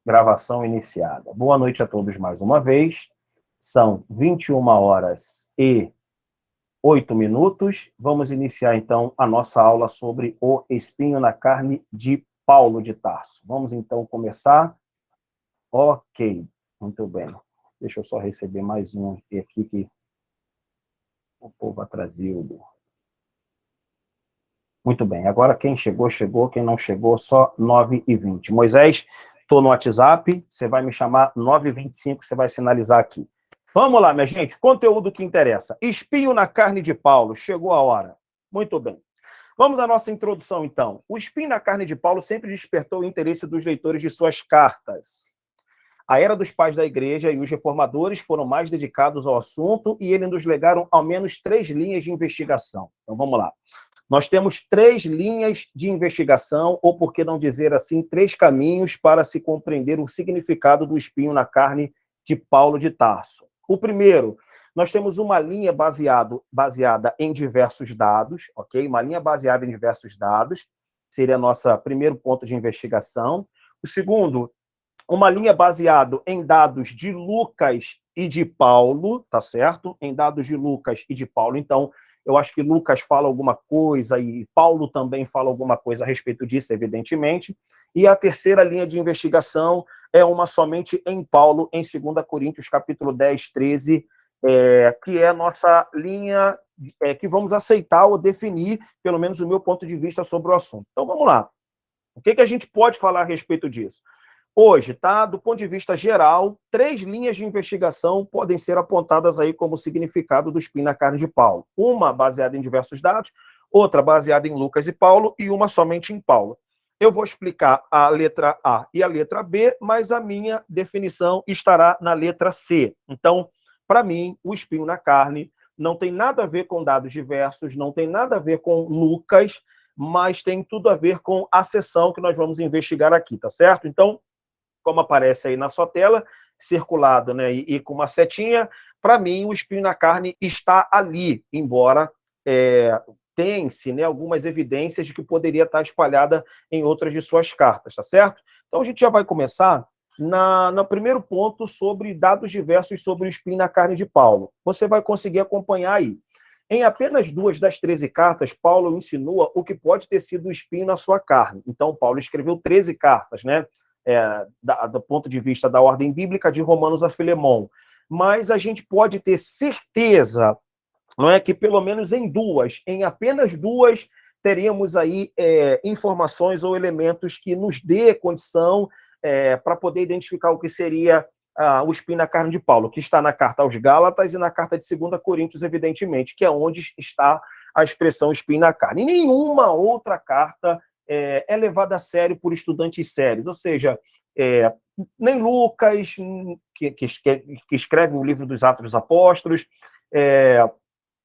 Gravação iniciada. Boa noite a todos mais uma vez. São 21h08. Vamos iniciar, então, a nossa aula sobre o espinho na carne de Paulo de Tarso. Vamos, então, começar. Ok, muito bem. Deixa eu só receber mais um aqui que o povo atrasou. Muito bem, agora quem chegou, chegou. Quem não chegou, só 9h20. Moisés, estou no WhatsApp, você vai me chamar 9h25, você vai sinalizar aqui. Vamos lá, minha gente, conteúdo que interessa. Espinho na carne de Paulo, chegou a hora. Muito bem. Vamos à nossa introdução, então. O espinho na carne de Paulo sempre despertou o interesse dos leitores de suas cartas. A era dos pais da igreja e os reformadores foram mais dedicados ao assunto e eles nos legaram ao menos 3 linhas de investigação. Então, vamos lá. Nós temos 3 linhas de investigação, ou por que não dizer assim, 3 caminhos para se compreender o significado do espinho na carne de Paulo de Tarso. O primeiro, nós temos uma linha baseada em diversos dados, ok? Uma linha baseada em diversos dados, seria nosso primeiro ponto de investigação. O segundo, uma linha baseada em dados de Lucas e de Paulo, tá certo? Em dados de Lucas e de Paulo. Então, eu acho que Lucas fala alguma coisa e Paulo também fala alguma coisa a respeito disso, evidentemente. E a terceira linha de investigação é uma somente em Paulo, em 2 Coríntios, capítulo 10, 13, que é a nossa linha que vamos aceitar ou definir, pelo menos o meu ponto de vista sobre o assunto. Então, vamos lá. O que a gente pode falar a respeito disso? Hoje, tá? Do ponto de vista geral, 3 linhas de investigação podem ser apontadas aí como significado do espinho na carne de Paulo. Uma baseada em diversos dados, outra baseada em Lucas e Paulo, e uma somente em Paulo. Eu vou explicar a letra A e a letra B, mas a minha definição estará na letra C. Então, para mim, o espinho na carne não tem nada a ver com dados diversos, não tem nada a ver com Lucas, mas tem tudo a ver com a seção que nós vamos investigar aqui, tá certo? Então, como aparece aí na sua tela, circulado, né, e com uma setinha, para mim o espinho na carne está ali, embora tem-se, né, algumas evidências de que poderia estar espalhada em outras de suas cartas, tá certo? Então a gente já vai começar no primeiro ponto sobre dados diversos sobre o espinho na carne de Paulo. Você vai conseguir acompanhar aí. Em apenas 2 das 13 cartas, Paulo insinua o que pode ter sido o espinho na sua carne. Então, Paulo escreveu 13 cartas, né? Do ponto de vista da ordem bíblica, de Romanos a Filemão. Mas a gente pode ter certeza, não é, que pelo menos em apenas 2, teríamos aí informações ou elementos que nos dê condição para poder identificar o que seria o espinho na carne de Paulo, que está na carta aos Gálatas e na carta de 2 Coríntios, evidentemente, que é onde está a expressão espinho na carne. E nenhuma outra carta é levada a sério por estudantes sérios, ou seja, nem Lucas, que escreve o livro dos Atos dos Apóstolos,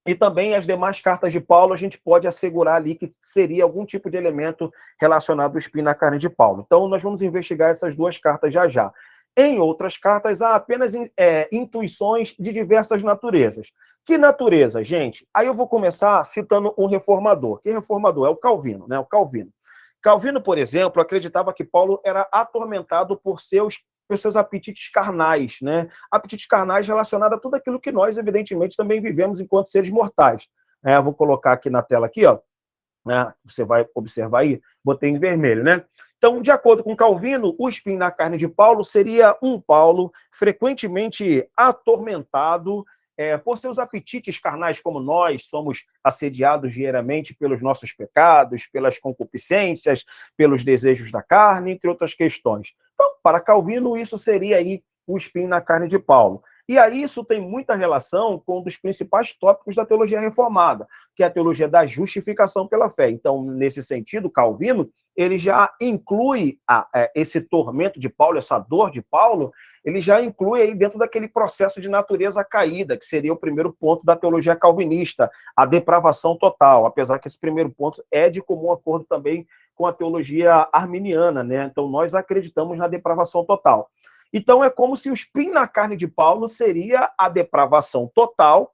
e também as demais cartas de Paulo, a gente pode assegurar ali que seria algum tipo de elemento relacionado ao espinho na carne de Paulo. Então, nós vamos investigar essas 2 cartas já já. Em outras cartas, há apenas intuições de diversas naturezas. Que natureza, gente? Aí eu vou começar citando um reformador. Que reformador? É o Calvino, né? O Calvino. Calvino, por exemplo, acreditava que Paulo era atormentado por seus apetites carnais, né? Apetites carnais relacionados a tudo aquilo que nós, evidentemente, também vivemos enquanto seres mortais. Vou colocar aqui na tela, aqui, ó, né? Você vai observar aí, botei em vermelho, né? Então, de acordo com Calvino, o espinho na carne de Paulo seria um Paulo frequentemente atormentado por seus apetites carnais, como nós somos assediados diariamente pelos nossos pecados, pelas concupiscências, pelos desejos da carne, entre outras questões. Então, para Calvino, isso seria aí o espinho na carne de Paulo. E aí isso tem muita relação com um dos principais tópicos da teologia reformada, que é a teologia da justificação pela fé. Então, nesse sentido, Calvino, ele já inclui esse tormento de Paulo, essa dor de Paulo, ele já inclui aí dentro daquele processo de natureza caída, que seria o primeiro ponto da teologia calvinista, a depravação total, apesar que esse primeiro ponto é de comum acordo também com a teologia arminiana, né? Então, nós acreditamos na depravação total. Então, é como se o espinho na carne de Paulo seria a depravação total,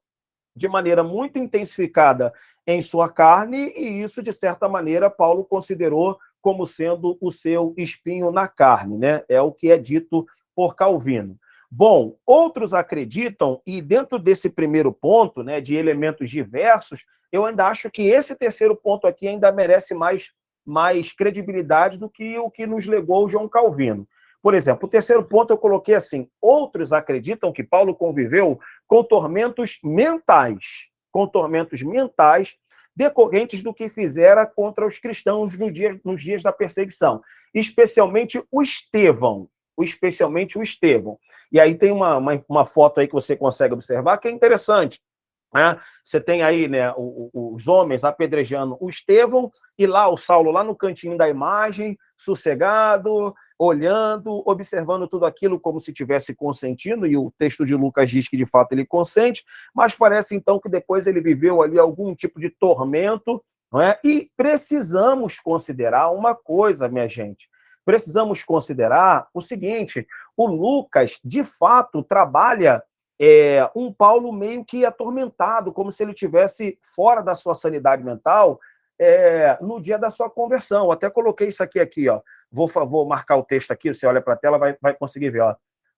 de maneira muito intensificada em sua carne, e isso, de certa maneira, Paulo considerou como sendo o seu espinho na carne, né? É o que é dito por Calvino. Bom, outros acreditam, e dentro desse primeiro ponto, né, de elementos diversos, eu ainda acho que esse terceiro ponto aqui ainda merece mais credibilidade do que o que nos legou o João Calvino. Por exemplo, o terceiro ponto eu coloquei assim: outros acreditam que Paulo conviveu com tormentos mentais decorrentes do que fizera contra os cristãos nos dias da perseguição, especialmente o Estevão. E aí tem uma foto aí que você consegue observar que é interessante. Né? Você tem aí, né, os homens apedrejando o Estevão, e lá o Saulo, lá no cantinho da imagem, sossegado, olhando, observando tudo aquilo como se tivesse consentindo, e o texto de Lucas diz que de fato ele consente, mas parece então que depois ele viveu ali algum tipo de tormento, não é? E precisamos considerar uma coisa, minha gente, precisamos considerar o seguinte: o Lucas, de fato, trabalha um Paulo meio que atormentado, como se ele estivesse fora da sua sanidade mental no dia da sua conversão. Eu até coloquei isso aqui, ó. Vou marcar o texto aqui, você olha para a tela, vai conseguir ver, ó.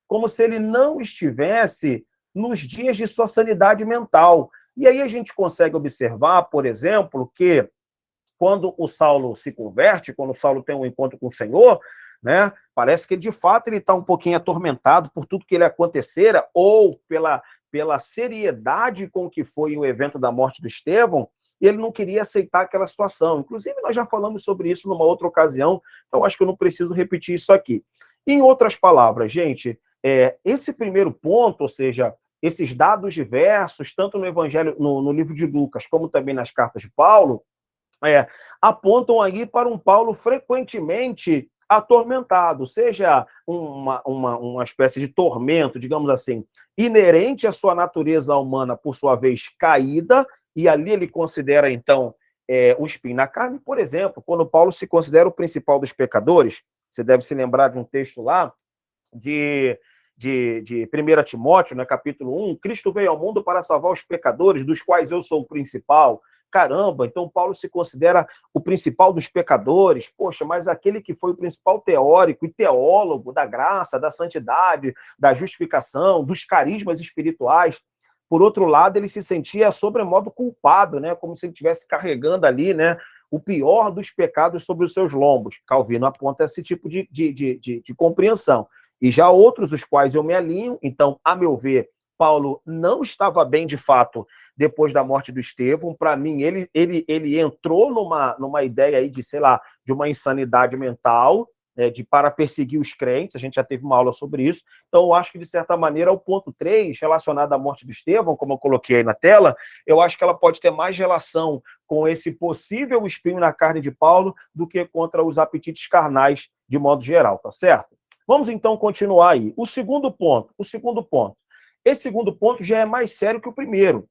Como se ele não estivesse nos dias de sua sanidade mental. E aí a gente consegue observar, por exemplo, que quando o Saulo se converte, quando o Saulo tem um encontro com o Senhor, né, parece que de fato ele está um pouquinho atormentado por tudo que ele acontecera, ou pela seriedade com que foi o evento da morte do Estevão, e ele não queria aceitar aquela situação. Inclusive, nós já falamos sobre isso numa outra ocasião, então acho que eu não preciso repetir isso aqui. Em outras palavras, gente, esse primeiro ponto, ou seja, esses dados diversos, tanto no Evangelho, no livro de Lucas, como também nas cartas de Paulo, apontam aí para um Paulo frequentemente atormentado, seja uma espécie de tormento, digamos assim, inerente à sua natureza humana, por sua vez, caída, e ali ele considera, então, o espinho na carne. Por exemplo, quando Paulo se considera o principal dos pecadores, você deve se lembrar de um texto lá, de 1 Timóteo, né, capítulo 1, Cristo veio ao mundo para salvar os pecadores, dos quais eu sou o principal. Caramba, então Paulo se considera o principal dos pecadores. Poxa, mas aquele que foi o principal teórico e teólogo da graça, da santidade, da justificação, dos carismas espirituais. Por outro lado, ele se sentia sobremodo culpado, né? Como se ele estivesse carregando ali, né, o pior dos pecados sobre os seus lombos. Calvino aponta esse tipo de compreensão. E já outros, os quais eu me alinho, então, a meu ver, Paulo não estava bem de fato depois da morte do Estevão. Para mim, ele entrou numa ideia aí de, sei lá, de uma insanidade mental, para perseguir os crentes. A gente já teve uma aula sobre isso. Então, eu acho que, de certa maneira, o ponto 3, relacionado à morte do Estevão, como eu coloquei aí na tela, eu acho que ela pode ter mais relação com esse possível espinho na carne de Paulo do que contra os apetites carnais, de modo geral, tá certo? Vamos, então, continuar aí. Esse segundo ponto já é mais sério que o primeiro.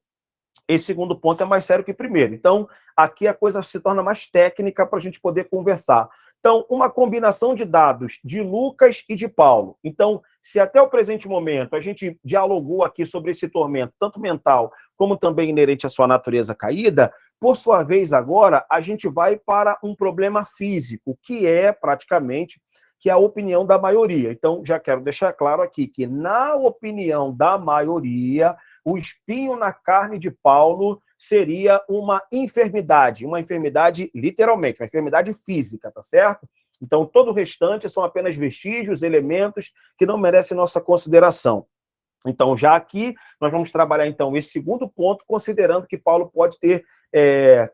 Então, aqui a coisa se torna mais técnica para a gente poder conversar. Então, uma combinação de dados de Lucas e de Paulo. Então, se até o presente momento a gente dialogou aqui sobre esse tormento, tanto mental como também inerente à sua natureza caída, por sua vez, agora, a gente vai para um problema físico, que é praticamente a opinião da maioria. Então, já quero deixar claro aqui que, na opinião da maioria, o espinho na carne de Paulo seria uma enfermidade literalmente, uma enfermidade física, tá certo? Então, todo o restante são apenas vestígios, elementos que não merecem nossa consideração. Então, já aqui, nós vamos trabalhar, então, esse segundo ponto, considerando que Paulo pode ter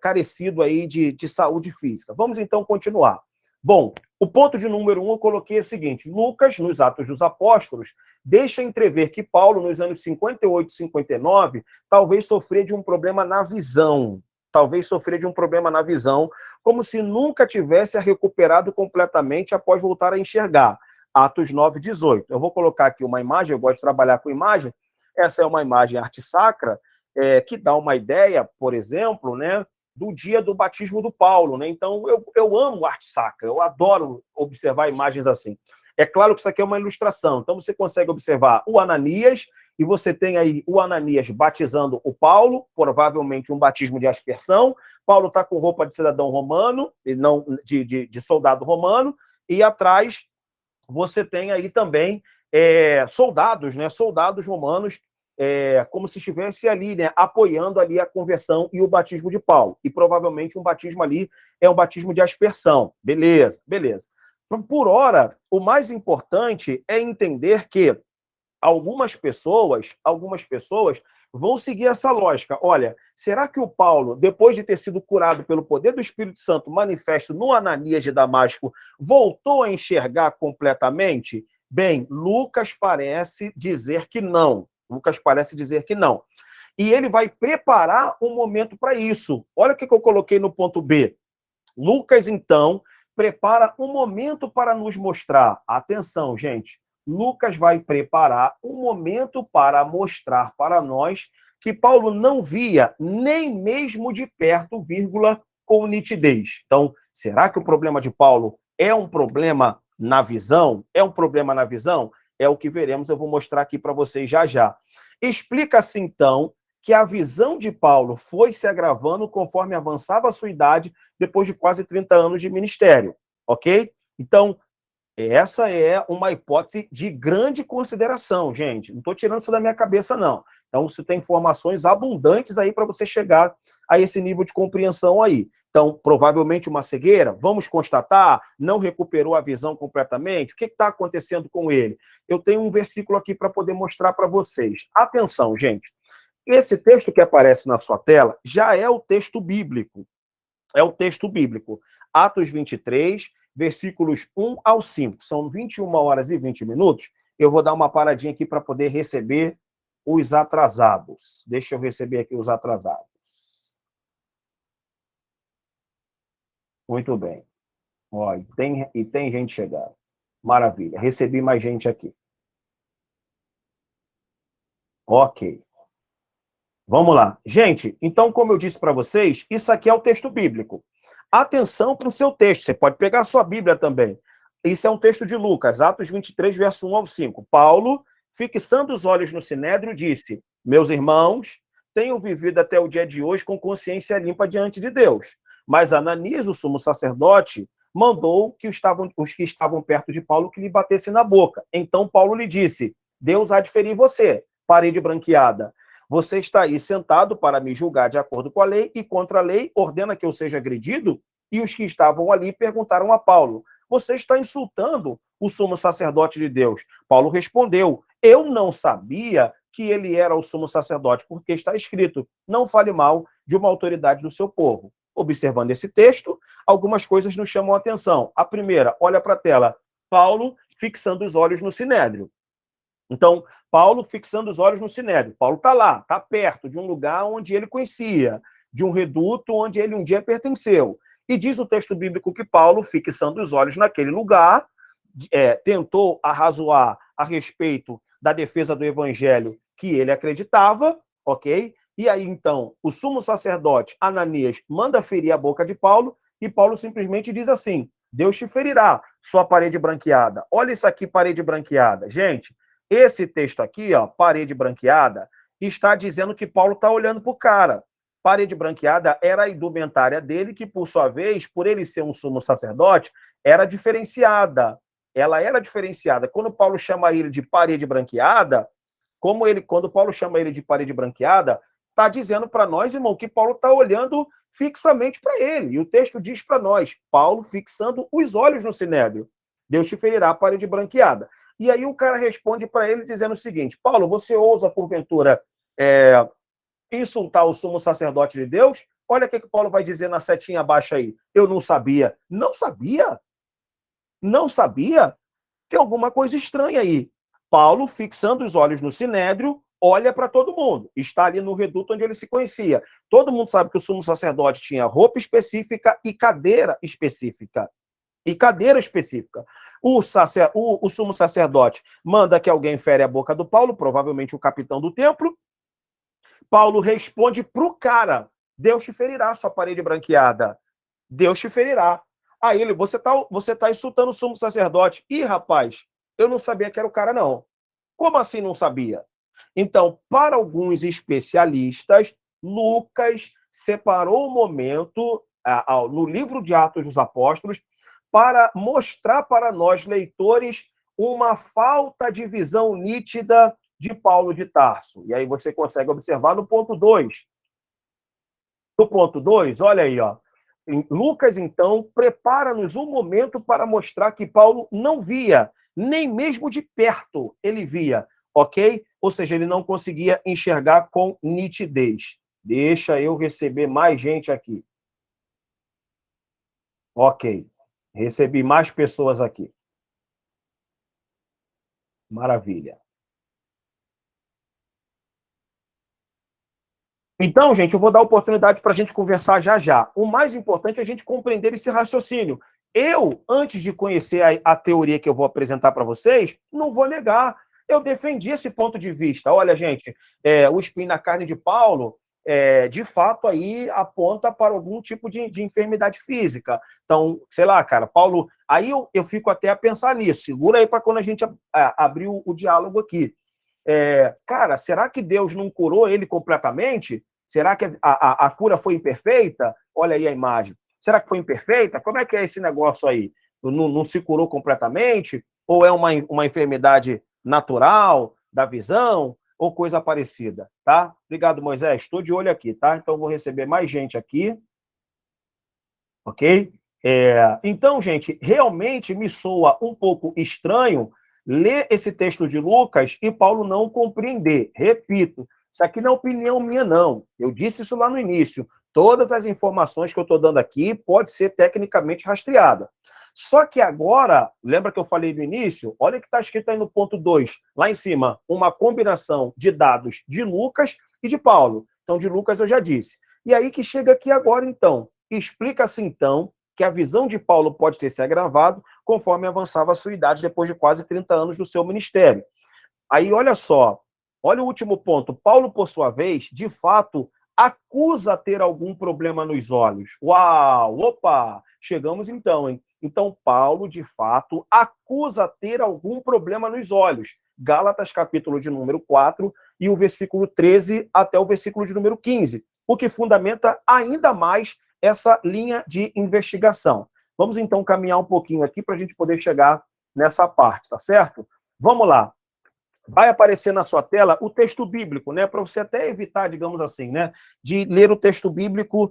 carecido aí de saúde física. Vamos, então, continuar. Bom, o ponto de número 1 eu coloquei o seguinte: Lucas, nos Atos dos Apóstolos, deixa entrever que Paulo, nos anos 58 e 59, talvez sofria de um problema na visão. Como se nunca tivesse recuperado completamente após voltar a enxergar. Atos 9, 18. Eu vou colocar aqui uma imagem, eu gosto de trabalhar com imagem. Essa é uma imagem arte sacra, que dá uma ideia, por exemplo, né, do dia do batismo do Paulo, né? Então, eu amo arte sacra, eu adoro observar imagens assim. É claro que isso aqui é uma ilustração, então você consegue observar o Ananias, e você tem aí o Ananias batizando o Paulo, provavelmente um batismo de aspersão, Paulo está com roupa de cidadão romano, e não de soldado romano, e atrás você tem aí também soldados, né? Soldados romanos, como se estivesse ali, né? Apoiando ali a conversão e o batismo de Paulo. E provavelmente um batismo ali é um batismo de aspersão. Beleza, beleza. Por ora, o mais importante é entender que algumas pessoas vão seguir essa lógica. Olha, será que o Paulo, depois de ter sido curado pelo poder do Espírito Santo manifesto no Ananias de Damasco, voltou a enxergar completamente? Bem, Lucas parece dizer que não. Lucas parece dizer que não. E ele vai preparar um momento para isso. Olha o que eu coloquei no ponto B. Lucas, então, prepara um momento para nos mostrar. Atenção, gente. Lucas vai preparar um momento para mostrar para nós que Paulo não via nem mesmo de perto, vírgula, com nitidez. Então, será que o problema de Paulo é um problema na visão? É um problema na visão? É o que veremos, eu vou mostrar aqui para vocês já já. Explica-se, então, que a visão de Paulo foi se agravando conforme avançava a sua idade, depois de quase 30 anos de ministério, ok? Então, essa é uma hipótese de grande consideração, gente. Não estou tirando isso da minha cabeça, não. Então, você tem informações abundantes aí para você chegar a esse nível de compreensão aí. Então, provavelmente uma cegueira, vamos constatar, não recuperou a visão completamente. O que está acontecendo com ele? Eu tenho um versículo aqui para poder mostrar para vocês. Atenção, gente. Esse texto que aparece na sua tela já é o texto bíblico. É o texto bíblico. Atos 23, versículos 1 ao 5. São 21 horas e 20 minutos. Eu vou dar uma paradinha aqui para poder receber os atrasados. Deixa eu receber aqui os atrasados. Muito bem. Ó, e tem gente chegando. Maravilha. Recebi mais gente aqui. Ok. Vamos lá. Gente, então, como eu disse para vocês, isso aqui é o texto bíblico. Atenção para o seu texto. Você pode pegar a sua Bíblia também. Isso é um texto de Lucas, Atos 23, verso 1 ao 5. Paulo, fixando os olhos no Sinédrio, disse: meus irmãos, tenho vivido até o dia de hoje com consciência limpa diante de Deus. Mas Ananias, o sumo sacerdote, mandou que os que estavam perto de Paulo que lhe batessem na boca. Então Paulo lhe disse: Deus há de ferir você, parede branqueada. Você está aí sentado para me julgar de acordo com a lei e contra a lei, ordena que eu seja agredido? E os que estavam ali perguntaram a Paulo: você está insultando o sumo sacerdote de Deus? Paulo respondeu: eu não sabia que ele era o sumo sacerdote, porque está escrito: não fale mal de uma autoridade do seu povo. Observando esse texto, algumas coisas nos chamam a atenção. A primeira, olha para a tela, Paulo fixando os olhos no Sinédrio. Então, Paulo fixando os olhos no Sinédrio. Paulo está lá, está perto de um lugar onde ele conhecia, de um reduto onde ele um dia pertenceu. E diz o texto bíblico que Paulo, fixando os olhos naquele lugar, tentou arrazoar a respeito da defesa do evangelho que ele acreditava, ok? E aí, então, o sumo sacerdote Ananias manda ferir a boca de Paulo e Paulo simplesmente diz assim: Deus te ferirá, sua parede branqueada. Olha isso aqui, parede branqueada. Gente, esse texto aqui, ó, parede branqueada, está dizendo que Paulo está olhando para o cara. Parede branqueada era a indumentária dele, que, por sua vez, por ele ser um sumo sacerdote, era diferenciada. Ela era diferenciada. Quando Paulo chama ele de parede branqueada, quando Paulo chama ele de parede branqueada, está dizendo para nós, irmão, que Paulo está olhando fixamente para ele. E o texto diz para nós, Paulo fixando os olhos no Sinédrio. Deus te ferirá a parede branqueada. E aí o cara responde para ele dizendo o seguinte: Paulo, você ousa, porventura, insultar o sumo sacerdote de Deus? Olha o que Paulo vai dizer na setinha abaixo aí. Eu não sabia. Não sabia? Não sabia? Tem alguma coisa estranha aí. Paulo, fixando os olhos no Sinédrio, olha para todo mundo. Está ali no reduto onde ele se conhecia. Todo mundo sabe que o sumo sacerdote tinha roupa específica e cadeira específica. O sumo sacerdote manda que alguém fere a boca do Paulo, provavelmente o capitão do templo. Paulo responde para o cara: Deus te ferirá, sua parede branqueada. Deus te ferirá. Aí ele: você tá insultando o sumo sacerdote. Ih, rapaz, eu não sabia que era o cara, não. Como assim não sabia? Então, para alguns especialistas, Lucas separou o momento no livro de Atos dos Apóstolos para mostrar para nós, leitores, uma falta de visão nítida de Paulo de Tarso. E aí você consegue observar no ponto 2. No ponto 2, olha aí, ó. Lucas, então, prepara-nos um momento para mostrar que Paulo não via, nem mesmo de perto ele via, ok? Ou seja, ele não conseguia enxergar com nitidez. Deixa eu receber mais gente aqui. Ok. Recebi mais pessoas aqui. Maravilha. Então, gente, eu vou dar oportunidade para a gente conversar já já. O mais importante é a gente compreender esse raciocínio. Eu, antes de conhecer a teoria que eu vou apresentar para vocês, não vou negar. Eu defendi esse ponto de vista. Olha, gente, o espinho na carne de Paulo, de fato, aí aponta para algum tipo de enfermidade física. Então, sei lá, cara, Paulo... Aí eu fico até a pensar nisso. Segura aí para quando a gente abrir o diálogo aqui. Cara, será que Deus não curou ele completamente? Será que a cura foi imperfeita? Olha aí a imagem. Será que foi imperfeita? Como é que é esse negócio aí? Não se curou completamente? Ou é uma enfermidade natural da visão? Ou coisa parecida, tá? Obrigado, Moisés. Estou de olho aqui, tá? Então, vou receber mais gente aqui. Ok? Então, gente, realmente me soa um pouco estranho ler esse texto de Lucas e Paulo não compreender. Repito, isso aqui não é opinião minha, não. Eu disse isso lá no início. Todas as informações que eu estou dando aqui pode ser tecnicamente rastreada. Só que agora, lembra que eu falei no início? Olha o que está escrito aí no ponto 2, lá em cima, uma combinação de dados de Lucas e de Paulo. Então, de Lucas eu já disse. E aí que chega aqui agora, então. Explica-se, então, que a visão de Paulo pode ter se agravado conforme avançava a sua idade depois de quase 30 anos do seu ministério. Aí, olha só, olha o último ponto. Paulo, por sua vez, de fato, acusa ter algum problema nos olhos. Uau! Opa! Chegamos então, hein? Então, Paulo, de fato, acusa ter algum problema nos olhos. Gálatas, capítulo de número 4, e o versículo 13 até o versículo de número 15, o que fundamenta ainda mais essa linha de investigação. Vamos, então, caminhar um pouquinho aqui para a gente poder chegar nessa parte, tá certo? Vamos lá. Vai aparecer na sua tela o texto bíblico, né? Para você até evitar, digamos assim, né? De ler o texto bíblico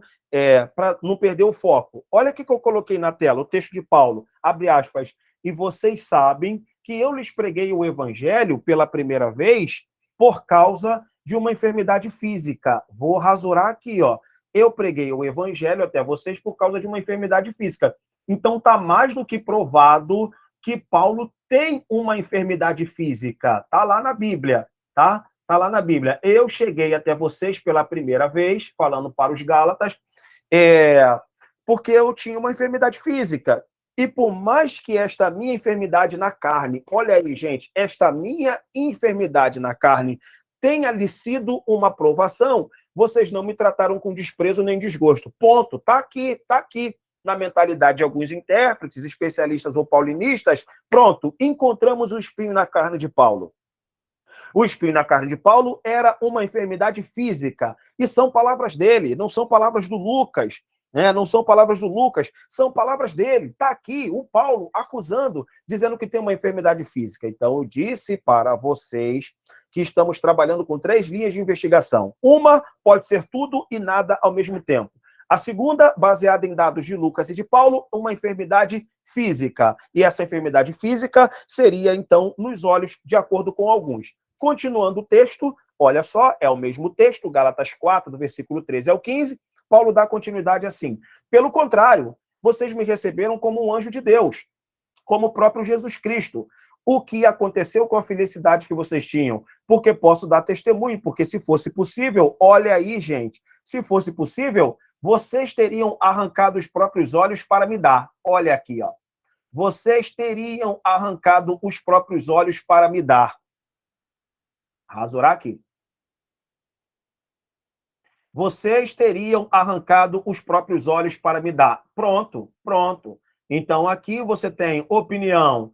para não perder o foco. Olha o que eu coloquei na tela, o texto de Paulo, abre aspas, e vocês sabem que eu lhes preguei o evangelho pela primeira vez por causa de uma enfermidade física. Vou rasurar aqui, ó. Eu preguei o evangelho até vocês por causa de uma enfermidade física. Então, está mais do que provado que Paulo tem uma enfermidade física. Está lá na Bíblia, tá? Está lá na Bíblia. Eu cheguei até vocês pela primeira vez, falando para os Gálatas, porque eu tinha uma enfermidade física. E por mais que esta minha enfermidade na carne, olha aí, gente, esta minha enfermidade na carne tenha lhe sido uma provação, vocês não me trataram com desprezo nem desgosto. Ponto. Tá aqui, tá aqui. Na mentalidade de alguns intérpretes, especialistas ou paulinistas, pronto, encontramos o espinho na carne de Paulo. O espinho na carne de Paulo era uma enfermidade física. E são palavras dele, não são palavras do Lucas. Não são palavras do Lucas, são palavras dele. Está aqui o Paulo acusando, dizendo que tem uma enfermidade física. Então, eu disse para vocês que estamos trabalhando com 3 linhas de investigação. Uma pode ser tudo e nada ao mesmo tempo. A segunda, baseada em dados de Lucas e de Paulo, uma enfermidade física. E essa enfermidade física seria, então, nos olhos, de acordo com alguns. Continuando o texto, olha só, é o mesmo texto, Gálatas 4, do versículo 13 ao 15, Paulo dá continuidade assim. Pelo contrário, vocês me receberam como um anjo de Deus, como o próprio Jesus Cristo. O que aconteceu com a felicidade que vocês tinham? Porque posso dar testemunho, porque se fosse possível, olha aí, gente, se fosse possível, vocês teriam arrancado os próprios olhos para me dar. Olha aqui, ó. Vocês teriam arrancado os próprios olhos para me dar. Rasurar aqui. Vocês teriam arrancado os próprios olhos para me dar. Pronto, pronto. Então, aqui você tem opinião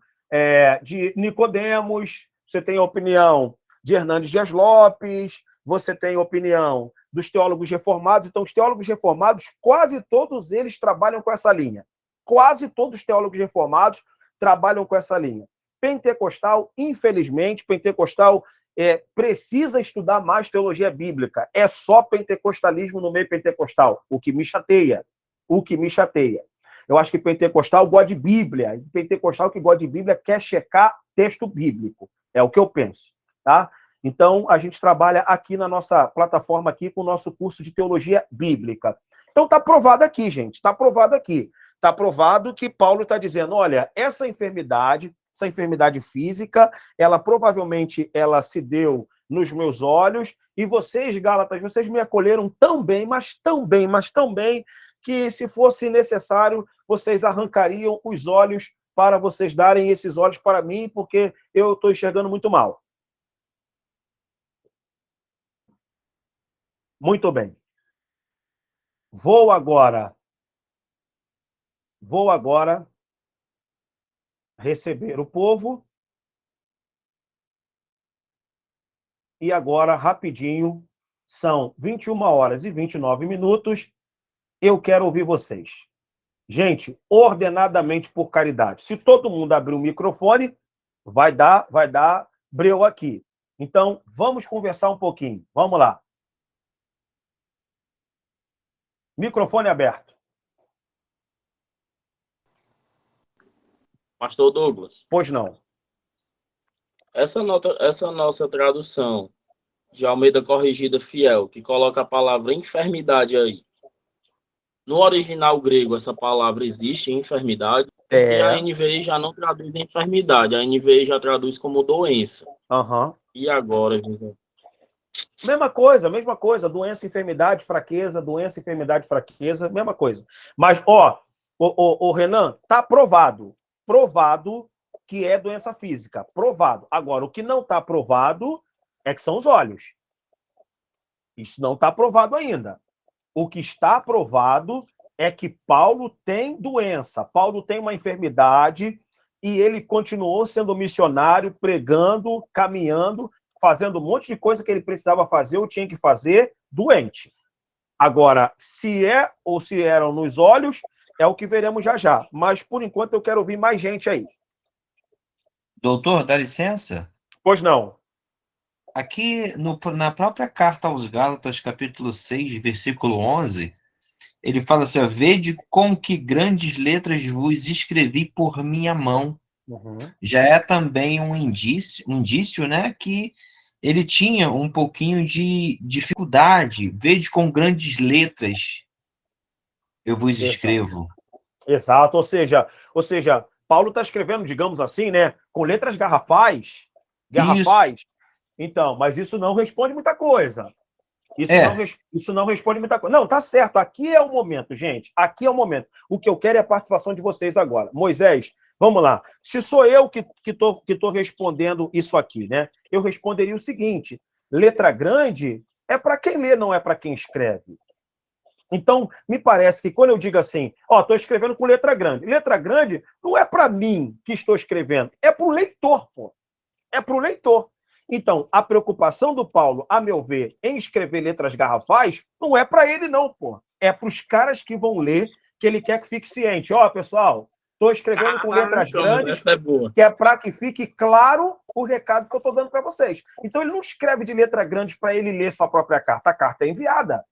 de Nicodemos, você tem opinião de Hernandes Dias Lopes, você tem opinião dos teólogos reformados. Então, os teólogos reformados, quase todos eles trabalham com essa linha. Quase todos os teólogos reformados trabalham com essa linha. Pentecostal, infelizmente, pentecostal precisa estudar mais teologia bíblica. É só pentecostalismo no meio pentecostal, o que me chateia. O que me chateia. Eu acho que pentecostal gosta de Bíblia. Pentecostal que gosta de Bíblia quer checar texto bíblico. É o que eu penso, tá? Então, a gente trabalha aqui na nossa plataforma aqui com o nosso curso de teologia bíblica. Então, está provado aqui, gente. Está provado aqui. Está provado que Paulo está dizendo, olha, essa enfermidade física, ela provavelmente ela se deu nos meus olhos, e vocês, Gálatas, vocês me acolheram tão bem, mas tão bem, mas tão bem, que se fosse necessário, vocês arrancariam os olhos para vocês darem esses olhos para mim, porque eu estou enxergando muito mal. Muito bem. Vou agora receber o povo. E agora, rapidinho, são 21h29. Eu quero ouvir vocês. Gente, ordenadamente por caridade. Se todo mundo abrir o microfone, vai dar breu aqui. Então, vamos conversar um pouquinho. Vamos lá. Microfone aberto. Pastor Douglas. Pois não. Essa nossa tradução de Almeida Corrigida Fiel, que coloca a palavra enfermidade aí. No original grego, essa palavra existe, enfermidade, e a NVI já não traduz enfermidade, a NVI já traduz como doença. E agora, gente? Mesma coisa. Doença, enfermidade, fraqueza, doença, enfermidade, fraqueza, mesma coisa. Mas, Renan, tá provado que é doença física. Provado. Agora, o que não está provado é que são os olhos. Isso não está provado ainda. O que está provado é que Paulo tem doença. Paulo tem uma enfermidade e ele continuou sendo missionário, pregando, caminhando, fazendo um monte de coisa que ele precisava fazer ou tinha que fazer, doente. Agora, se é ou se eram nos olhos, é o que veremos já já. Mas, por enquanto, eu quero ouvir mais gente aí. Doutor, dá licença? Pois não. Aqui, na própria carta aos Gálatas, capítulo 6, versículo 11, ele fala assim, ó, vede com que grandes letras vos escrevi por minha mão. Já é também um indício, né, que ele tinha um pouquinho de dificuldade. Vede com grandes letras eu vos escrevo. Exato. Ou seja, Paulo está escrevendo, digamos assim, né, com letras garrafais. Então, mas isso não responde muita coisa. Isso não responde muita coisa. Não, tá certo. Aqui é o momento, gente. Aqui é o momento. O que eu quero é a participação de vocês agora. Moisés, vamos lá. Se sou eu que tô respondendo isso aqui, né? Eu responderia o seguinte: letra grande é para quem lê, não é para quem escreve. Então, me parece que quando eu digo assim, estou escrevendo com letra grande não é para mim que estou escrevendo, é para o leitor, pô. É para o leitor. Então, a preocupação do Paulo, a meu ver, em escrever letras garrafais, não é para ele, não, pô. É para os caras que vão ler, que ele quer que fique ciente. Pessoal, estou escrevendo com letras grandes, que é para que fique claro o recado que eu estou dando para vocês. Então, ele não escreve de letra grande para ele ler sua própria carta. A carta é enviada.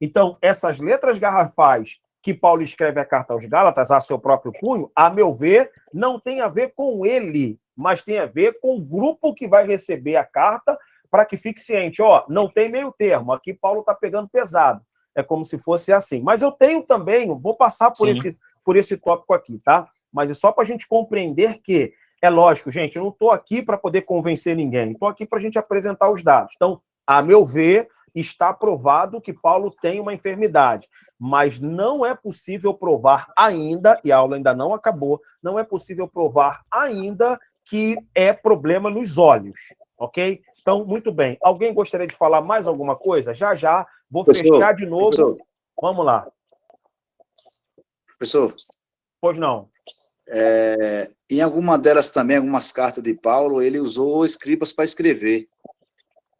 Então, essas letras garrafais que Paulo escreve a carta aos Gálatas, a seu próprio punho, a meu ver, não tem a ver com ele, mas tem a ver com o grupo que vai receber a carta, para que fique ciente, não tem meio termo, aqui Paulo está pegando pesado, é como se fosse assim. Mas eu tenho também, vou passar por esse tópico aqui, tá? Mas é só para a gente compreender que, é lógico, gente, eu não estou aqui para poder convencer ninguém, estou aqui para a gente apresentar os dados. Então, a meu ver, está provado que Paulo tem uma enfermidade, mas não é possível provar ainda, e a aula ainda não acabou, não é possível provar ainda que é problema nos olhos, ok? Então, muito bem. Alguém gostaria de falar mais alguma coisa? Já, vou fechar de novo. Professor. Vamos lá. Professor. Pois não. Em alguma delas também, algumas cartas de Paulo, ele usou escribas para escrever.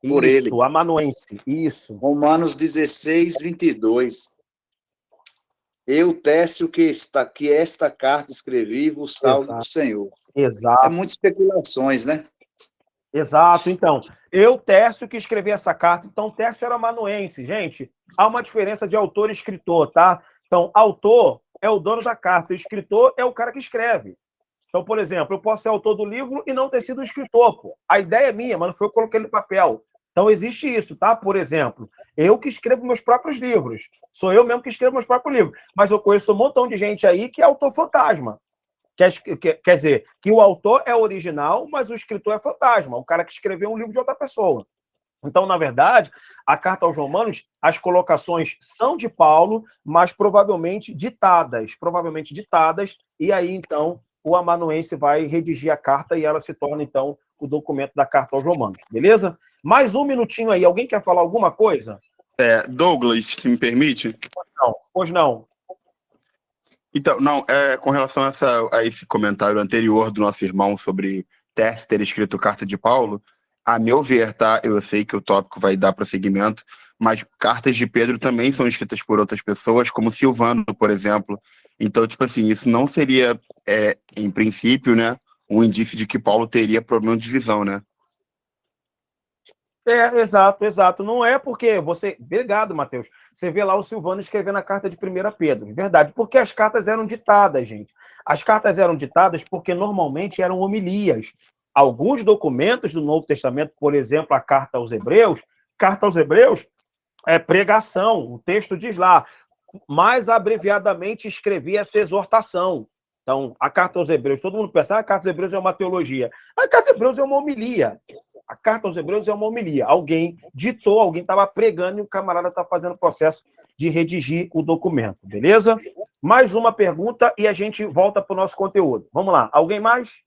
por ele. Isso, amanuense, isso. Romanos 16, 22. Eu, Técio, que esta carta escrevi, vos salve do Senhor. É Exato. muitas especulações, né? Exato. Então, eu, Tércio, que escrevi essa carta. Então, Tércio era amanuense. Gente, há uma diferença de autor e escritor, tá? Então, autor é o dono da carta, o escritor é o cara que escreve. Então, por exemplo, eu posso ser autor do livro e não ter sido escritor, pô. A ideia é minha, mas não foi eu que coloquei no papel. Então, existe isso, tá? Por exemplo, eu que escrevo meus próprios livros. Sou eu mesmo que escrevo meus próprios livros. Mas eu conheço um montão de gente aí que é autor fantasma. Quer dizer, que o autor é original, mas o escritor é fantasma, o cara que escreveu um livro de outra pessoa. Então, na verdade, a carta aos Romanos, as colocações são de Paulo, mas provavelmente ditadas, e aí, então, o amanuense vai redigir a carta e ela se torna, então, o documento da carta aos Romanos, beleza? Mais um minutinho aí, alguém quer falar alguma coisa? Douglas, se me permite? Pois não. Então, não, com relação a esse comentário anterior do nosso irmão sobre Tércio ter escrito carta de Paulo, a meu ver, tá? Eu sei que o tópico vai dar prosseguimento, mas cartas de Pedro também são escritas por outras pessoas, como Silvano, por exemplo. Então, tipo assim, isso não seria, em princípio, né, um indício de que Paulo teria problema de visão, né? Exato. Não é porque você... Obrigado, Matheus. Você vê lá o Silvano escrevendo a carta de 1 Pedro. Verdade, porque as cartas eram ditadas, gente. As cartas eram ditadas porque normalmente eram homilias. Alguns documentos do Novo Testamento, por exemplo, a carta aos Hebreus é pregação. O texto diz lá, mais abreviadamente escrevi essa exortação. Então, a carta aos Hebreus, todo mundo pensa, a carta aos Hebreus é uma teologia. A carta aos Hebreus é uma homilia. A carta aos Hebreus é uma homilia. Alguém ditou, alguém estava pregando e o camarada está fazendo o processo de redigir o documento, beleza? Mais uma pergunta e a gente volta para o nosso conteúdo. Vamos lá. Alguém mais?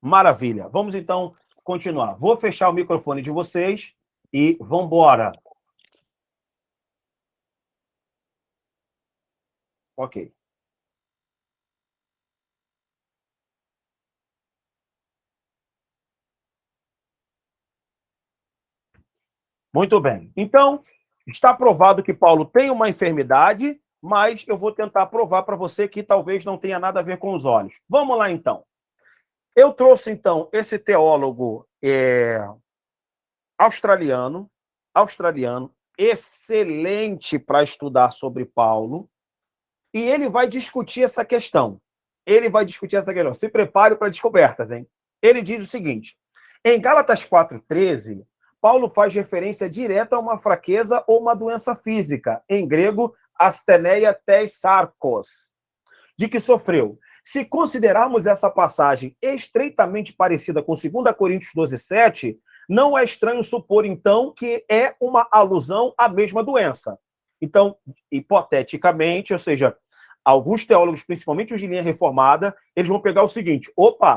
Maravilha. Vamos, então, continuar. Vou fechar o microfone de vocês e vamos embora. Ok. Muito bem. Então, está provado que Paulo tem uma enfermidade, mas eu vou tentar provar para você que talvez não tenha nada a ver com os olhos. Vamos lá, então. Eu trouxe, então, esse teólogo australiano, excelente para estudar sobre Paulo, e ele vai discutir essa questão. Se prepare para descobertas, hein? Ele diz o seguinte, em Gálatas 4,13, Paulo faz referência direta a uma fraqueza ou uma doença física, em grego, astheneia tes sarkos, de que sofreu. Se considerarmos essa passagem estreitamente parecida com 2 Coríntios 12,7, não é estranho supor, então, que é uma alusão à mesma doença. Então, hipoteticamente, ou seja, alguns teólogos, principalmente os de linha reformada, eles vão pegar o seguinte,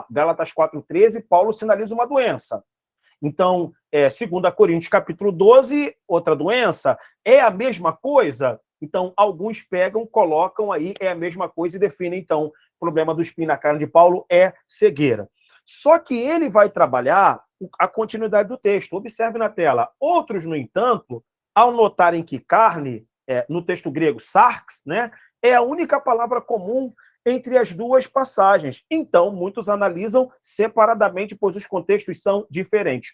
Gálatas 4,13, Paulo sinaliza uma doença. Então, 2 Coríntios capítulo 12, outra doença, é a mesma coisa? Então, alguns pegam, colocam aí, é a mesma coisa e definem, então, o problema do espinho na carne de Paulo é cegueira. Só que ele vai trabalhar a continuidade do texto. Observe na tela. Outros, no entanto, ao notarem que carne, no texto grego, sarx, né, é a única palavra comum entre as duas passagens. Então, muitos analisam separadamente, pois os contextos são diferentes.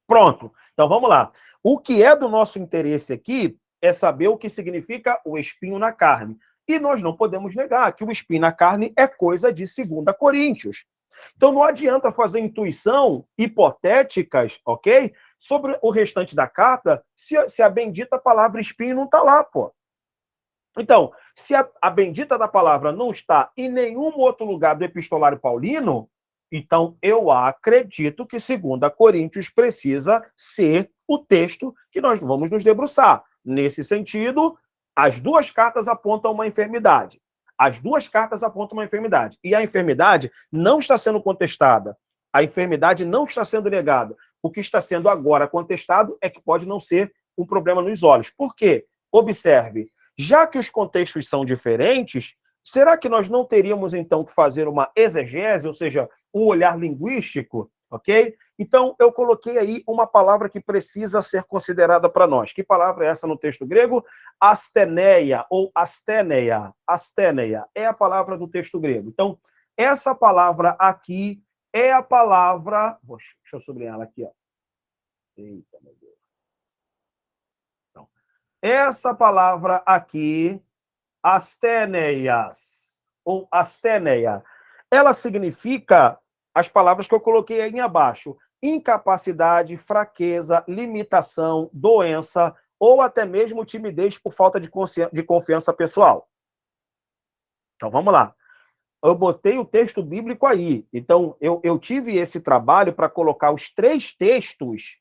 Pronto. Então, vamos lá. O que é do nosso interesse aqui é saber o que significa o espinho na carne. E nós não podemos negar que o espinho na carne é coisa de 2 Coríntios. Então, não adianta fazer intuição hipotéticas, ok? Sobre o restante da carta, se a bendita palavra espinho não está lá, pô. Então, se a bendita da palavra não está em nenhum outro lugar do epistolário paulino, então eu acredito que 2 Coríntios precisa ser o texto que nós vamos nos debruçar. Nesse sentido, as duas cartas apontam uma enfermidade. E a enfermidade não está sendo contestada. A enfermidade não está sendo negada. O que está sendo agora contestado é que pode não ser um problema nos olhos. Por quê? Observe. Já que os contextos são diferentes, Será que nós não teríamos, então, que fazer uma exegese, ou seja, um olhar linguístico, ok? Então, eu coloquei aí uma palavra que precisa ser considerada para nós. Que palavra é essa no texto grego? Asteneia, ou asteneia. Asteneia é a palavra do texto grego. Então, essa palavra aqui é a palavra... Deixa eu sublinhar ela aqui, ó. Eita, meu Deus. Então, essa palavra aqui, asteneias, ou asteneia, ela significa as palavras que eu coloquei aí abaixo: incapacidade, fraqueza, limitação, doença, ou até mesmo timidez por falta de confiança pessoal. Então, vamos lá. Eu botei o texto bíblico aí. Então, eu tive esse trabalho para colocar os 3 textos.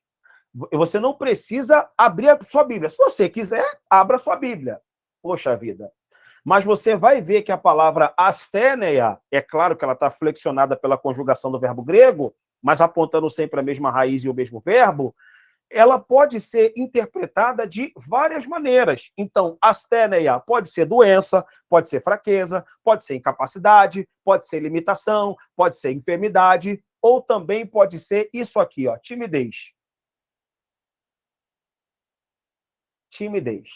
Você não precisa abrir a sua Bíblia. Se você quiser, abra a sua Bíblia. Poxa vida. Mas você vai ver que a palavra asteneia, é claro que ela está flexionada pela conjugação do verbo grego, mas apontando sempre a mesma raiz e o mesmo verbo, ela pode ser interpretada de várias maneiras. Então, asteneia pode ser doença, pode ser fraqueza, pode ser incapacidade, pode ser limitação, pode ser enfermidade, ou também pode ser isso aqui, ó, timidez. Timidez.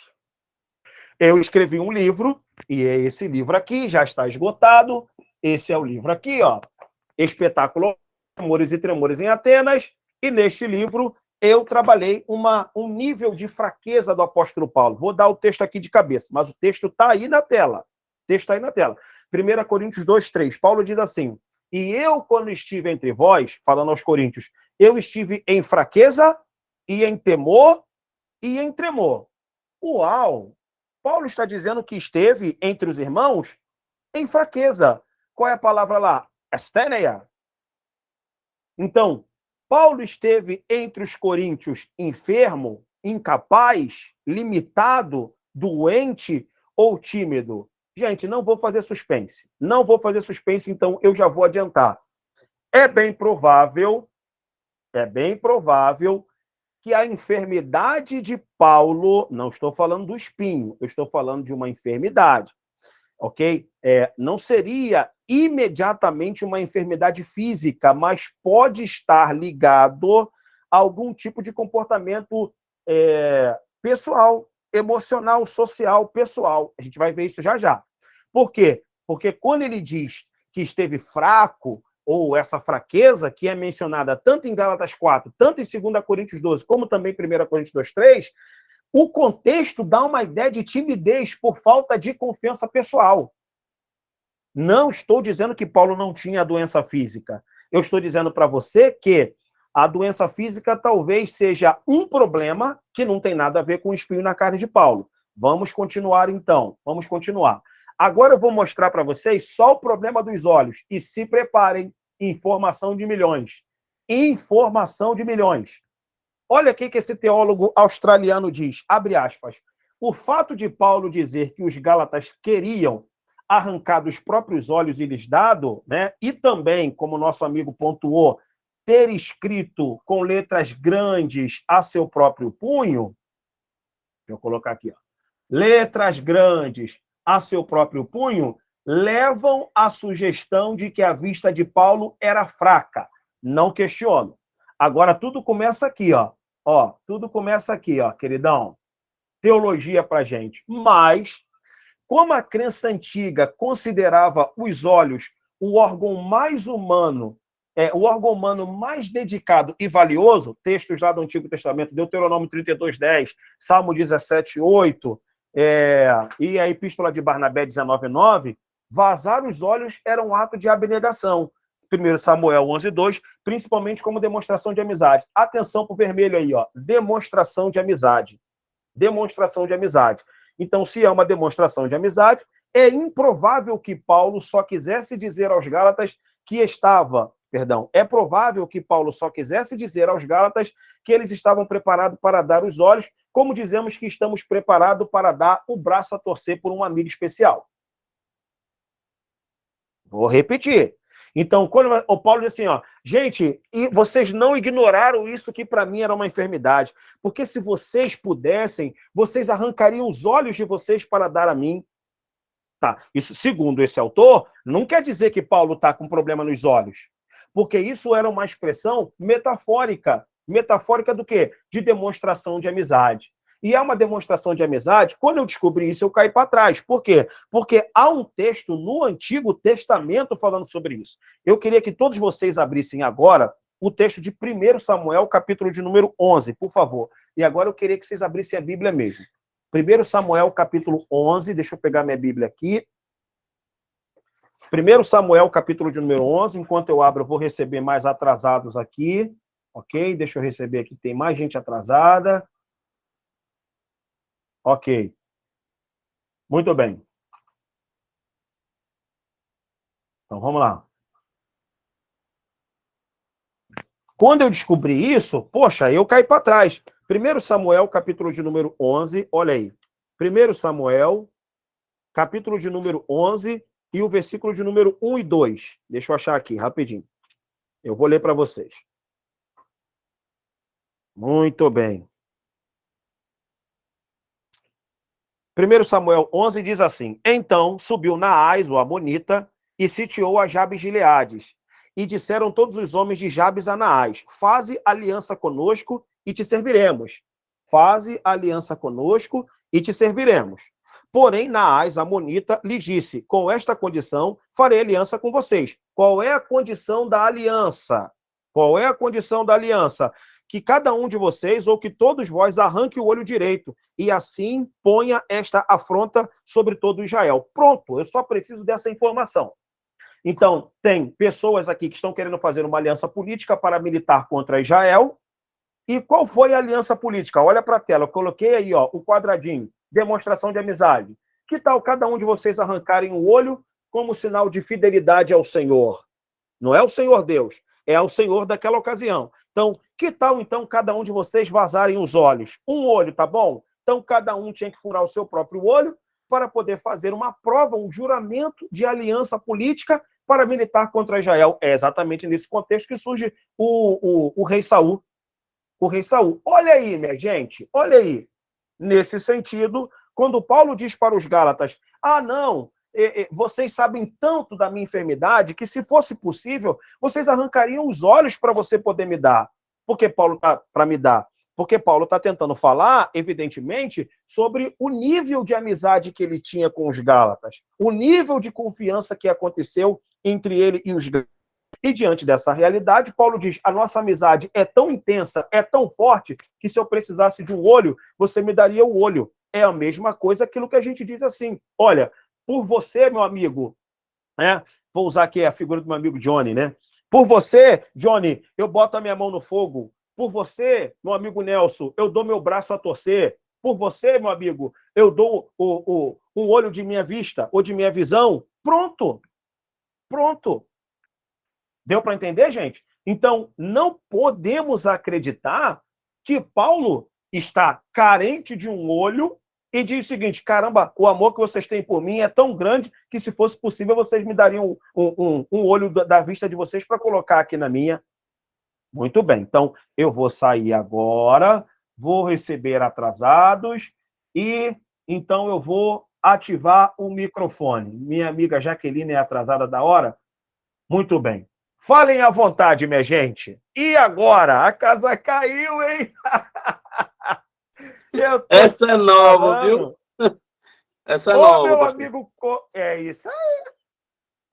Eu escrevi um livro, e esse livro aqui já está esgotado. Esse é o livro aqui, ó, Espetáculo Amores e Tremores em Atenas, e neste livro eu trabalhei um nível de fraqueza do apóstolo Paulo. Vou dar o texto aqui de cabeça, mas o texto está aí na tela. O texto está aí na tela. 1 Coríntios 2:3, Paulo diz assim: e eu, quando estive entre vós, falando aos coríntios, eu estive em fraqueza e em temor e em tremor. Uau! Paulo está dizendo que esteve entre os irmãos em fraqueza. Qual é a palavra lá? Asteneia. Então, Paulo esteve entre os coríntios enfermo, incapaz, limitado, doente ou tímido? Gente, não vou fazer suspense. Não vou fazer suspense, então eu já vou adiantar. É bem provável que a enfermidade de Paulo, não estou falando do espinho, eu estou falando de uma enfermidade, ok? Não seria imediatamente uma enfermidade física, mas pode estar ligado a algum tipo de comportamento pessoal, emocional, social, pessoal. A gente vai ver isso já já. Por quê? Porque quando ele diz que esteve fraco, ou essa fraqueza que é mencionada tanto em Gálatas 4, tanto em 2 Coríntios 12, como também em 1 Coríntios 2:3, o contexto dá uma ideia de timidez por falta de confiança pessoal. Não estou dizendo que Paulo não tinha doença física. Eu estou dizendo para você que a doença física talvez seja um problema que não tem nada a ver com o espinho na carne de Paulo. Vamos continuar, então. Vamos continuar. Agora eu vou mostrar para vocês só o problema dos olhos. E se preparem, informação de milhões. Informação de milhões. Olha o que esse teólogo australiano diz, abre aspas. O fato de Paulo dizer que os gálatas queriam arrancar dos próprios olhos e lhes dado, né? E também, como nosso amigo pontuou, ter escrito com letras grandes a seu próprio punho, deixa eu colocar aqui, ó, letras grandes a seu próprio punho, levam à sugestão de que a vista de Paulo era fraca. Não questiono. Agora, tudo começa aqui, ó. Tudo começa aqui, ó, queridão. Teologia pra gente. Mas, como a crença antiga considerava os olhos o órgão mais humano, o órgão humano mais dedicado e valioso, textos lá do Antigo Testamento, Deuteronômio 32:10, Salmo 17:8, e a Epístola de Barnabé 19:9, vazar os olhos era um ato de abnegação. 1 Samuel 11:2, principalmente como demonstração de amizade. Atenção para o vermelho aí, ó. Demonstração de amizade. Demonstração de amizade. Então, se é uma demonstração de amizade, é improvável que Paulo só quisesse dizer aos Gálatas que é provável que Paulo só quisesse dizer aos Gálatas que eles estavam preparados para dar os olhos, como dizemos que estamos preparados para dar o braço a torcer por um amigo especial. Vou repetir. Então, quando o Paulo diz assim, ó, gente, e vocês não ignoraram isso que para mim era uma enfermidade, porque se vocês pudessem, vocês arrancariam os olhos de vocês para dar a mim. Tá. Isso, segundo esse autor, não quer dizer que Paulo está com problema nos olhos, porque isso era uma expressão metafórica. Metafórica do quê? De demonstração de amizade. E é uma demonstração de amizade, quando eu descobri isso, eu caí para trás. Por quê? Porque há um texto no Antigo Testamento falando sobre isso. Eu queria que todos vocês abrissem agora o texto de 1 Samuel, capítulo de número 11, por favor. E agora eu queria que vocês abrissem a Bíblia mesmo. 1 Samuel, capítulo 11, deixa eu pegar minha Bíblia aqui. 1 Samuel, capítulo de número 11, enquanto eu abro, eu vou receber mais atrasados aqui. Ok, deixa eu receber aqui, tem mais gente atrasada. Ok. Muito bem. Então, vamos lá. Quando eu descobri isso, poxa, eu caí para trás. 1 Samuel, capítulo de número 11, olha aí. 1 Samuel, capítulo de número 11 e o versículo de número 1 e 2. Deixa eu achar aqui, rapidinho. Eu vou ler para vocês. Muito bem. 1 Samuel 11 diz assim: Então subiu Naás, o Amonita, e sitiou a Jabes Gileades. E disseram todos os homens de Jabes a Naás: Faze aliança conosco e te serviremos. Faze aliança conosco e te serviremos. Porém, Naás, Amonita, lhe disse: Com esta condição, farei aliança com vocês. Qual é a condição da aliança? Qual é a condição da aliança? Que cada um de vocês, ou que todos vós, arranque o olho direito, e assim ponha esta afronta sobre todo Israel. Pronto, eu só preciso dessa informação. Então, tem pessoas aqui que estão querendo fazer uma aliança política para militar contra Israel. E qual foi a aliança política? Olha para a tela, eu coloquei aí, ó, o quadradinho, demonstração de amizade. Que tal cada um de vocês arrancarem o olho como sinal de fidelidade ao Senhor? Não é o Senhor Deus, é ao Senhor daquela ocasião. Então, que tal, então, cada um de vocês vazarem os olhos? Um olho, tá bom? Então, cada um tinha que furar o seu próprio olho para poder fazer uma prova, um juramento de aliança política para militar contra Israel. É exatamente nesse contexto que surge o rei Saul. O rei Saul. Olha aí, minha gente, olha aí. Nesse sentido, quando Paulo diz para os Gálatas, não, vocês sabem tanto da minha enfermidade que, se fosse possível, vocês arrancariam os olhos para você poder me dar. Por que Paulo está para me dar? Porque Paulo está tentando falar, evidentemente, sobre o nível de amizade que ele tinha com os Gálatas, o nível de confiança que aconteceu entre ele e os Gálatas. E diante dessa realidade, Paulo diz, a nossa amizade é tão intensa, é tão forte, que se eu precisasse de um olho, você me daria o olho. É a mesma coisa aquilo que a gente diz assim, olha, por você, meu amigo, né? Vou usar aqui a figura do meu amigo Johnny, né? Por você, Johnny, eu boto a minha mão no fogo. Por você, meu amigo Nelson, eu dou meu braço a torcer. Por você, meu amigo, eu dou um olho de minha vista ou de minha visão. Pronto. Pronto. Deu para entender, gente? Então, não podemos acreditar que Paulo está carente de um olho e diz o seguinte, caramba, o amor que vocês têm por mim é tão grande que, se fosse possível, vocês me dariam um olho da vista de vocês para colocar aqui na minha. Muito bem, então eu vou sair agora, vou receber atrasados e então eu vou ativar o microfone. Minha amiga Jaqueline é atrasada da hora? Muito bem. Falem à vontade, minha gente. E agora? A casa caiu, hein? Essa é nova, viu? Essa é nova. Meu amigo, é isso aí.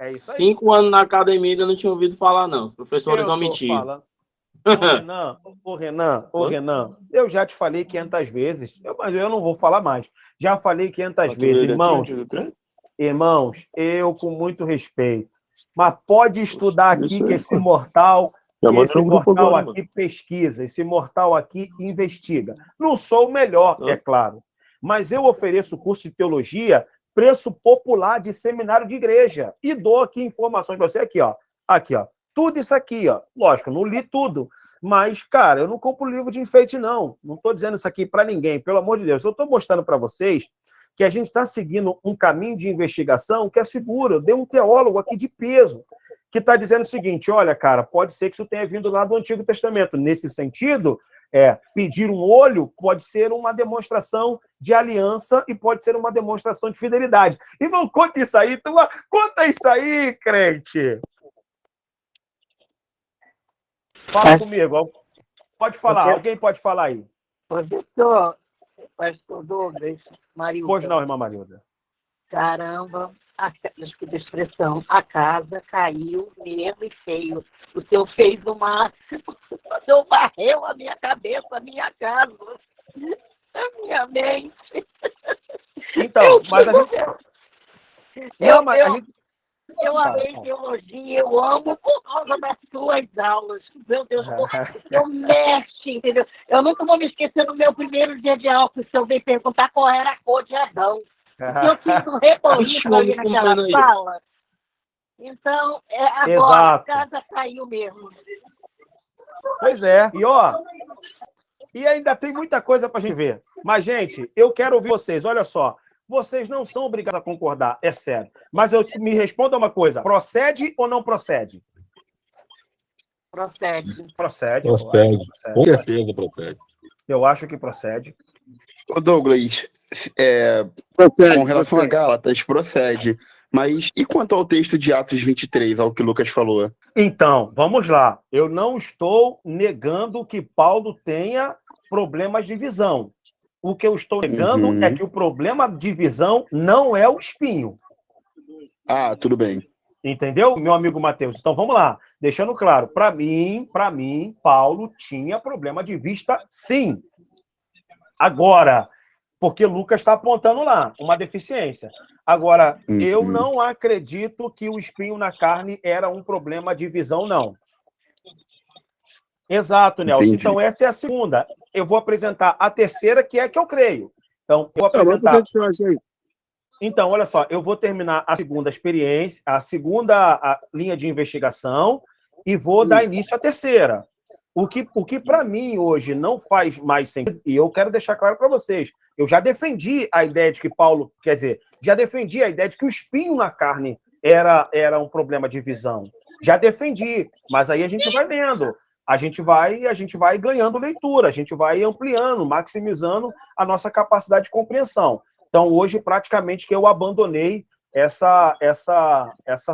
É isso aí. 5 anos na academia ainda não tinha ouvido falar, não. Os professores omitiram. Ô Renan, eu já te falei 500 vezes, mas eu não vou falar mais. Já falei 500 vezes, irmãos, eu com muito respeito, mas pode estudar aqui que esse mortal aqui pesquisa, esse mortal aqui investiga. Não sou o melhor, é claro, mas eu ofereço curso de teologia, preço popular de seminário de igreja, e dou aqui informações para você, aqui, ó. Tudo isso aqui, ó. Lógico, eu não li tudo. Mas, cara, eu não compro livro de enfeite, não. Não estou dizendo isso aqui para ninguém, pelo amor de Deus. Eu estou mostrando para vocês que a gente está seguindo um caminho de investigação que é seguro. Eu dei um teólogo aqui de peso que está dizendo o seguinte, olha, cara, pode ser que isso tenha vindo lá do Antigo Testamento. Nesse sentido, Pedir um olho pode ser uma demonstração de aliança e pode ser uma demonstração de fidelidade. Irmão, conta isso aí, conta isso aí, crente. Fala comigo. Pode falar, alguém pode falar aí. Pastor Douglas, Marilda. Pois não, irmã Marilda. Caramba, desculpa a expressão, a casa caiu mesmo e feio. O senhor fez o máximo, o senhor varreu a minha cabeça, a minha casa, a minha mente. Então, mas a gente... Eu amei teologia, eu amo por causa das suas aulas. Meu Deus, eu mexe, entendeu? Eu nunca vou me esquecer do meu primeiro dia de aula, que o senhor veio perguntar qual era a cor de Adão. Eu fiz um reborrido ali naquela sala. Então, agora Exato. A casa caiu mesmo. Pois é. E ainda tem muita coisa para a gente ver. Mas, gente, eu quero ouvir vocês. Olha só. Vocês não são obrigados a concordar, é sério. Mas me responda uma coisa. Procede ou não procede? Procede. Procede. Com certeza procede. Eu acho que procede. Ô Douglas, com relação a Gálatas, procede. Mas e quanto ao texto de Atos 23, ao que o Lucas falou? Então, vamos lá. Eu não estou negando que Paulo tenha problemas de visão. O que eu estou negando é que o problema de visão não é o espinho. Ah, tudo bem. Entendeu, meu amigo Mateus? Então, vamos lá. Deixando claro, para mim, Paulo tinha problema de vista, sim. Agora, porque Lucas está apontando lá uma deficiência. Agora, eu não acredito que o espinho na carne era um problema de visão, não. Exato, Nelson. Entendi. Então, essa é a segunda. Eu vou apresentar a terceira, que é a que eu creio. Então, eu vou apresentar... Então, olha só, eu vou terminar a segunda experiência, a segunda linha de investigação, e vou dar início à terceira. O que para mim hoje não faz mais sentido, e eu quero deixar claro para vocês, eu já defendi a ideia de que Paulo, quer dizer, já defendi a ideia de que o espinho na carne era um problema de visão. Já defendi, mas aí a gente vai lendo. A gente vai ganhando leitura, a gente vai ampliando, maximizando a nossa capacidade de compreensão. Então, hoje, praticamente, que eu abandonei essa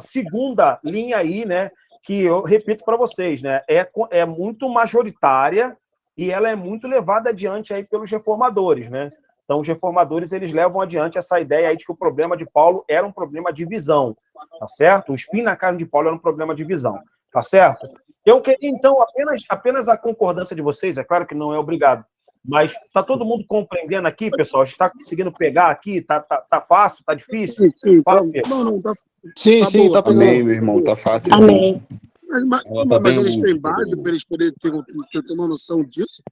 segunda linha aí, né, que eu repito para vocês, né, é muito majoritária e ela é muito levada adiante aí pelos reformadores, né? Então, os reformadores, eles levam adiante essa ideia aí de que o problema de Paulo era um problema de visão, tá certo? O espinho na carne de Paulo era um problema de visão, tá certo? Eu queria, então, apenas a concordância de vocês, é claro que não é obrigado, mas está todo mundo compreendendo aqui, pessoal? Está conseguindo pegar aqui? Tá fácil? Tá difícil? Sim. Fala, Sim, tá pegando. Amém, meu irmão, tá fácil. Amém. Mas eles têm base para eles poderem ter uma noção disso?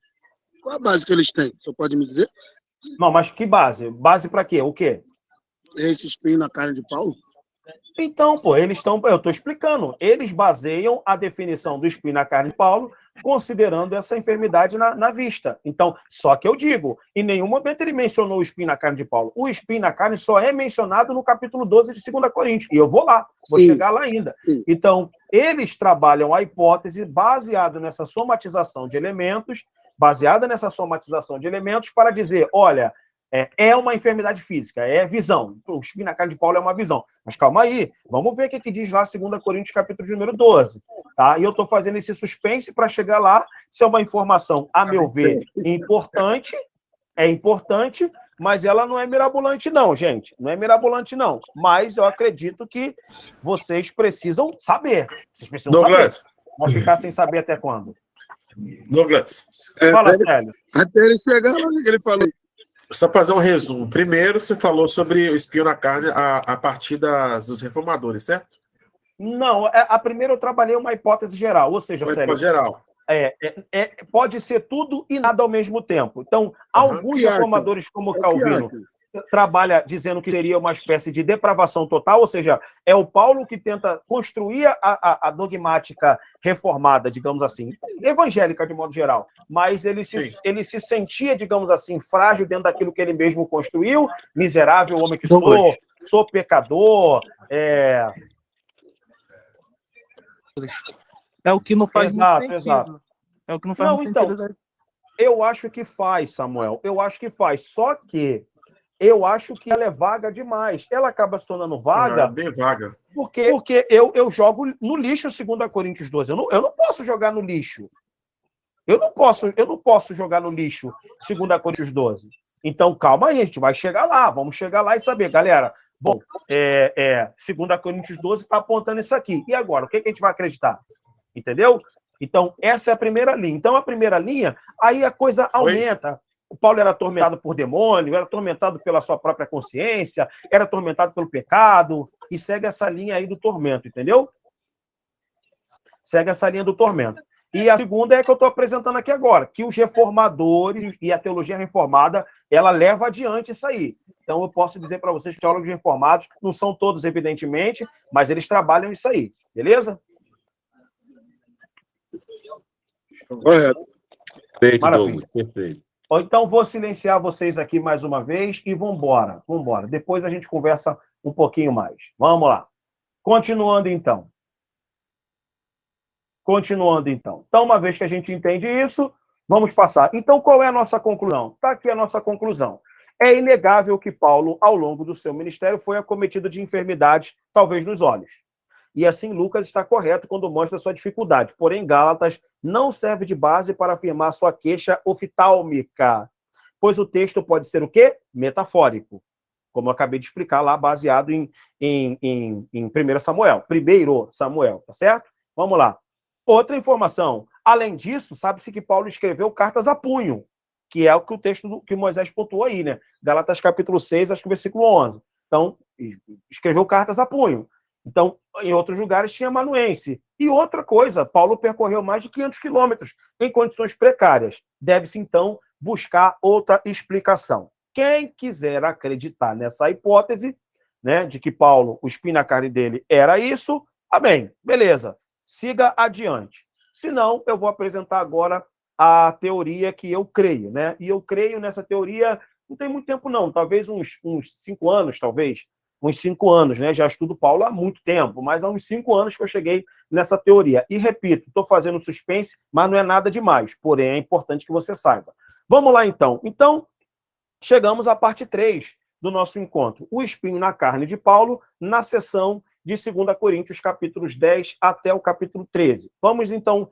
Qual a base que eles têm? Você pode me dizer? Não, mas que base? Base para quê? O quê? Esse espinho na carne de Paulo? Então, eu estou explicando. Eles baseiam a definição do espinho na carne de Paulo considerando essa enfermidade na vista. Então, só que eu digo, em nenhum momento ele mencionou o espinho na carne de Paulo. O espinho na carne só é mencionado no capítulo 12 de 2 Coríntios. E eu vou chegar lá ainda. Sim. Então, eles trabalham a hipótese baseada nessa somatização de elementos, para dizer, olha, é uma enfermidade física, é visão. O espinho na carne de Paulo é uma visão. Mas calma aí, vamos ver o que diz lá 2 Coríntios, capítulo de número 12. Tá? E eu estou fazendo esse suspense para chegar lá, se é uma informação, a meu ver, importante, mas ela não é mirabolante não, gente. Não é mirabolante não. Mas eu acredito que vocês precisam saber. Vocês precisam Douglas. saber. Vão ficar sem saber até quando? Douglas, Fala, Célio. Até ele chegar lá, que ele falou. só fazer um resumo. Primeiro, você falou sobre o espinho na carne a partir dos reformadores, certo? Não, a primeira eu trabalhei uma hipótese geral, ou seja, Célio, geral. pode ser tudo e nada ao mesmo tempo. Então, alguns reformadores, como o Calvino, trabalha dizendo que seria uma espécie de depravação total, ou seja, é o Paulo que tenta construir a dogmática reformada, digamos assim, evangélica de modo geral, mas ele se sentia, digamos assim, frágil dentro daquilo que ele mesmo construiu, miserável homem que sou pecador, É o que não faz muito sentido. É o que não faz muito sentido. Eu acho que faz, Samuel. Eu acho que faz. Só que eu acho que ela é vaga demais. Ela acaba se tornando vaga. É bem vaga. Porque eu jogo no lixo 2 Coríntios 12. Eu não posso jogar no lixo. Eu não posso jogar no lixo 2 Coríntios 12. Então, calma aí, a gente vai chegar lá. Vamos chegar lá e saber, galera. Bom, 2 Coríntios 12 está apontando isso aqui. E agora? O que a gente vai acreditar? Entendeu? Então, essa é a primeira linha. Então, a primeira linha, aí a coisa aumenta. O Paulo era atormentado por demônio, era atormentado pela sua própria consciência, era atormentado pelo pecado, e segue essa linha aí do tormento, entendeu? Segue essa linha do tormento. E a segunda é que eu estou apresentando aqui agora, que os reformadores e a teologia reformada, ela leva adiante isso aí. Então, eu posso dizer para vocês que teólogos reformados, não são todos, evidentemente, mas eles trabalham isso aí, beleza? Correto. Perfeito, Maravilha. Douglas, perfeito. Então, vou silenciar vocês aqui mais uma vez e vambora. Depois a gente conversa um pouquinho mais. Vamos lá. Continuando, então. Então, uma vez que a gente entende isso, vamos passar. Então, qual é a nossa conclusão? Está aqui a nossa conclusão. É inegável que Paulo, ao longo do seu ministério, foi acometido de enfermidades, talvez nos olhos. E assim, Lucas está correto quando mostra sua dificuldade. Porém, Gálatas não serve de base para afirmar sua queixa oftálmica, pois o texto pode ser o quê? Metafórico, como eu acabei de explicar lá, baseado em 1 Samuel. Primeiro Samuel, tá certo? Vamos lá. Outra informação. Além disso, sabe-se que Paulo escreveu cartas a punho, que é o que o texto que Moisés pontuou aí, né? Gálatas capítulo 6, acho que versículo 11. Então, escreveu cartas a punho. Então, em outros lugares tinha amanuense. E outra coisa, Paulo percorreu mais de 500 quilômetros em condições precárias. Deve-se, então, buscar outra explicação. Quem quiser acreditar nessa hipótese, né, de que Paulo, o espinho na carne dele, era isso, amém, beleza, siga adiante. Se não, eu vou apresentar agora a teoria que eu creio, né? E eu creio nessa teoria, não tem muito tempo não, talvez uns 5 anos, talvez, uns 5 anos, né? Já estudo Paulo há muito tempo, mas há uns 5 anos que eu cheguei nessa teoria. E repito, estou fazendo suspense, mas não é nada demais, porém é importante que você saiba. Vamos lá, então. Então, chegamos à parte 3 do nosso encontro. O espinho na carne de Paulo, na seção de 2 Coríntios, capítulos 10 até o capítulo 13. Vamos, então,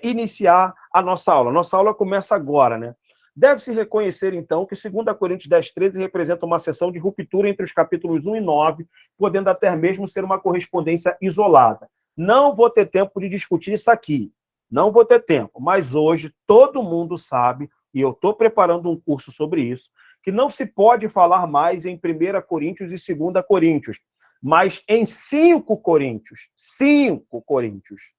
iniciar a nossa aula. Nossa aula começa agora, né? Deve-se reconhecer, então, que 2 Coríntios 10, 13 representa uma seção de ruptura entre os capítulos 1 e 9, podendo até mesmo ser uma correspondência isolada. Não vou ter tempo de discutir isso aqui. Não vou ter tempo. Mas hoje todo mundo sabe, e eu estou preparando um curso sobre isso, que não se pode falar mais em 1 Coríntios e 2 Coríntios, mas em 5 Coríntios. 5 Coríntios.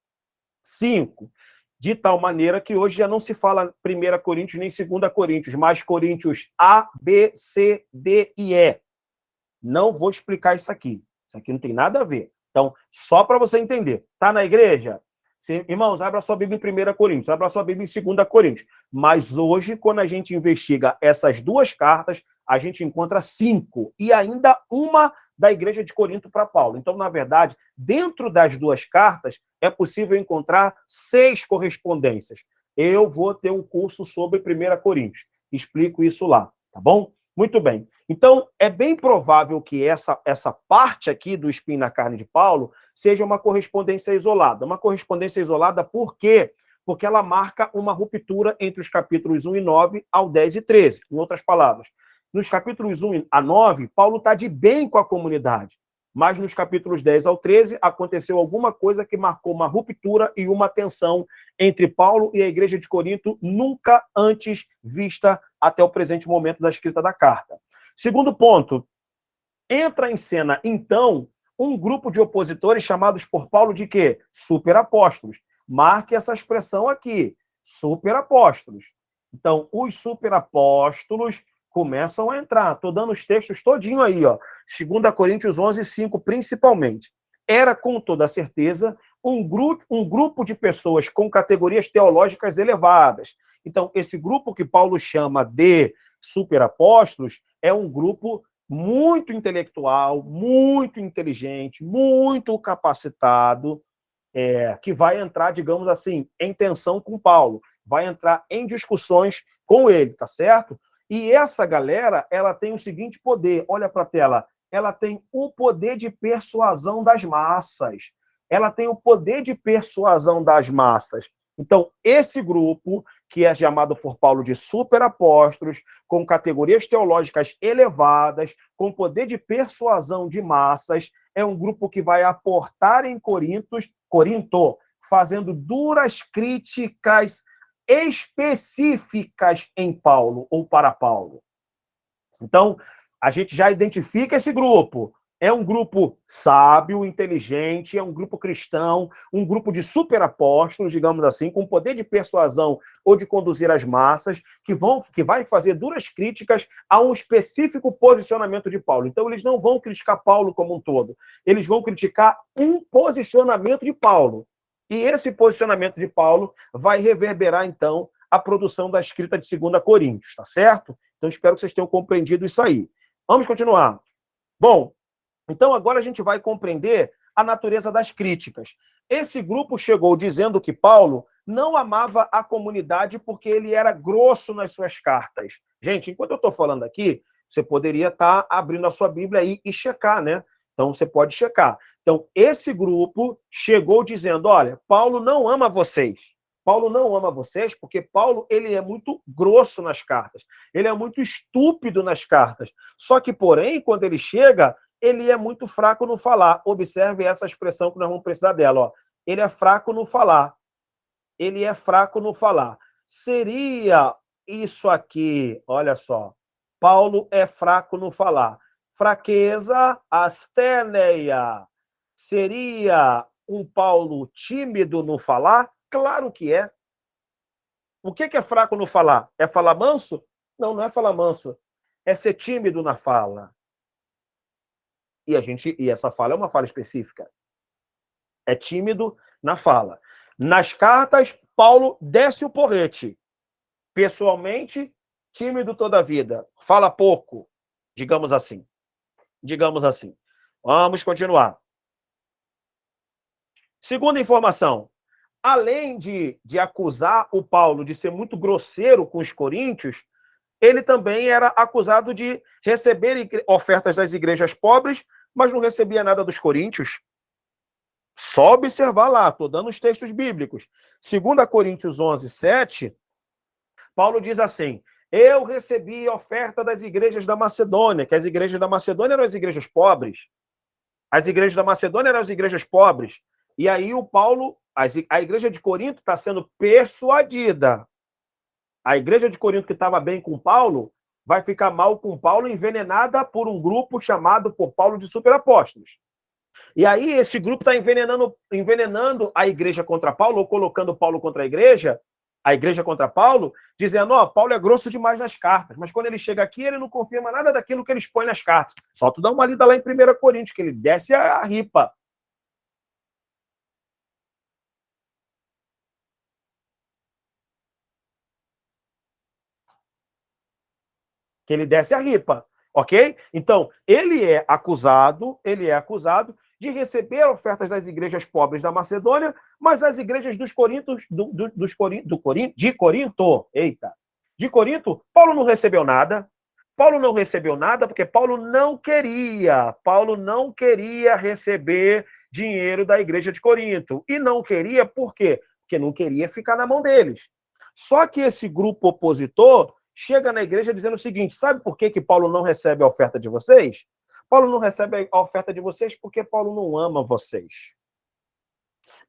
5. De tal maneira que hoje já não se fala 1 Coríntios nem 2 Coríntios, mas Coríntios A, B, C, D e E. Não vou explicar isso aqui. Isso aqui não tem nada a ver. Então, só para você entender. Tá na igreja? Irmãos, abra sua Bíblia em 1 Coríntios, abra sua Bíblia em 2 Coríntios. Mas hoje, quando a gente investiga essas 2 cartas, a gente encontra 5. E ainda uma da igreja de Corinto para Paulo. Então, na verdade, dentro das 2 cartas, é possível encontrar 6 correspondências. Eu vou ter um curso sobre 1 Coríntios. Explico isso lá, tá bom? Muito bem. Então, é bem provável que essa parte aqui do espinho na carne de Paulo seja uma correspondência isolada. Uma correspondência isolada por quê? Porque ela marca uma ruptura entre os capítulos 1 e 9 ao 10 e 13. Em outras palavras, nos capítulos 1 a 9, Paulo está de bem com a comunidade. Mas nos capítulos 10 ao 13, aconteceu alguma coisa que marcou uma ruptura e uma tensão entre Paulo e a igreja de Corinto, nunca antes vista até o presente momento da escrita da carta. Segundo ponto, entra em cena, então, um grupo de opositores chamados por Paulo de quê? Superapóstolos. Marque essa expressão aqui, superapóstolos. Então, os superapóstolos começam a entrar. Estou dando os textos todinho aí, ó. 2 Coríntios 11, 5, principalmente. Era, com toda certeza, um grupo de pessoas com categorias teológicas elevadas. Então, esse grupo que Paulo chama de superapóstolos é um grupo muito intelectual, muito inteligente, muito capacitado, que vai entrar, digamos assim, em tensão com Paulo. vai entrar em discussões com ele, tá certo? E essa galera, ela tem o seguinte poder, olha para a tela, ela tem o poder de persuasão das massas. Ela tem o poder de persuasão das massas. Então, esse grupo, que é chamado por Paulo de superapóstolos, com categorias teológicas elevadas, com poder de persuasão de massas, é um grupo que vai aportar em Corinto, fazendo duras críticas específicas em Paulo ou para Paulo. Então, a gente já identifica esse grupo. É um grupo sábio, inteligente, é um grupo cristão, um grupo de superapóstolos, digamos assim, com poder de persuasão ou de conduzir as massas, que vai fazer duras críticas a um específico posicionamento de Paulo. Então, eles não vão criticar Paulo como um todo. Eles vão criticar um posicionamento de Paulo. E esse posicionamento de Paulo vai reverberar, então, a produção da escrita de 2 Coríntios, tá certo? Então, espero que vocês tenham compreendido isso aí. Vamos continuar. Bom, então agora a gente vai compreender a natureza das críticas. Esse grupo chegou dizendo que Paulo não amava a comunidade porque ele era grosso nas suas cartas. Gente, enquanto eu estou falando aqui, você poderia estar abrindo a sua Bíblia aí e checar, né? Então, você pode checar. Então, esse grupo chegou dizendo, olha, Paulo não ama vocês. Paulo não ama vocês porque Paulo ele é muito grosso nas cartas. Ele é muito estúpido nas cartas. Só que, porém, quando ele chega, ele é muito fraco no falar. Observe essa expressão que nós vamos precisar dela. Ó. Ele é fraco no falar. Ele é fraco no falar. Seria isso aqui, olha só. Paulo é fraco no falar. Fraqueza, asténeia. Seria um Paulo tímido no falar? Claro que é. O que é fraco no falar? É falar manso? Não, não é falar manso. É ser tímido na fala. E essa fala é uma fala específica. É tímido na fala. Nas cartas, Paulo desce o porrete. Pessoalmente, tímido toda a vida. Fala pouco, digamos assim. Digamos assim. Vamos continuar. Segunda informação. Além de acusar o Paulo de ser muito grosseiro com os coríntios, ele também era acusado de receber ofertas das igrejas pobres, mas não recebia nada dos coríntios. Só observar lá, estou dando os textos bíblicos. 2 Coríntios 11, 7, Paulo diz assim, eu recebi oferta das igrejas da Macedônia, que as igrejas da Macedônia eram as igrejas pobres. As igrejas da Macedônia eram as igrejas pobres. E aí o Paulo, a igreja de Corinto está sendo persuadida. A igreja de Corinto que estava bem com Paulo, vai ficar mal com Paulo, envenenada por um grupo chamado por Paulo de superapóstolos. E aí esse grupo está envenenando a igreja contra Paulo, ou colocando Paulo contra a igreja contra Paulo, dizendo, ó, Paulo é grosso demais nas cartas, mas quando ele chega aqui, ele não confirma nada daquilo que ele expõe nas cartas. Só tu dá uma lida lá em 1 Coríntios, que ele desce a ripa. Que ele desce a ripa, ok? Então, ele é acusado de receber ofertas das igrejas pobres da Macedônia, mas as igrejas de Corinto, Paulo não recebeu nada. Paulo não recebeu nada porque Paulo não queria receber dinheiro da igreja de Corinto. E não queria por quê? Porque não queria ficar na mão deles. Só que esse grupo opositor chega na igreja dizendo o seguinte, sabe por que Paulo não recebe a oferta de vocês? Paulo não recebe a oferta de vocês porque Paulo não ama vocês.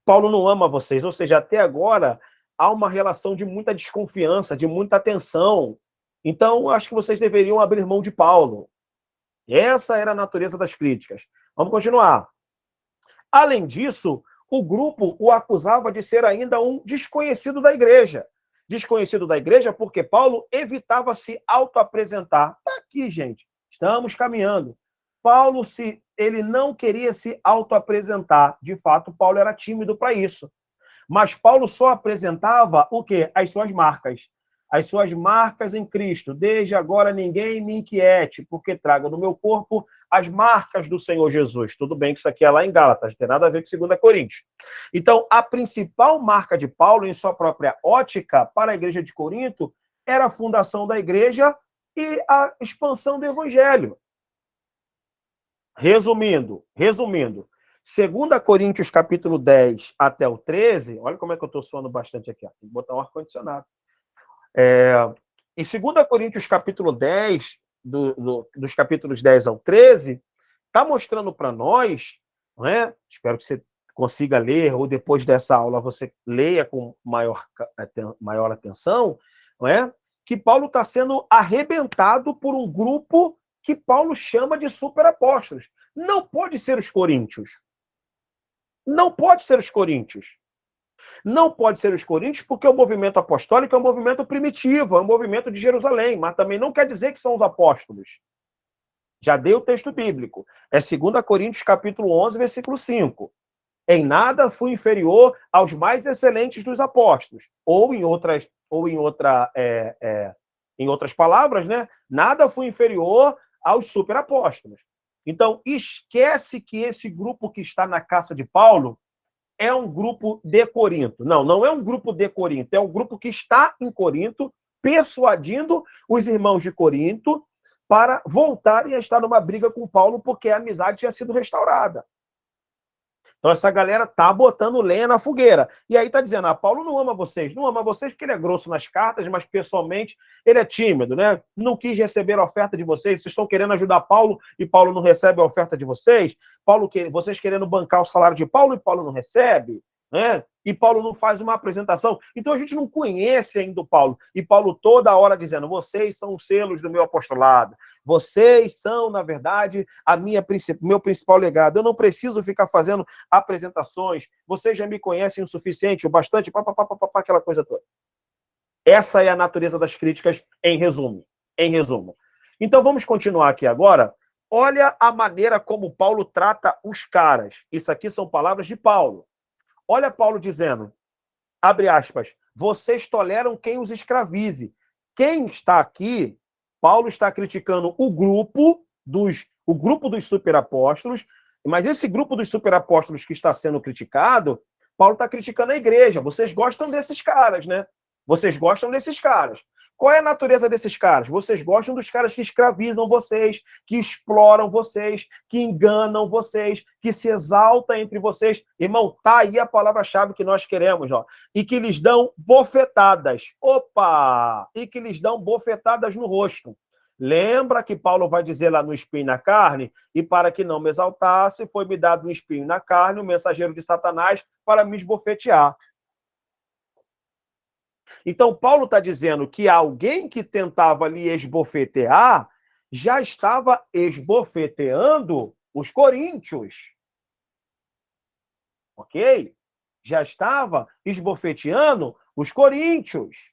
Paulo não ama vocês, ou seja, até agora há uma relação de muita desconfiança, de muita tensão. Então, acho que vocês deveriam abrir mão de Paulo. Essa era a natureza das críticas. Vamos continuar. Além disso, o grupo o acusava de ser ainda um desconhecido da igreja. Desconhecido da igreja porque Paulo evitava se auto-apresentar. Está aqui, gente. Estamos caminhando. Paulo, ele não queria se auto-apresentar. De fato, Paulo era tímido para isso. Mas Paulo só apresentava o quê? As suas marcas. As suas marcas em Cristo. Desde agora ninguém me inquiete, porque trago no meu corpo as marcas do Senhor Jesus. Tudo bem que isso aqui é lá em Gálatas, não tem nada a ver com 2 Coríntios. Então, a principal marca de Paulo, em sua própria ótica, para a igreja de Corinto, era a fundação da igreja e a expansão do evangelho. Resumindo, 2 Coríntios capítulo 10 até o 13, olha como é que eu estou suando bastante aqui, ó. Tem que botar um ar-condicionado. Em 2 Coríntios capítulo 10, dos capítulos 10 ao 13, está mostrando para nós, não é? Espero que você consiga ler, ou depois dessa aula você leia com maior atenção, não é? Que Paulo está sendo arrebentado por um grupo que Paulo chama de superapóstolos. Não pode ser os coríntios. Não pode ser os coríntios. Não pode ser os coríntios porque o movimento apostólico é um movimento primitivo, é um movimento de Jerusalém, mas também não quer dizer que são os apóstolos. Já dei o texto bíblico. É 2 Coríntios capítulo 11, versículo 5. Em nada fui inferior aos mais excelentes dos apóstolos. Ou em outras palavras, né? Nada fui inferior aos superapóstolos. Então, esquece que esse grupo que está na caça de Paulo é um grupo de Corinto. Não, não é um grupo de Corinto, é um grupo que está em Corinto, persuadindo os irmãos de Corinto para voltarem a estar numa briga com Paulo, porque a amizade tinha sido restaurada. Então, essa galera tá botando lenha na fogueira. E aí tá dizendo, Paulo não ama vocês. Não ama vocês porque ele é grosso nas cartas, mas pessoalmente ele é tímido, né? Não quis receber a oferta de vocês. Vocês estão querendo ajudar Paulo e Paulo não recebe a oferta de vocês. Vocês querendo bancar o salário de Paulo e Paulo não recebe, né? E Paulo não faz uma apresentação. Então a gente não conhece ainda o Paulo. E Paulo toda hora dizendo, vocês são os selos do meu apostolado. Vocês são, na verdade, meu principal legado. Eu não preciso ficar fazendo apresentações. Vocês já me conhecem o suficiente, o bastante, aquela coisa toda. Essa é a natureza das críticas em resumo. Então vamos continuar aqui agora. Olha a maneira como Paulo trata os caras. Isso aqui são palavras de Paulo. Olha Paulo dizendo, abre aspas, vocês toleram quem os escravize. Quem está aqui, Paulo está criticando o grupo dos superapóstolos, mas esse grupo dos superapóstolos que está sendo criticado, Paulo está criticando a igreja. Vocês gostam desses caras, né? Vocês gostam desses caras. Qual é a natureza desses caras? Vocês gostam dos caras que escravizam vocês, que exploram vocês, que enganam vocês, que se exaltam entre vocês. Irmão, tá aí a palavra-chave que nós queremos, ó. E que lhes dão bofetadas. Opa! E que lhes dão bofetadas no rosto. Lembra que Paulo vai dizer lá no espinho na carne? E para que não me exaltasse, foi-me dado um espinho na carne, um mensageiro de Satanás, para me esbofetear. Então, Paulo está dizendo que alguém que tentava lhe esbofetear já estava esbofeteando os coríntios. Ok? Já estava esbofeteando os coríntios.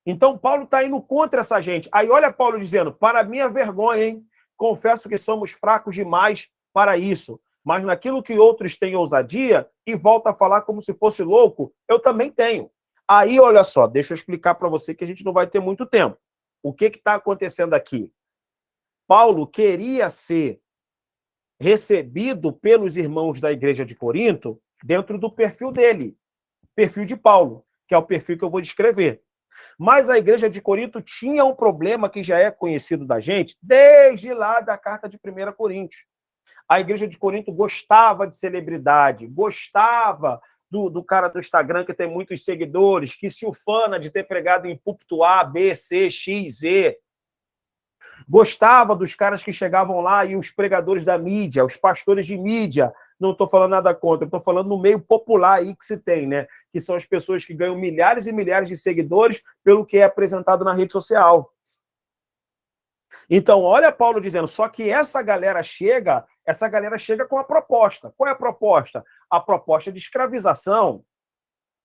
Então, Paulo está indo contra essa gente. Aí, olha Paulo dizendo, para minha vergonha, hein? Confesso que somos fracos demais para isso. Mas naquilo que outros têm ousadia, e volta a falar como se fosse louco, eu também tenho. Aí, olha só, deixa eu explicar para você que a gente não vai ter muito tempo. O que está acontecendo aqui? Paulo queria ser recebido pelos irmãos da igreja de Corinto dentro do perfil dele, perfil de Paulo, que é o perfil que eu vou descrever. Mas a igreja de Corinto tinha um problema que já é conhecido da gente desde lá da carta de 1 Coríntios. A igreja de Corinto gostava de celebridade, gostava do cara do Instagram que tem muitos seguidores, que se ufana de ter pregado em púlpito A, B, C, X, Z. Gostava dos caras que chegavam lá e os pregadores da mídia, os pastores de mídia. Não estou falando nada contra, estou falando no meio popular aí que se tem, né? Que são as pessoas que ganham milhares e milhares de seguidores pelo que é apresentado na rede social. Então, olha Paulo dizendo, só que essa galera chega com a proposta. Qual é a proposta? A proposta de escravização,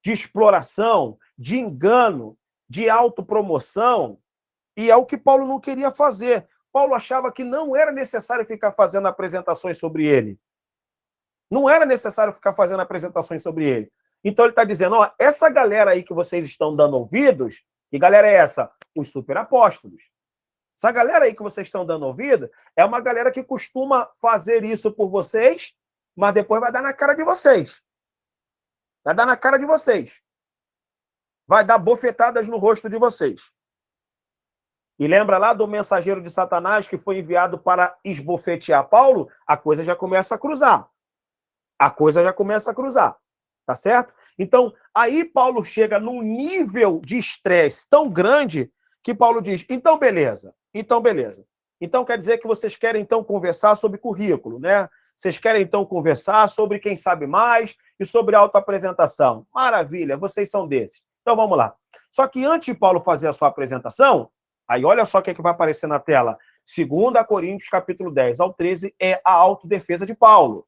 de exploração, de engano, de autopromoção, e é o que Paulo não queria fazer. Paulo achava que não era necessário ficar fazendo apresentações sobre ele. Não era necessário ficar fazendo apresentações sobre ele. Então ele está dizendo, ó, essa galera aí que vocês estão dando ouvidos, que galera é essa? Os superapóstolos. Essa galera aí que vocês estão dando ouvido é uma galera que costuma fazer isso por vocês, mas depois vai dar na cara de vocês. Vai dar na cara de vocês. Vai dar bofetadas no rosto de vocês. E lembra lá do mensageiro de Satanás que foi enviado para esbofetear Paulo? A coisa já começa a cruzar. A coisa já começa a cruzar. Tá certo? Então, aí Paulo chega num nível de estresse tão grande que Paulo diz, então beleza. Então quer dizer que vocês querem então conversar sobre currículo, né? Vocês querem então conversar sobre quem sabe mais e sobre autoapresentação. Maravilha, vocês são desses. Então vamos lá. Só que antes de Paulo fazer a sua apresentação, aí olha só o que vai aparecer na tela. 2 Coríntios, capítulo 10 ao 13, é a autodefesa de Paulo.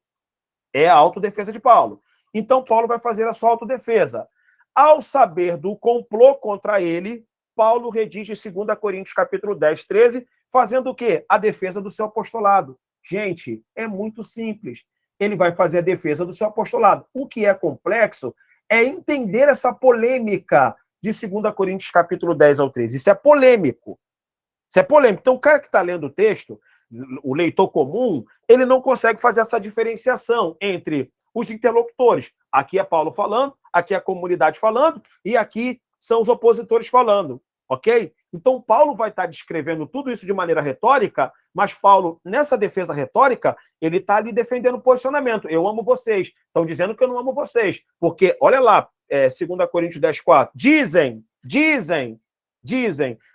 É a autodefesa de Paulo. Então Paulo vai fazer a sua autodefesa. Ao saber do complô contra ele, Paulo redige 2 Coríntios, capítulo 10, 13, fazendo o quê? A defesa do seu apostolado. Gente, é muito simples. Ele vai fazer a defesa do seu apostolado. O que é complexo é entender essa polêmica de 2 Coríntios, capítulo 10 ao 13. Isso é polêmico. Isso é polêmico. Então, o cara que está lendo o texto, o leitor comum, ele não consegue fazer essa diferenciação entre os interlocutores. Aqui é Paulo falando, aqui é a comunidade falando, e aqui são os opositores falando. Ok? Então, Paulo vai estar descrevendo tudo isso de maneira retórica, mas Paulo, nessa defesa retórica, ele está ali defendendo o posicionamento. Eu amo vocês. Estão dizendo que eu não amo vocês. Porque, olha lá, 2 Coríntios 10, 4. Dizem,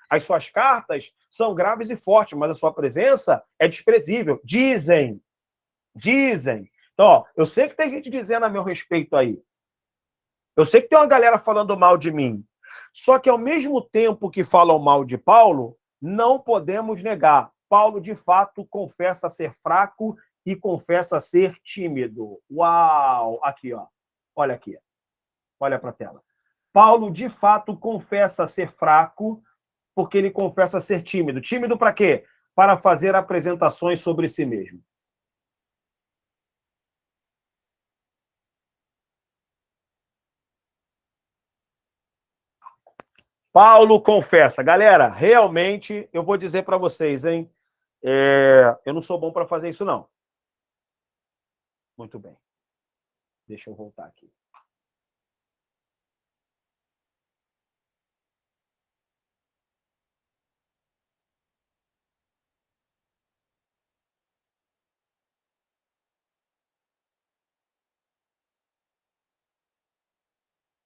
as suas cartas são graves e fortes, mas a sua presença é desprezível. Dizem. Então, ó, eu sei que tem gente dizendo a meu respeito aí. Eu sei que tem uma galera falando mal de mim. Só que, ao mesmo tempo que falam mal de Paulo, não podemos negar. Paulo, de fato, confessa ser fraco e confessa ser tímido. Uau! Aqui, ó. Olha aqui. Olha para a tela. Paulo, de fato, confessa ser fraco porque ele confessa ser tímido. Tímido para quê? Para fazer apresentações sobre si mesmo. Paulo confessa. Galera, realmente, eu vou dizer para vocês, hein? Eu não sou bom para fazer isso, não. Muito bem. Deixa eu voltar aqui.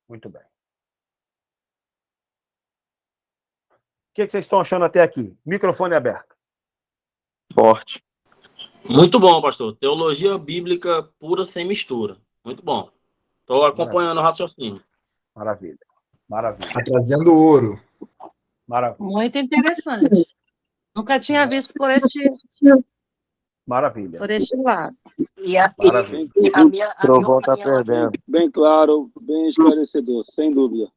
Muito bem. O que vocês estão achando até aqui? Microfone aberto. Forte. Muito bom, pastor. Teologia bíblica pura, sem mistura. Muito bom. Estou acompanhando o raciocínio. Maravilha. Maravilha. Tá trazendo ouro. Maravilha. Muito interessante. Nunca tinha visto por Maravilha. este lado. E a minha Trovão tá opinião, perdendo. Bem claro, bem esclarecedor, sem dúvida.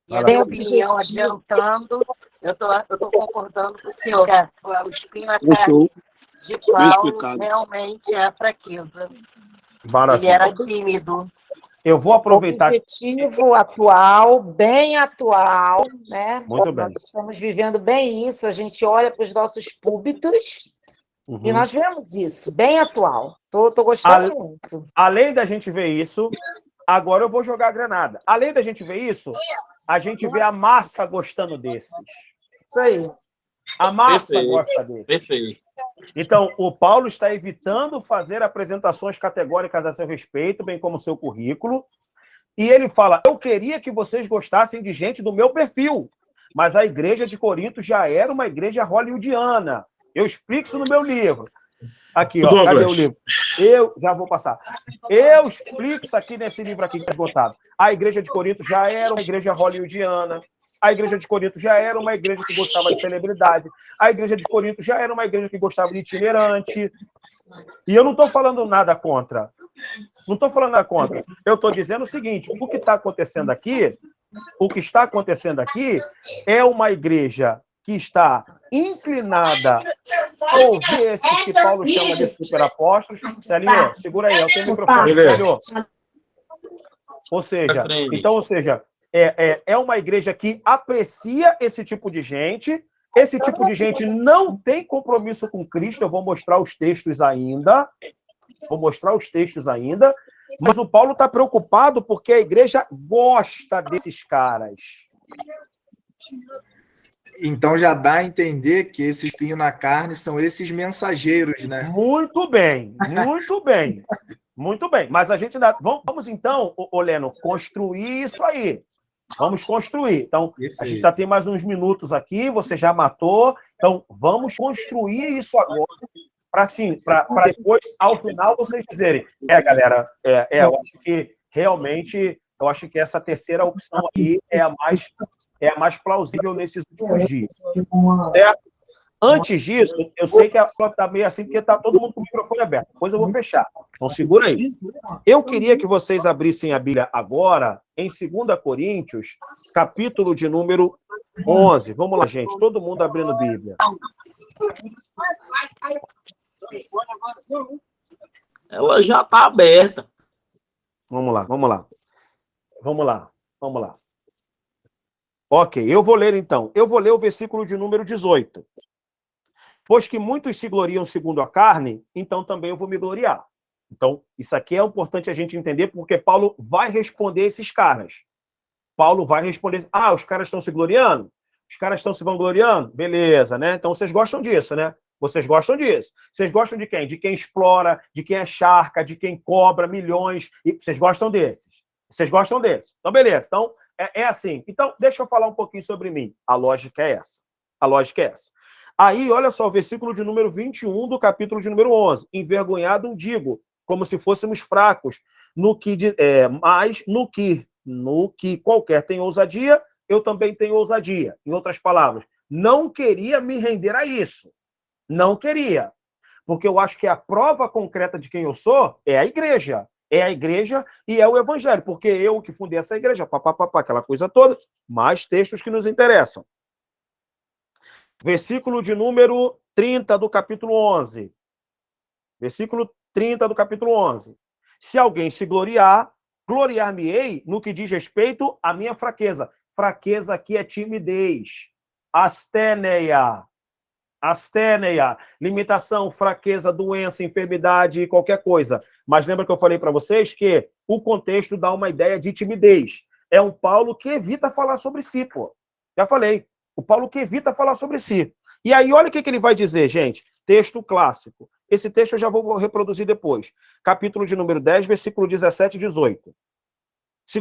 e a minha opinião adiantando, eu tô concordando com o senhor. O espinho atrás de Paulo realmente é a fraqueza. Maravilha. Ele era tímido. Eu vou aproveitar. Objetivo atual, bem atual, né? Muito bem. Nós estamos vivendo bem isso, a gente olha para os nossos púlpitos e nós vemos isso, bem atual. Tô gostando muito. Além da gente ver isso, agora eu vou jogar a granada. Além da gente ver isso, a gente vê a massa gostando desses. Isso aí. A massa gosta desses. Perfeito. Então, o Paulo está evitando fazer apresentações categóricas a seu respeito, bem como seu currículo. E ele fala, eu queria que vocês gostassem de gente do meu perfil, mas a igreja de Corinto já era uma igreja hollywoodiana. Eu explico isso no meu livro. Aqui, ó, cadê o livro? Eu já vou passar. Eu explico isso aqui nesse livro aqui que está esgotado. A igreja de Corinto já era uma igreja hollywoodiana. A igreja de Corinto já era uma igreja que gostava de celebridade. A igreja de Corinto já era uma igreja que gostava de itinerante. E eu não estou falando nada contra. Não estou falando nada contra. Eu estou dizendo o seguinte, o que está acontecendo aqui é uma igreja que está inclinada a ouvir esses que Paulo chama de superapóstolos. Celinho, segura aí, eu tenho o microfone, Celinho. Ou seja, é uma igreja que aprecia esse tipo de gente, Esse tipo de gente não tem compromisso com Cristo. Eu vou mostrar os textos ainda. Mas o Paulo está preocupado porque a igreja gosta desses caras. Então já dá a entender que esse espinho na carne são esses mensageiros, né? Muito bem. Muito bem. Mas a gente vamos então, Leno, construir isso aí. Vamos construir. Então, a gente já tem mais uns minutos aqui, você já matou. Então, vamos construir isso agora, para depois, ao final, vocês dizerem, galera, eu acho que realmente, eu acho que essa terceira opção aí é a mais plausível nesses últimos dias. Certo? Antes disso, eu sei que a prova está meio assim, porque está todo mundo com o microfone aberto. Depois eu vou fechar. Então, segura aí. Eu queria que vocês abrissem a Bíblia agora, em 2 Coríntios, capítulo de número 11. Vamos lá, gente. Todo mundo abrindo Bíblia. Ela já está aberta. Vamos lá. Ok, eu vou ler então. Eu vou ler o versículo de número 18. Pois que muitos se gloriam segundo a carne, então também eu vou me gloriar. Então, isso aqui é importante a gente entender, porque Paulo vai responder esses caras. Paulo vai responder, os caras estão se gloriando? Os caras estão se vangloriando? Beleza, né? Então vocês gostam disso, né? Vocês gostam disso. Vocês gostam de quem? De quem explora, de quem charca, de quem cobra milhões. E vocês gostam desses. Então, beleza. Então, é assim. Então, deixa eu falar um pouquinho sobre mim. A lógica é essa. Aí, olha só, o versículo de número 21 do capítulo de número 11. Envergonhado digo, como se fôssemos fracos, mas no que qualquer tem ousadia, eu também tenho ousadia. Em outras palavras, não queria me render a isso. Não queria. Porque eu acho que a prova concreta de quem eu sou é a igreja. É a igreja e é o evangelho. Porque eu que fundei essa igreja, aquela coisa toda. Mais textos que nos interessam. Versículo de número 30 do capítulo 11. Versículo 30 do capítulo 11. Se alguém se gloriar, gloriar-me-ei no que diz respeito à minha fraqueza. Fraqueza aqui é timidez. Asténeia. Limitação, fraqueza, doença, enfermidade, qualquer coisa. Mas lembra que eu falei para vocês que o contexto dá uma ideia de timidez. É um Paulo que evita falar sobre si, pô. Já falei. O Paulo que evita falar sobre si. E aí, olha o que ele vai dizer, gente. Texto clássico. Esse texto eu já vou reproduzir depois. Capítulo de número 10, versículo 17 e 18.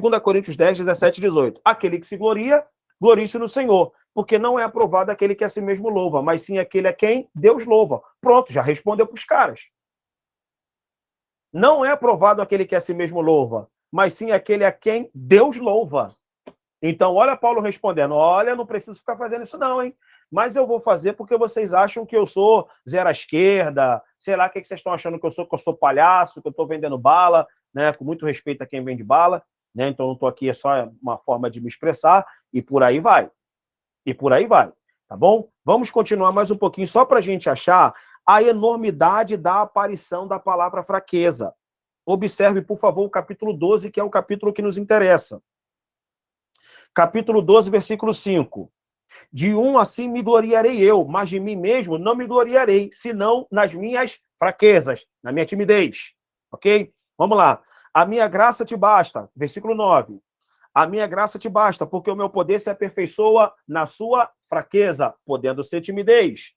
2 Coríntios 10, 17 e 18. Aquele que se gloria, glorie-se no Senhor. Porque não é aprovado aquele que a si mesmo louva, mas sim aquele a quem Deus louva. Pronto, já respondeu para os caras. Não é aprovado aquele que a si mesmo louva, mas sim aquele a quem Deus louva. Então, olha Paulo respondendo, olha, não preciso ficar fazendo isso não, hein? Mas eu vou fazer porque vocês acham que eu sou zero à esquerda, sei lá, o que vocês estão achando que eu sou palhaço, que eu estou vendendo bala, né? Com muito respeito a quem vende bala, né? Então, não estou aqui, é só uma forma de me expressar, e por aí vai. Tá bom? Vamos continuar mais um pouquinho, só para a gente achar a enormidade da aparição da palavra fraqueza. Observe, por favor, o capítulo 12, que é o capítulo que nos interessa. Capítulo 12, versículo 5. De um assim me gloriarei eu, mas de mim mesmo não me gloriarei, senão nas minhas fraquezas, na minha timidez. Ok? Vamos lá. A minha graça te basta. Versículo 9. A minha graça te basta, porque o meu poder se aperfeiçoa na sua fraqueza, podendo ser timidez.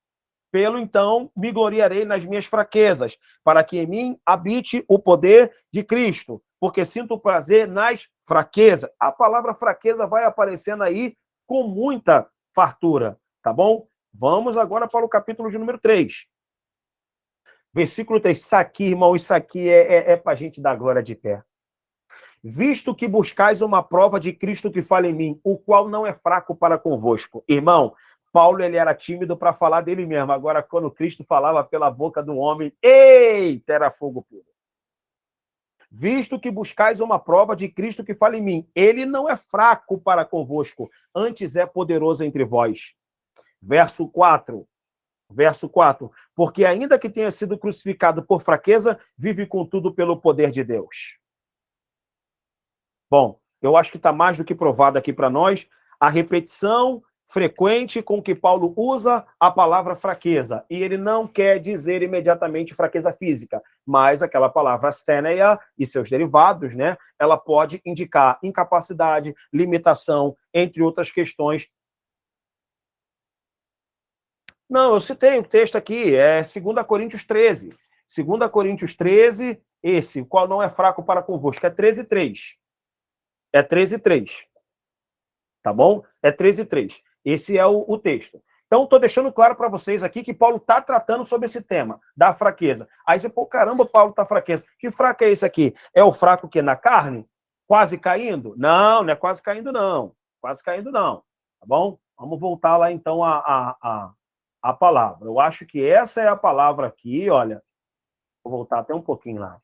Pelo então me gloriarei nas minhas fraquezas, para que em mim habite o poder de Cristo, porque sinto prazer nas fraquezas. A palavra fraqueza vai aparecendo aí com muita fartura, tá bom? Vamos agora para o capítulo de número 3. Versículo 3. Isso aqui, irmão, isso aqui é para a gente dar glória de pé. Visto que buscais uma prova de Cristo que fala em mim, o qual não é fraco para convosco. Irmão, Paulo ele era tímido para falar dele mesmo. Agora, quando Cristo falava pela boca do homem, eita, era fogo puro. Visto que buscais uma prova de Cristo que fala em mim, ele não é fraco para convosco, antes é poderoso entre vós. Verso 4. Porque ainda que tenha sido crucificado por fraqueza, vive contudo pelo poder de Deus. Bom, eu acho que está mais do que provado aqui para nós a repetição frequente com que Paulo usa a palavra fraqueza. E ele não quer dizer imediatamente fraqueza física, mas aquela palavra astheneia e seus derivados, né? Ela pode indicar incapacidade, limitação, entre outras questões. Não, eu citei o texto aqui, é 2 Coríntios 13. 2 Coríntios 13, esse, o qual não é fraco para convosco, é 13:3. É 13:3. Tá bom? É 13:3. Esse é o texto. Então, estou deixando claro para vocês aqui que Paulo está tratando sobre esse tema da fraqueza. Aí você, pô, caramba, Paulo está fraqueza. Que fraco é esse aqui? É o fraco que na carne? Quase caindo? Não, não é quase caindo, não. Quase caindo, não. Tá bom? Vamos voltar lá, então, a palavra. Eu acho que essa é a palavra aqui, olha. Vou voltar até um pouquinho lá.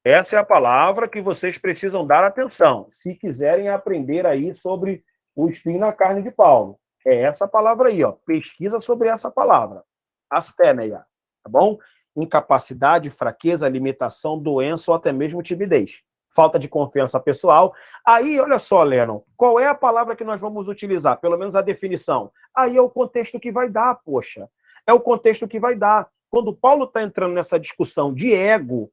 Essa é a palavra que vocês precisam dar atenção, se quiserem aprender aí sobre o espinho na carne de Paulo. É essa palavra aí, ó. Pesquisa sobre essa palavra. Astheneia, tá bom? Incapacidade, fraqueza, limitação, doença ou até mesmo timidez. Falta de confiança pessoal. Aí, olha só, Lennon, qual é a palavra que nós vamos utilizar? Pelo menos a definição. Aí é o contexto que vai dar, poxa. É o contexto que vai dar. Quando Paulo está entrando nessa discussão de ego,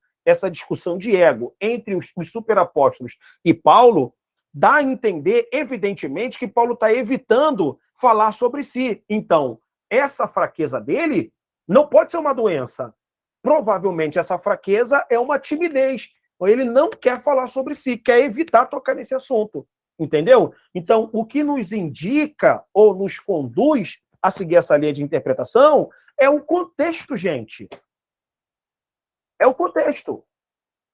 entre os superapóstolos e Paulo, dá a entender, evidentemente, que Paulo está evitando falar sobre si. Então, essa fraqueza dele não pode ser uma doença. Provavelmente essa fraqueza é uma timidez. Ele não quer falar sobre si, quer evitar tocar nesse assunto. Entendeu? Então, o que nos indica ou nos conduz a seguir essa linha de interpretação é o contexto, gente. É o contexto.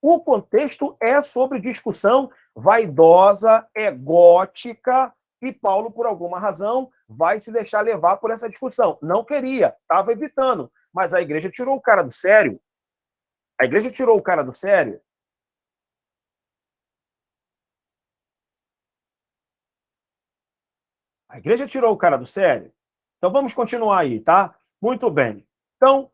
O contexto é sobre discussão vaidosa, egótica, e Paulo, por alguma razão, vai se deixar levar por essa discussão. Não queria, estava evitando, mas a igreja tirou o cara do sério. A igreja tirou o cara do sério. A igreja tirou o cara do sério. Então, vamos continuar aí, tá? Muito bem. Então,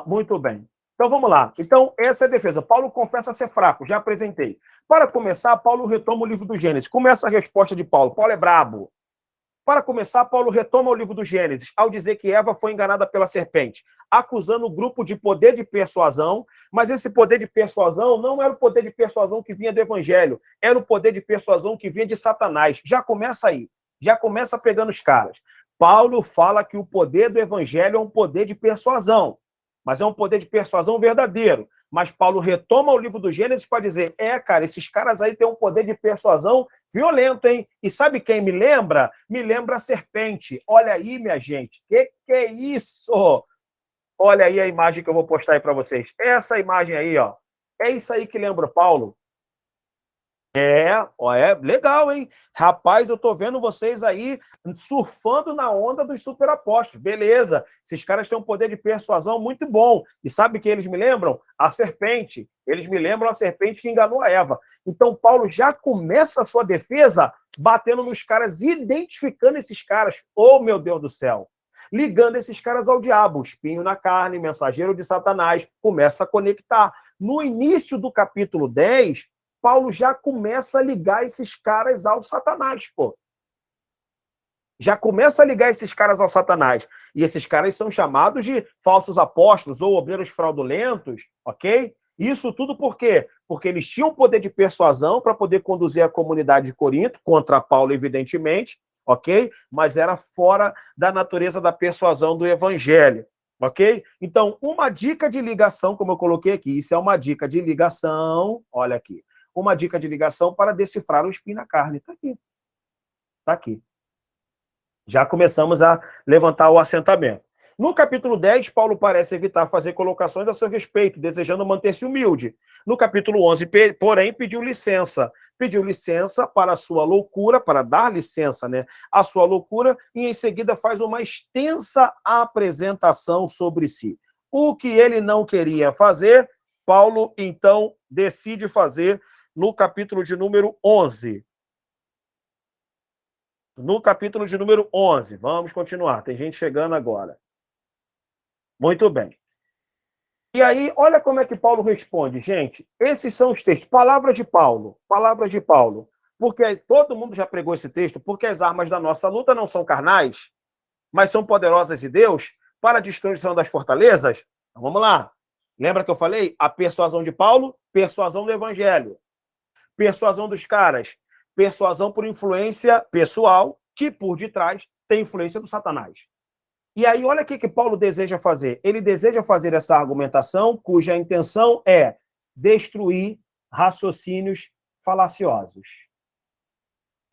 muito bem. Então, vamos lá. Então, essa é a defesa. Paulo confessa ser fraco, já apresentei. Para começar, Paulo retoma o livro do Gênesis. Começa a resposta de Paulo. Paulo é brabo. Para começar, Paulo retoma o livro do Gênesis, ao dizer que Eva foi enganada pela serpente, acusando o grupo de poder de persuasão, mas esse poder de persuasão não era o poder de persuasão que vinha do evangelho, era o poder de persuasão que vinha de Satanás. Já começa aí. Já começa pegando os caras. Paulo fala que o poder do evangelho é um poder de persuasão, mas é um poder de persuasão verdadeiro. Mas Paulo retoma o livro do Gênesis para dizer, cara, esses caras aí têm um poder de persuasão violento, hein? E sabe quem me lembra? Me lembra a serpente. Olha aí, minha gente. Que é isso? Olha aí a imagem que eu vou postar aí para vocês. Essa imagem aí, ó. É isso aí que lembra Paulo. É legal, hein? Rapaz, eu tô vendo vocês aí surfando na onda dos superapóstolos. Beleza, esses caras têm um poder de persuasão muito bom. E sabe o que eles me lembram? A serpente. Eles me lembram a serpente que enganou a Eva. Então, Paulo já começa a sua defesa batendo nos caras, identificando esses caras. Oh, meu Deus do céu! Ligando esses caras ao diabo. Espinho na carne, mensageiro de Satanás. Começa a conectar. No início do capítulo 10... Paulo já começa a ligar esses caras ao Satanás, pô. Já começa a ligar esses caras ao Satanás. E esses caras são chamados de falsos apóstolos ou obreiros fraudulentos, ok? Isso tudo por quê? Porque eles tinham poder de persuasão para poder conduzir a comunidade de Corinto, contra Paulo, evidentemente, ok? Mas era fora da natureza da persuasão do evangelho, ok? Então, uma dica de ligação, como eu coloquei aqui, isso é uma dica de ligação, olha aqui. Uma dica de ligação para decifrar o espinho na carne. Está aqui. Está aqui. Já começamos a levantar o assentamento. No capítulo 10, Paulo parece evitar fazer colocações a seu respeito, desejando manter-se humilde. No capítulo 11, porém, pediu licença. Pediu licença para a sua loucura, para dar licença, né, à sua loucura, e em seguida faz uma extensa apresentação sobre si. O que ele não queria fazer, Paulo, então, decide fazer no capítulo de número 11. No capítulo de número 11. Vamos continuar. Tem gente chegando agora. Muito bem. E aí, olha como é que Paulo responde, gente. Esses são os textos. Palavras de Paulo. Palavras de Paulo. Porque todo mundo já pregou esse texto, porque as armas da nossa luta não são carnais, mas são poderosas em Deus para a destruição das fortalezas. Então, vamos lá. Lembra que eu falei? A persuasão de Paulo, persuasão do evangelho. Persuasão dos caras, persuasão por influência pessoal, que por detrás tem influência do Satanás. E aí, olha o que Paulo deseja fazer. Ele deseja fazer essa argumentação cuja intenção é destruir raciocínios falaciosos.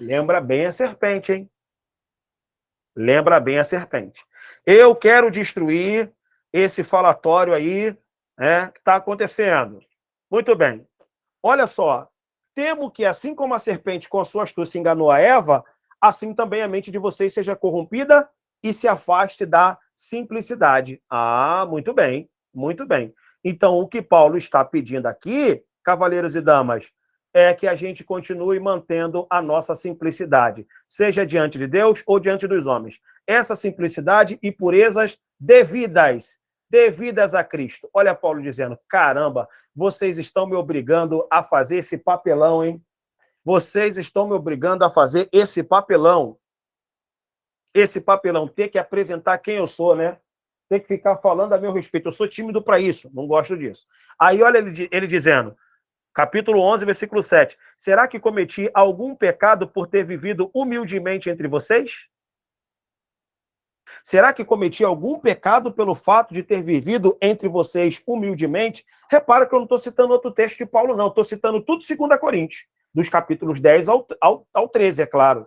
Lembra bem a serpente, hein? Lembra bem a serpente. Eu quero destruir esse falatório aí, que está acontecendo. Muito bem. Olha só. Temo que, assim como a serpente com a sua astúcia enganou a Eva, assim também a mente de vocês seja corrompida e se afaste da simplicidade. Ah, muito bem, muito bem. Então, o que Paulo está pedindo aqui, cavaleiros e damas, é que a gente continue mantendo a nossa simplicidade, seja diante de Deus ou diante dos homens. Essa simplicidade e purezas devidas a Cristo. Olha Paulo dizendo, caramba, vocês estão me obrigando a fazer esse papelão, hein? Vocês estão me obrigando a fazer esse papelão. Esse papelão, ter que apresentar quem eu sou, né? Ter que ficar falando a meu respeito. Eu sou tímido para isso, não gosto disso. Aí olha ele dizendo, capítulo 11, versículo 7. Será que cometi algum pecado por ter vivido humildemente entre vocês? Será que cometi algum pecado pelo fato de ter vivido entre vocês humildemente? Repara que eu não estou citando outro texto de Paulo, não. Estou citando tudo 2 Coríntios, dos capítulos 10 ao 13, é claro.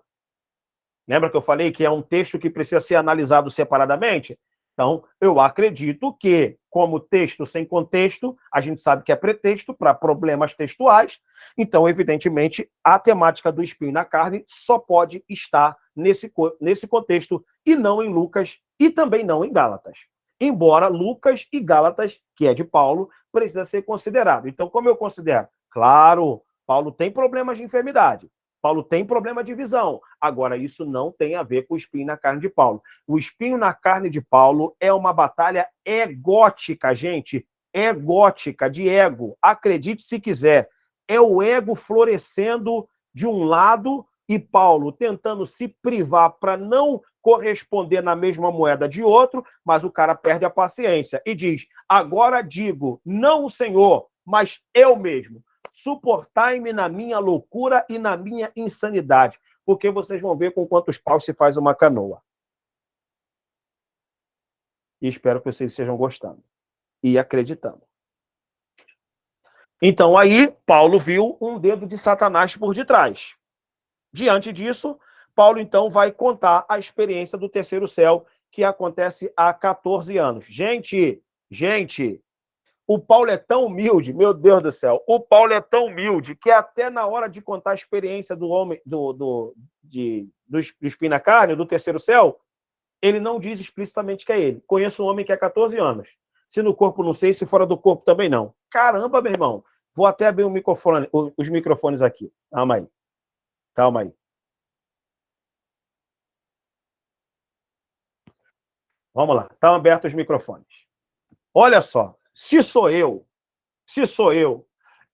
Lembra que eu falei que é um texto que precisa ser analisado separadamente? Então, eu acredito que, como texto sem contexto, a gente sabe que é pretexto para problemas textuais. Então, evidentemente, a temática do espinho na carne só pode estar nesse contexto e não em Lucas e também não em Gálatas. Embora Lucas e Gálatas, que é de Paulo, precisa ser considerado. Então, como eu considero? Claro, Paulo tem problemas de enfermidade. Paulo tem problema de visão. Agora, isso não tem a ver com o espinho na carne de Paulo. O espinho na carne de Paulo é uma batalha egótica, gente. Egótica, de ego. Acredite se quiser. É o ego florescendo de um lado e Paulo tentando se privar para não corresponder na mesma moeda de outro, mas o cara perde a paciência e diz, agora digo, não o Senhor, mas eu mesmo. Suportai-me na minha loucura e na minha insanidade, porque vocês vão ver com quantos paus se faz uma canoa. E espero que vocês estejam gostando e acreditando. Então, aí, Paulo viu um dedo de Satanás por detrás. Diante disso, Paulo, então, vai contar a experiência do terceiro céu, que acontece há 14 anos. Gente, o Paulo é tão humilde, meu Deus do céu, o Paulo é tão humilde que até na hora de contar a experiência do homem, do espinho na carne, do terceiro céu, ele não diz explicitamente que é ele. Conheço um homem que é 14 anos. Se no corpo não sei, se fora do corpo também não. Caramba, meu irmão. Vou até abrir os microfones aqui. Calma aí. Vamos lá. Estão abertos os microfones. Olha só. Se sou eu,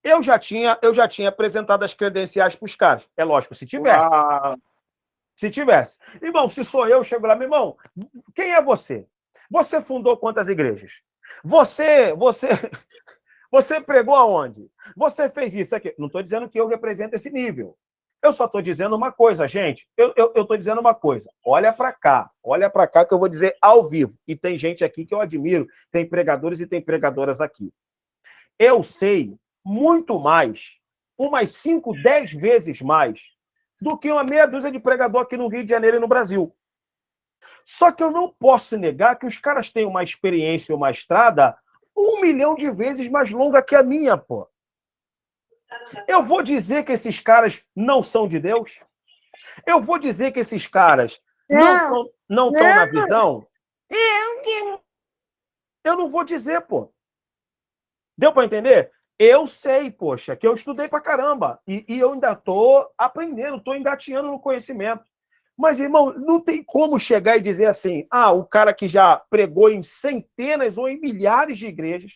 eu já tinha apresentado as credenciais para os caras. É lógico, se tivesse. Se tivesse. Irmão, se sou eu chego lá, meu irmão, quem é você? Você fundou quantas igrejas? Você pregou aonde? Você fez isso aqui. Não estou dizendo que eu represento esse nível. Eu só estou dizendo uma coisa, gente. Eu estou dizendo uma coisa. Olha para cá que eu vou dizer ao vivo. E tem gente aqui que eu admiro, tem pregadores e tem pregadoras aqui. Eu sei muito mais, umas 5, 10 vezes mais, do que uma meia dúzia de pregador aqui no Rio de Janeiro e no Brasil. Só que eu não posso negar que os caras têm uma experiência, uma estrada 1 milhão de vezes mais longa que a minha, pô. Eu vou dizer que esses caras não são de Deus? Eu vou dizer que esses caras não estão na visão? Eu não vou dizer, pô. Deu para entender? Eu sei, poxa, que eu estudei pra caramba. E eu ainda tô aprendendo, tô engatinhando no conhecimento. Mas, irmão, não tem como chegar e dizer assim, o cara que já pregou em centenas ou em milhares de igrejas,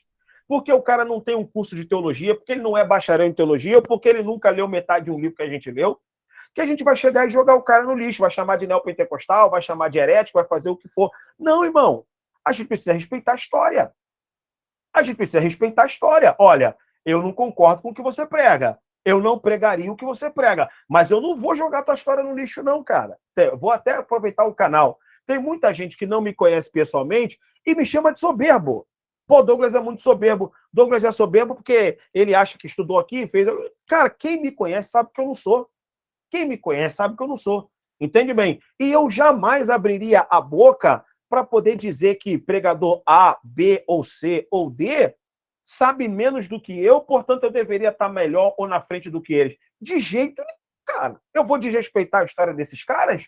porque o cara não tem um curso de teologia, porque ele não é bacharel em teologia, ou porque ele nunca leu metade de um livro que a gente leu. que a gente vai chegar e jogar o cara no lixo, vai chamar de neopentecostal, vai chamar de herético, vai fazer o que for. Não, irmão. A gente precisa respeitar a história. A gente precisa respeitar a história. Olha, eu não concordo com o que você prega. Eu não pregaria o que você prega. Mas eu não vou jogar tua história no lixo, não, cara. Vou até aproveitar o canal. Tem muita gente que não me conhece pessoalmente e me chama de soberbo. Pô, Douglas é muito soberbo. Douglas é soberbo porque ele acha que estudou aqui, fez... Cara, quem me conhece sabe que eu não sou. Quem me conhece sabe que eu não sou. Entende bem? E eu jamais abriria a boca para poder dizer que pregador A, B ou C ou D sabe menos do que eu, portanto eu deveria estar melhor ou na frente do que eles. De jeito nenhum, cara. Eu vou desrespeitar a história desses caras?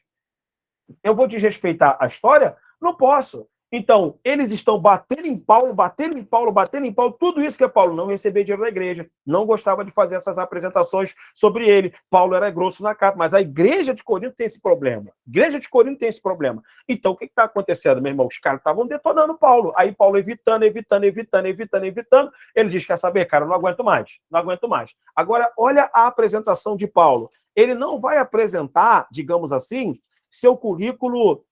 Eu vou desrespeitar a história? Não posso. Então, eles estão batendo em Paulo, batendo em Paulo, batendo em Paulo. Tudo isso que é Paulo não recebia dinheiro da igreja. Não gostava de fazer essas apresentações sobre ele. Paulo era grosso na carta. Mas a igreja de Corinto tem esse problema. A igreja de Corinto tem esse problema. Então, o que está acontecendo, meu irmão? Os caras estavam detonando Paulo. Aí Paulo evitando. Ele diz, quer saber, cara, eu não aguento mais. Não aguento mais. Agora, olha a apresentação de Paulo. Ele não vai apresentar, digamos assim, seu currículo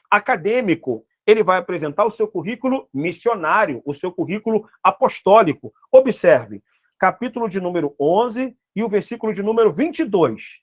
acadêmico. Ele vai apresentar o seu currículo missionário, o seu currículo apostólico. Observe, capítulo de número 11 e o versículo de número 22.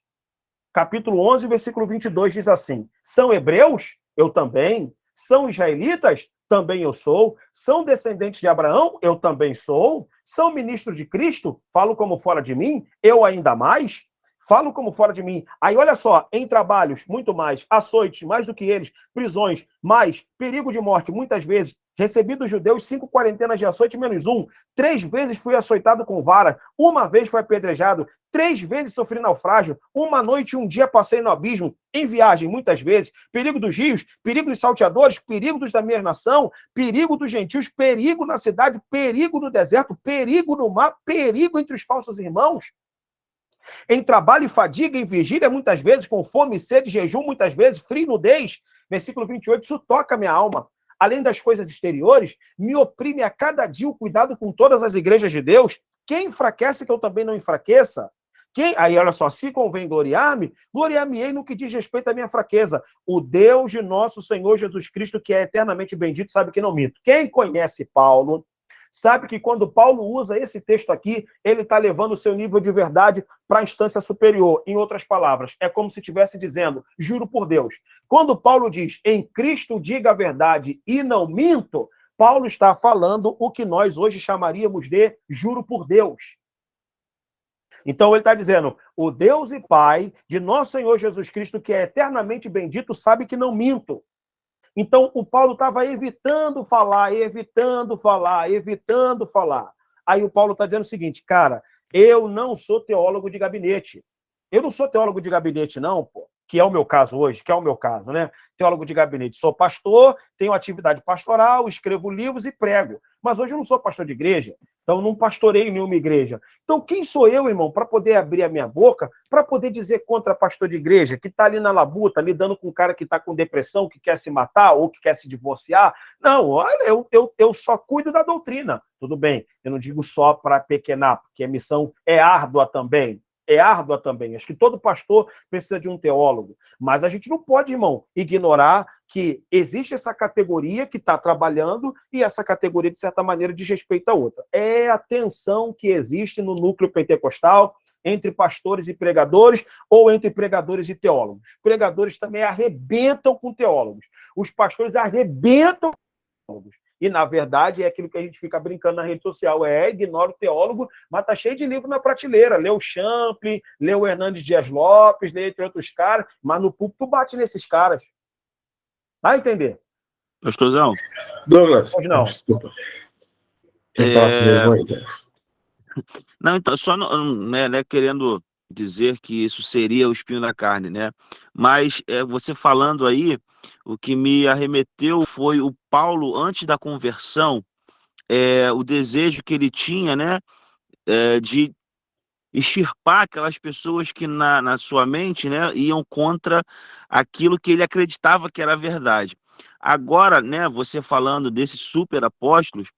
Capítulo 11, versículo 22 diz assim: são hebreus? Eu também. São israelitas? Também eu sou. São descendentes de Abraão? Eu também sou. São ministros de Cristo? Falo como fora de mim? Eu ainda mais. Falo como fora de mim. Aí, olha só, em trabalhos, muito mais, açoites, mais do que eles, prisões, mais, perigo de morte, muitas vezes, recebi dos judeus 5 quarentenas de açoite menos 1, 3 vezes fui açoitado com vara, 1 vez fui apedrejado, 3 vezes sofri naufrágio, 1 noite e 1 dia passei no abismo, em viagem, muitas vezes, perigo dos rios, perigo dos salteadores, perigo dos da minha nação, perigo dos gentios, perigo na cidade, perigo no deserto, perigo no mar, perigo entre os falsos irmãos. Em trabalho e fadiga, em vigília, muitas vezes, com fome, sede, jejum, muitas vezes, frio e nudez. Versículo 28, isso toca a minha alma. Além das coisas exteriores, me oprime a cada dia o cuidado com todas as igrejas de Deus. Quem enfraquece, que eu também não enfraqueça. Aí, olha só, se convém gloriar-me, gloriar-me-ei no que diz respeito à minha fraqueza. O Deus de nosso Senhor Jesus Cristo, que é eternamente bendito, sabe que não minto. Quem conhece Paulo sabe que quando Paulo usa esse texto aqui, ele está levando o seu nível de verdade para a instância superior. Em outras palavras, é como se estivesse dizendo, juro por Deus. Quando Paulo diz, em Cristo diga a verdade e não minto, Paulo está falando o que nós hoje chamaríamos de juro por Deus. Então ele está dizendo, o Deus e Pai de nosso Senhor Jesus Cristo, que é eternamente bendito, sabe que não minto. Então, o Paulo estava evitando falar. Aí o Paulo está dizendo o seguinte, cara, eu não sou teólogo de gabinete. Eu não sou teólogo de gabinete, não, pô, que é o meu caso hoje, né? Teólogo de gabinete. Sou pastor, tenho atividade pastoral, escrevo livros e prego. Mas hoje eu não sou pastor de igreja, então não pastoreio nenhuma igreja. Então quem sou eu, irmão, para poder abrir a minha boca, para poder dizer contra pastor de igreja, que está ali na labuta, lidando com um cara que está com depressão, que quer se matar ou que quer se divorciar? Não, olha, eu só cuido da doutrina. Tudo bem, eu não digo só para pequenar, porque a missão é árdua também. Acho que todo pastor precisa de um teólogo. Mas a gente não pode, irmão, ignorar que existe essa categoria que está trabalhando e essa categoria, de certa maneira, desrespeita a outra. É a tensão que existe no núcleo pentecostal entre pastores e pregadores ou entre pregadores e teólogos. Pregadores também arrebentam com teólogos. Os pastores arrebentam com teólogos. E, na verdade, é aquilo que a gente fica brincando na rede social. Ignora o teólogo, mas tá cheio de livro na prateleira. Lê o Champlin, lê o Hernandes Dias Lopes, lê entre outros caras, mas no púlpito bate nesses caras. Vai entender? Pastorzão. Douglas, não. Desculpa. Quer falar primeiro, Moisés? Não, então, só né, querendo dizer que isso seria o espinho da carne, né? Mas você falando aí, o que me arremeteu foi o Paulo, antes da conversão, o desejo que ele tinha, né, de extirpar aquelas pessoas que na sua mente, né, iam contra aquilo que ele acreditava que era verdade. Agora, né, você falando desses super apóstolos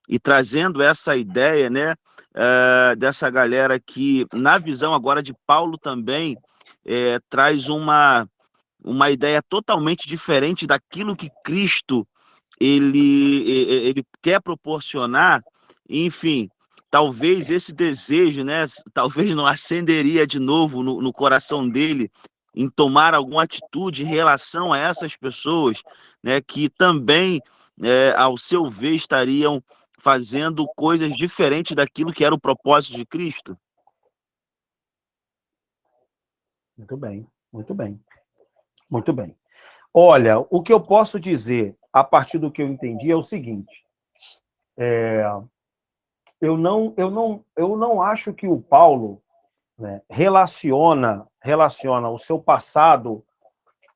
e trazendo essa ideia, né, dessa galera que, na visão agora de Paulo também, traz uma ideia totalmente diferente daquilo que Cristo ele quer proporcionar. Enfim, talvez esse desejo, né, talvez não acenderia de novo no coração dele em tomar alguma atitude em relação a essas pessoas, né, que também, ao seu ver, estariam fazendo coisas diferentes daquilo que era o propósito de Cristo. Muito bem, muito bem. Muito bem. Olha, o que eu posso dizer, a partir do que eu entendi, é o seguinte. Eu não acho que o Paulo, né, relaciona o seu passado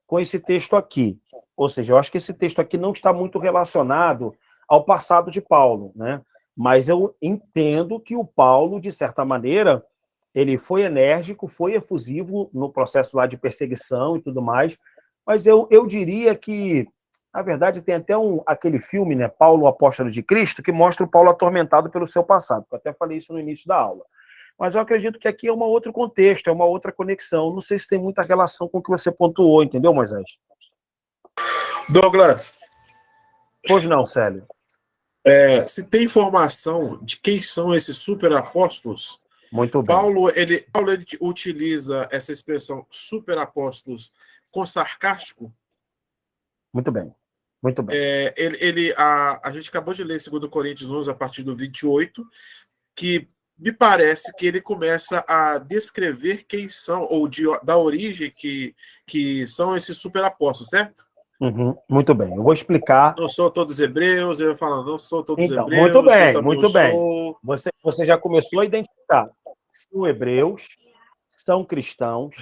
com esse texto aqui. Ou seja, eu acho que esse texto aqui não está muito relacionado ao passado de Paulo, né? Mas eu entendo que o Paulo, de certa maneira, ele foi enérgico, foi efusivo no processo lá de perseguição e tudo mais, mas eu diria que, na verdade, tem até aquele filme, né, Paulo, o Apóstolo de Cristo, que mostra o Paulo atormentado pelo seu passado. Eu até falei isso no início da aula. Mas eu acredito que aqui é um outro contexto, é uma outra conexão. Não sei se tem muita relação com o que você pontuou, entendeu, Moisés? Douglas. Pois não, Célio. Se tem informação de quem são esses superapóstolos, muito bem. Paulo ele utiliza essa expressão superapóstolos com sarcástico? Muito bem. Muito bem. A gente acabou de ler 2 Coríntios 11, a partir do 28, que me parece que ele começa a descrever quem são, ou da origem que são esses superapóstolos, certo? Muito bem, eu vou explicar. Não sou todos hebreus, ele fala, não sou todos hebreus. Muito bem, muito bem. Você já começou a identificar. São hebreus, são cristãos,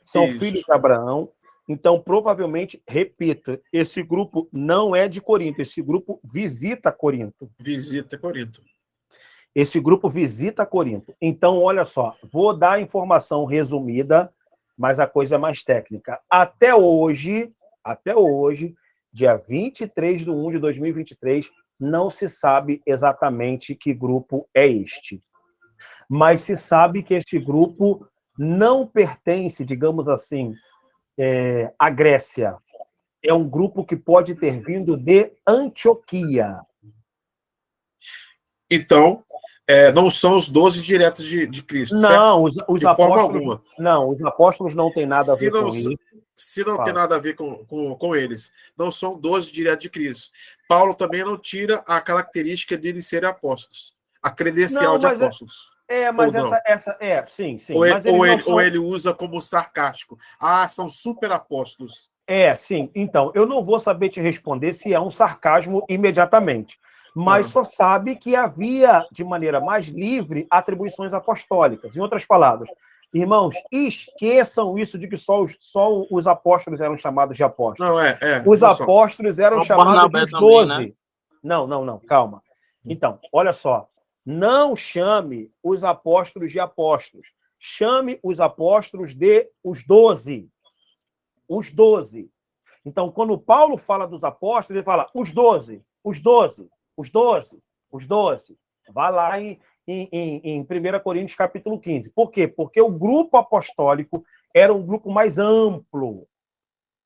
são filhos de Abraão. Então, provavelmente, repito, esse grupo não é de Corinto, esse grupo visita Corinto. Visita Corinto. Esse grupo visita Corinto. Então, olha só, vou dar a informação resumida, mas a coisa é mais técnica. Até hoje, dia 23 de 1 de 2023, não se sabe exatamente que grupo é este. Mas se sabe que esse grupo não pertence, digamos assim, à Grécia. É um grupo que pode ter vindo de Antioquia. Então, não são os 12 diretos de Cristo, não, certo? Os apóstolos, não, os apóstolos não têm nada a ver com isso. Se não tem nada a ver com eles, não são 12 diretos de Cristo. Paulo também não tira a característica de eles serem apóstolos, a credencial de apóstolos. Mas sim. Ou ele usa como sarcástico. São super apóstolos. Sim. Então, eu não vou saber te responder se é um sarcasmo imediatamente. Mas só sabe que havia, de maneira mais livre, atribuições apostólicas. Em outras palavras, irmãos, esqueçam isso de que só os apóstolos eram chamados de apóstolos. Os apóstolos eram chamados de 12. Né? Não, calma. Então, olha só. Não chame os apóstolos de apóstolos. Chame os apóstolos de os 12. Os 12. Então, quando Paulo fala dos apóstolos, ele fala os 12, os 12, os 12, os 12. Vai lá em 1 Coríntios capítulo 15. Por quê? Porque o grupo apostólico era um grupo mais amplo.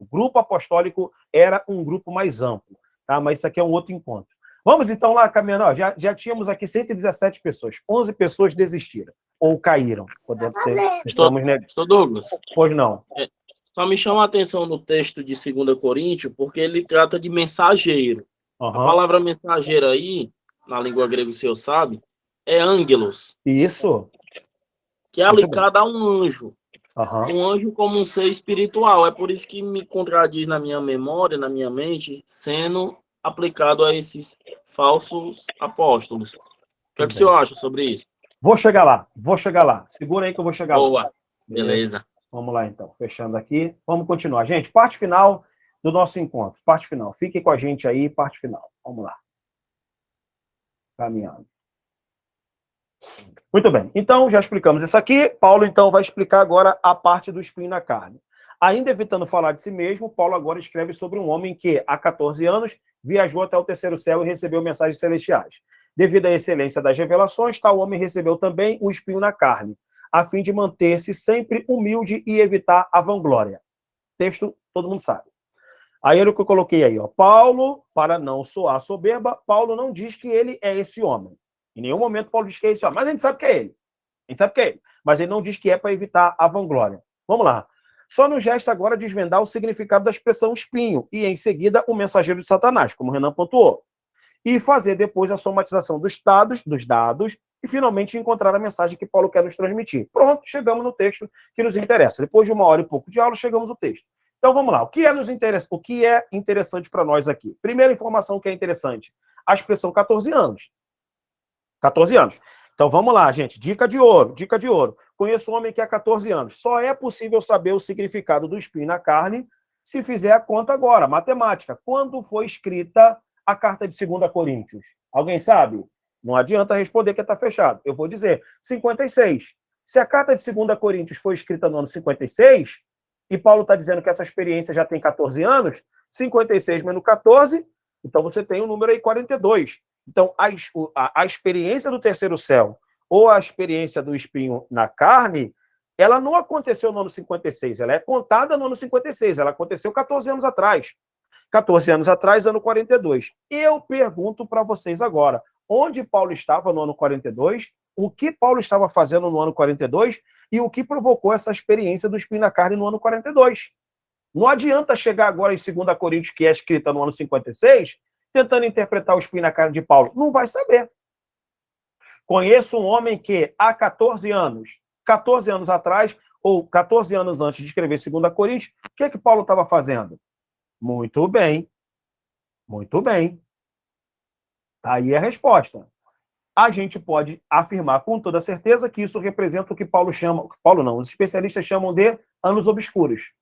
O grupo apostólico era um grupo mais amplo. Tá? Mas isso aqui é um outro encontro. Vamos então lá caminhando. Já tínhamos aqui 117 pessoas. 11 pessoas desistiram. Ou caíram. Pastor Douglas. Pois não. Só me chama a atenção no texto de 2 Coríntios, porque ele trata de mensageiro. A palavra mensageiro aí, na língua grega, o senhor sabe, é ângelos. Isso. Que é aplicado a um anjo. Um anjo como um ser espiritual. É por isso que me contradiz na minha memória, na minha mente, sendo aplicado a esses falsos apóstolos. O que é que o senhor acha sobre isso? Vou chegar lá. Segura aí que eu vou chegar lá. Boa. Beleza. Vamos lá, então. Fechando aqui. Vamos continuar. Gente, parte final do nosso encontro. Parte final. Fiquem com a gente aí, parte final. Vamos lá. Caminhando. Muito bem. Então, já explicamos isso aqui. Paulo, então, vai explicar agora a parte do espinho na carne. Ainda evitando falar de si mesmo, Paulo agora escreve sobre um homem que, há 14 anos, viajou até o terceiro céu e recebeu mensagens celestiais. Devido à excelência das revelações, tal homem recebeu também o espinho na carne, a fim de manter-se sempre humilde e evitar a vanglória. Texto, todo mundo sabe. Aí era o que eu coloquei aí, ó. Paulo, para não soar soberba, Paulo não diz que ele é esse homem. Em nenhum momento Paulo diz que é esse homem, mas a gente sabe que é ele. A gente sabe que é ele. Mas ele não diz que é para evitar a vanglória. Vamos lá. Só nos resta agora desvendar o significado da expressão espinho e, em seguida, o mensageiro de Satanás, como o Renan pontuou. E fazer depois a somatização dos dados e, finalmente, encontrar a mensagem que Paulo quer nos transmitir. Pronto, chegamos no texto que nos interessa. Depois de 1 hora e pouco de aula, chegamos no texto. Então, vamos lá. O que é interessante para nós aqui? Primeira informação que é interessante. A expressão 14 anos. 14 anos. Então, vamos lá, gente. Dica de ouro, dica de ouro. Conheço um homem que há 14 anos. Só é possível saber o significado do espinho na carne se fizer a conta agora. Matemática. Quando foi escrita a carta de 2 Coríntios? Alguém sabe? Não adianta responder que está fechado. Eu vou dizer 56. Se a carta de 2 Coríntios foi escrita no ano 56, e Paulo está dizendo que essa experiência já tem 14 anos, 56 menos 14, então você tem o número aí 42. Então, a experiência do terceiro céu ou a experiência do espinho na carne, ela não aconteceu no ano 56, ela é contada no ano 56, ela aconteceu 14 anos atrás. 14 anos atrás, ano 42. Eu pergunto para vocês agora, onde Paulo estava no ano 42, o que Paulo estava fazendo no ano 42 e o que provocou essa experiência do espinho na carne no ano 42. Não adianta chegar agora em 2 Coríntios, que é escrita no ano 56, tentando interpretar o espinho na carne de Paulo. Não vai saber. Conheço um homem que, há 14 anos atrás, ou 14 anos antes de escrever 2 Coríntios, o que é que Paulo estava fazendo? Muito bem. Muito bem. Tá aí a resposta. A gente pode afirmar com toda certeza que isso representa o que Paulo chama... Paulo não, os especialistas chamam de anos obscuros.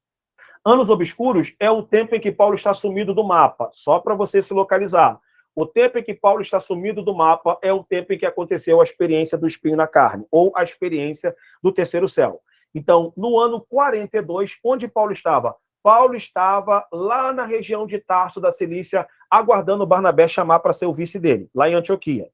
Anos obscuros é o tempo em que Paulo está sumido do mapa, só para você se localizar. O tempo em que Paulo está sumido do mapa é o tempo em que aconteceu a experiência do espinho na carne, ou a experiência do terceiro céu. Então, no ano 42, onde Paulo estava? Paulo estava lá na região de Tarso da Cilícia, aguardando Barnabé chamar para ser o vice dele, lá em Antioquia.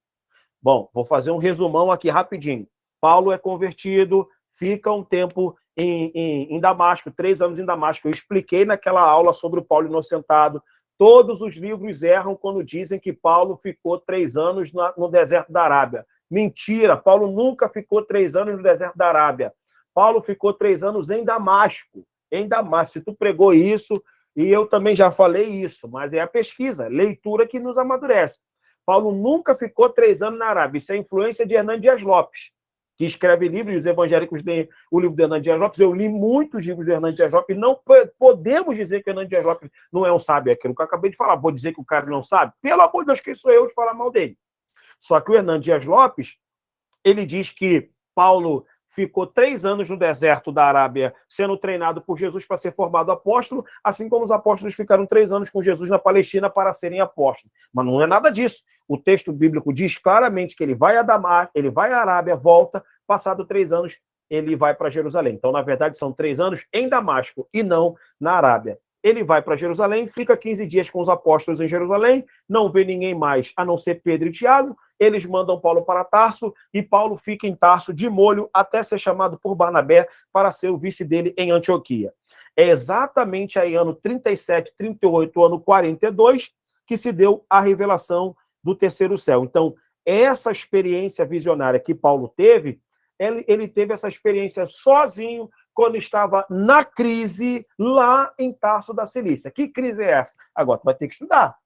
Bom, vou fazer um resumão aqui rapidinho. Paulo é convertido, fica um tempo em Damasco, 3 anos em Damasco. Eu expliquei naquela aula sobre o Paulo inocentado. Todos os livros erram quando dizem que Paulo ficou 3 anos no deserto da Arábia. Mentira, Paulo nunca ficou 3 anos no deserto da Arábia. Paulo ficou 3 anos em Damasco. Em Damasco. Se tu pregou isso, e eu também já falei isso, mas é a pesquisa, leitura que nos amadurece. Paulo nunca ficou 3 anos na Arábia. Isso é influência de Hernán Dias Lopes, que escreve livros, e os evangélicos têm o livro de Hernán Dias Lopes. Eu li muitos livros de Hernán Dias Lopes, e não podemos dizer que Hernán Dias Lopes não é um sábio, aquilo que eu acabei de falar. Vou dizer que o cara não sabe? Pelo amor de Deus, quem sou eu de falar mal dele? Só que o Hernán Dias Lopes, ele diz que Paulo ficou 3 anos no deserto da Arábia sendo treinado por Jesus para ser formado apóstolo, assim como os apóstolos ficaram 3 anos com Jesus na Palestina para serem apóstolos. Mas não é nada disso. O texto bíblico diz claramente que ele vai a Damasco, ele vai à Arábia, volta, passado 3 anos, ele vai para Jerusalém. Então, na verdade, são 3 anos em Damasco e não na Arábia. Ele vai para Jerusalém, fica 15 dias com os apóstolos em Jerusalém, não vê ninguém mais, a não ser Pedro e Tiago. Eles mandam Paulo para Tarso, e Paulo fica em Tarso de molho até ser chamado por Barnabé para ser o vice dele em Antioquia. É exatamente aí, ano 37, 38, ano 42, que se deu a revelação do terceiro céu. Então, essa experiência visionária que Paulo teve, ele teve essa experiência sozinho, quando estava na crise lá em Tarso da Cilícia. Que crise é essa? Agora tu vai ter que estudar.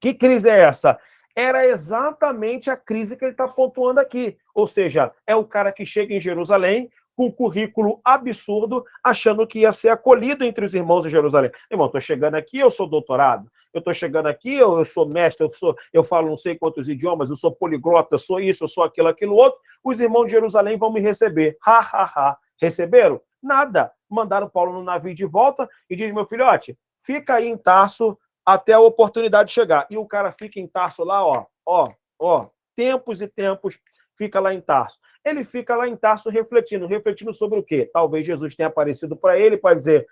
Que crise é essa? Era exatamente a crise que ele está pontuando aqui. Ou seja, é o cara que chega em Jerusalém com um currículo absurdo, achando que ia ser acolhido entre os irmãos de Jerusalém. Irmão, estou chegando aqui, eu sou doutorado. Eu estou chegando aqui, eu sou mestre, eu falo não sei quantos idiomas, eu sou poliglota, eu sou isso, eu sou aquilo outro. Os irmãos de Jerusalém vão me receber. Ha, ha, ha. Receberam? Nada. Mandaram Paulo no navio de volta e diz, meu filhote, fica aí em Tarso até a oportunidade chegar. E o cara fica em Tarso lá, ó, tempos e tempos, fica lá em Tarso. Ele fica lá em Tarso refletindo sobre o quê? Talvez Jesus tenha aparecido para ele para dizer,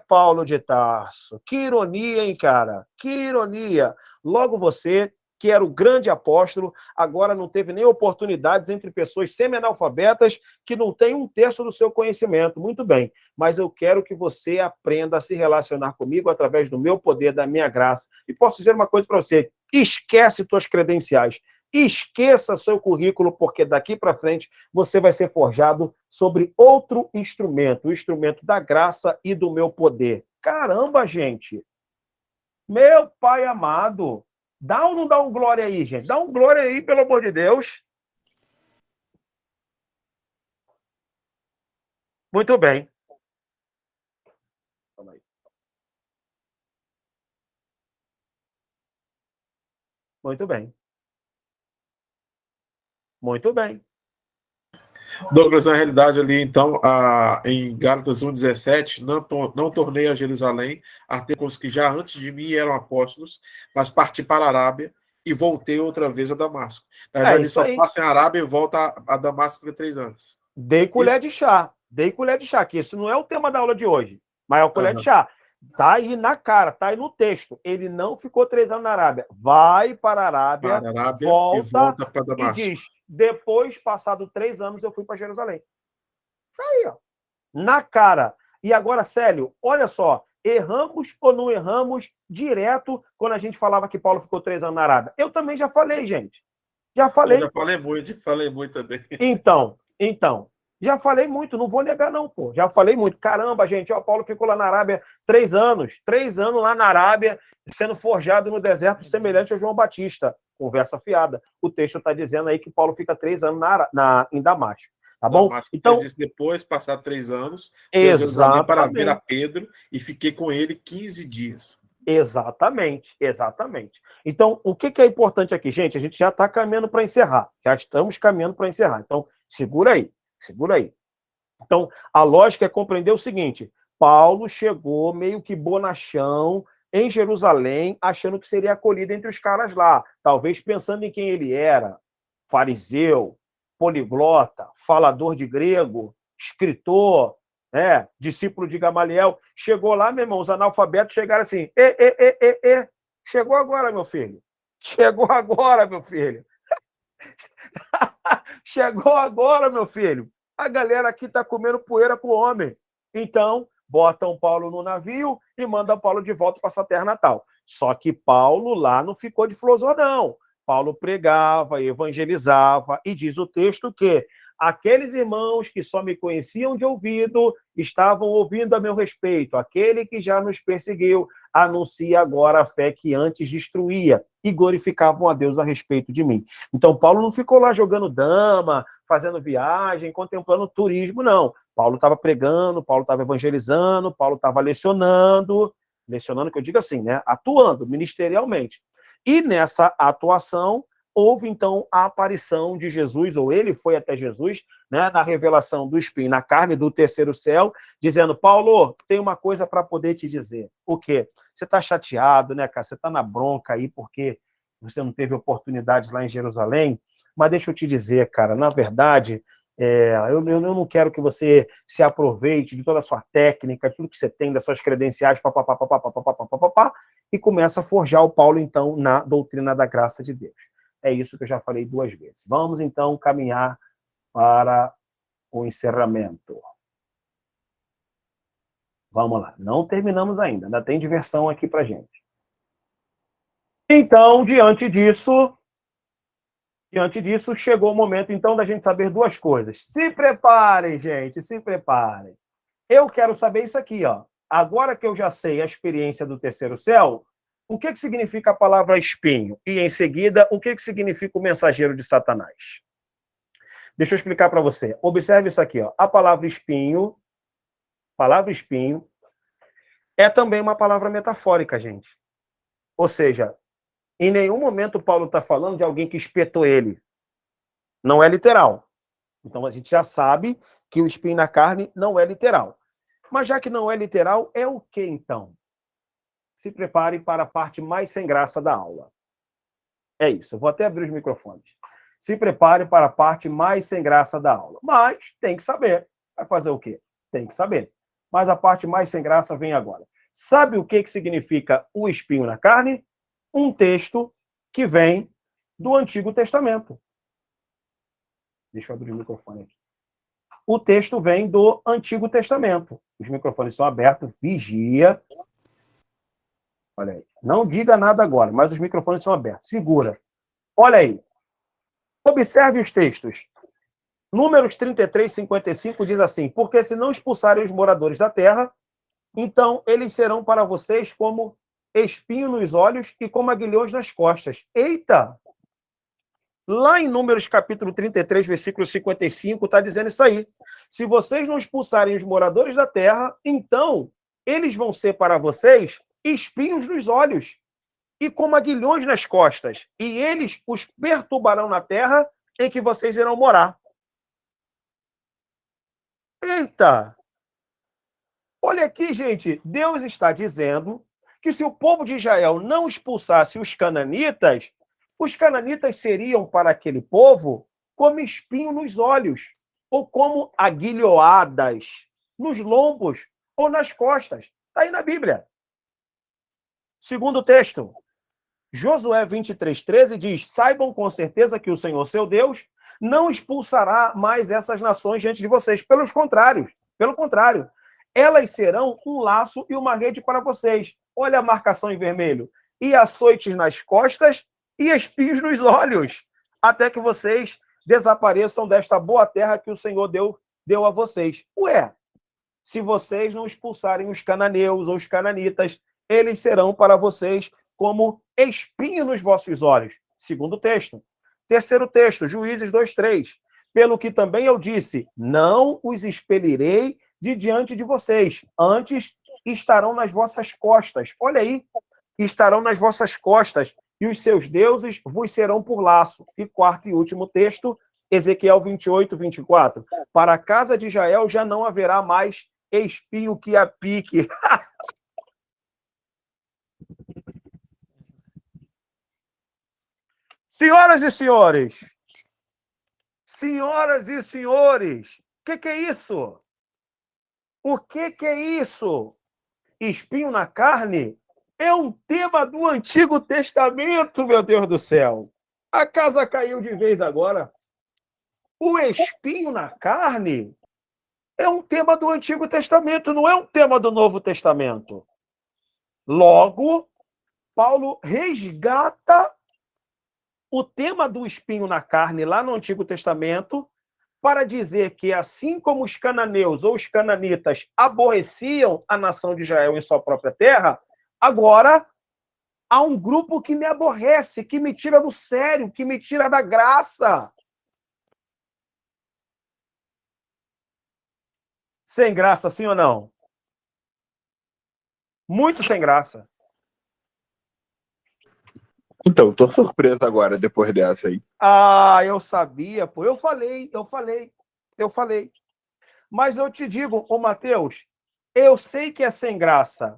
Paulo de Tarso, que ironia, hein, cara? Que ironia. Logo você que era o grande apóstolo, agora não teve nem oportunidades entre pessoas semi-analfabetas que não têm um terço do seu conhecimento. Muito bem, mas eu quero que você aprenda a se relacionar comigo através do meu poder, da minha graça. E posso dizer uma coisa para você, esquece tuas credenciais, esqueça seu currículo, porque daqui para frente você vai ser forjado sobre outro instrumento, o instrumento da graça e do meu poder. Caramba, gente! Meu pai amado! Dá ou não dá um glória aí, gente? Dá um glória aí, pelo amor de Deus. Muito bem. Calma aí. Muito bem. Muito bem. Douglas, na realidade, ali, então, em Gálatas 1,17, não tornei a Jerusalém a ter com os que já antes de mim eram apóstolos, mas parti para a Arábia e voltei outra vez a Damasco. Na verdade, ele só passa em Arábia e volta a Damasco por 3 anos. Dei colher de chá, que isso não é o tema da aula de hoje, mas é o colher de chá. Tá aí na cara, tá aí no texto. Ele não ficou 3 anos na Arábia. Vai para a Arábia, volta para Damasco. E diz, depois, passado 3 anos, eu fui para Jerusalém. Tá aí, ó. Na cara. E agora, Célio, olha só, erramos ou não erramos direto quando a gente falava que Paulo ficou 3 anos na Arábia? Eu também já falei, gente. Já falei. Eu já falei muito também. Então, já falei muito, não vou negar não, pô. Já falei muito. Caramba, gente, ó, Paulo ficou lá na Arábia 3 anos. 3 anos lá na Arábia, sendo forjado no deserto semelhante a João Batista. Conversa fiada. O texto está dizendo aí que Paulo fica 3 anos em Damasco. Tá bom? Então, depois, passar 3 anos, exatamente, para ver a Pedro e fiquei com ele 15 dias. Exatamente. Então, o que é importante aqui, gente? A gente já está caminhando para encerrar. Já estamos caminhando para encerrar. Então, segura aí. Então, a lógica é compreender o seguinte: Paulo chegou meio que bonachão em Jerusalém, achando que seria acolhido entre os caras lá, talvez pensando em quem ele era, fariseu, poliglota, falador de grego, escritor, discípulo de Gamaliel. Chegou lá, meu irmão, os analfabetos chegaram assim, chegou agora, meu filho. Chegou agora, meu filho. A galera aqui tá comendo poeira com o homem. Então, botam Paulo no navio e mandam Paulo de volta para sua terra natal. Só que Paulo lá não ficou de flosor, não. Paulo pregava, evangelizava, e diz o texto que aqueles irmãos que só me conheciam de ouvido estavam ouvindo a meu respeito. Aquele que já nos perseguiu anuncia agora a fé que antes destruía, e glorificavam a Deus a respeito de mim. Então, Paulo não ficou lá jogando dama, fazendo viagem, contemplando turismo, não. Paulo estava pregando, Paulo estava evangelizando, Paulo estava lecionando, que eu digo assim, né? Atuando ministerialmente. E nessa atuação, houve, então, a aparição de Jesus, ou ele foi até Jesus, né, na revelação do espinho na carne, do terceiro céu, dizendo, Paulo, tem uma coisa para poder te dizer. O quê? Você está chateado, né, cara? Você está na bronca aí porque você não teve oportunidade lá em Jerusalém, mas deixa eu te dizer, cara, na verdade, eu não quero que você se aproveite de toda a sua técnica, de tudo que você tem, das suas credenciais, e começa a forjar o Paulo, então, na doutrina da graça de Deus. É isso que eu já falei 2 vezes. Vamos, então, caminhar para o encerramento. Vamos lá. Não terminamos ainda tem diversão aqui pra gente. Então, diante disso, chegou o momento, então, da gente saber 2 coisas. Se preparem, gente, se preparem. Eu quero saber isso aqui, ó. Agora que eu já sei a experiência do terceiro céu, o que significa a palavra espinho? E, em seguida, o que significa o mensageiro de Satanás? Deixa eu explicar para você. Observe isso aqui, ó. A palavra espinho é também uma palavra metafórica, gente. Ou seja, em nenhum momento Paulo está falando de alguém que espetou ele. Não é literal. Então, a gente já sabe que o espinho na carne não é literal. Mas já que não é literal, é o que, então? Se prepare para a parte mais sem graça da aula. É isso, eu vou até abrir os microfones. Se prepare para a parte mais sem graça da aula. Mas tem que saber. Vai fazer o quê? Tem que saber. Mas a parte mais sem graça vem agora. Sabe o que significa o espinho na carne? Um texto que vem do Antigo Testamento. Deixa eu abrir o microfone aqui. O texto vem do Antigo Testamento. Os microfones estão abertos, vigia. Olha aí. Não diga nada agora, mas os microfones estão abertos. Segura. Olha aí. Observe os textos. Números 33, 55 diz assim: porque se não expulsarem os moradores da terra, então eles serão para vocês como espinho nos olhos e como aguilhões nas costas. Eita! Lá em Números capítulo 33, versículo 55, está dizendo isso aí. Se vocês não expulsarem os moradores da terra, então eles vão ser para vocês espinhos nos olhos e como aguilhões nas costas, e eles os perturbarão na terra em que vocês irão morar. Eita! Olha aqui, gente, Deus está dizendo que se o povo de Israel não expulsasse os cananitas seriam para aquele povo como espinho nos olhos, ou como aguilhoadas nos lombos ou nas costas. Está aí na Bíblia. Segundo texto, Josué 23:13 diz: saibam com certeza que o Senhor, seu Deus, não expulsará mais essas nações diante de vocês. Pelo contrário, elas serão um laço e uma rede para vocês. Olha a marcação em vermelho. E açoites nas costas e espinhos nos olhos, até que vocês desapareçam desta boa terra que o Senhor deu a vocês. Ué, se vocês não expulsarem os cananeus ou os cananitas, eles serão para vocês como espinho nos vossos olhos. Segundo texto. Terceiro texto, Juízes 2:3. Pelo que também eu disse, não os expelirei de diante de vocês, antes estarão nas vossas costas. Olha aí, estarão nas vossas costas, e os seus deuses vos serão por laço. E quarto e último texto, Ezequiel 28:24. Para a casa de Israel já não haverá mais espinho que a pique. Senhoras e senhores, o que é isso? O que é isso? Espinho na carne é um tema do Antigo Testamento, meu Deus do céu. A casa caiu de vez agora. O espinho na carne é um tema do Antigo Testamento, não é um tema do Novo Testamento. Logo, Paulo resgata o tema do espinho na carne lá no Antigo Testamento para dizer que, assim como os cananeus ou os cananitas aborreciam a nação de Israel em sua própria terra, agora há um grupo que me aborrece, que me tira do sério, que me tira da graça. Sem graça, sim ou não? Muito sem graça. Então, tô surpreso agora, depois dessa aí. Ah, eu sabia, pô. Eu falei. Mas eu te digo, ô Mateus, eu sei que é sem graça.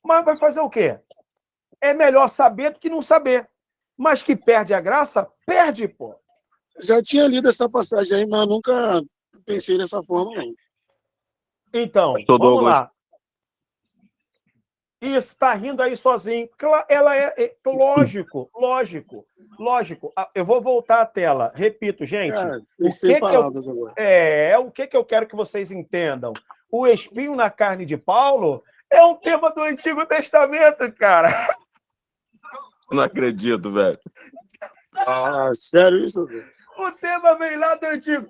Mas vai fazer o quê? É melhor saber do que não saber. Mas que perde a graça, perde, pô. Já tinha lido essa passagem aí, mas nunca pensei dessa forma, não. Então, vamos lá. Isso, tá rindo aí sozinho. Ela lógico. Eu vou voltar à tela. Repito, gente. O que eu quero que vocês entendam? O espinho na carne de Paulo é um tema do Antigo Testamento, cara. Não acredito, velho. Ah, sério isso? O tema vem lá do Antigo.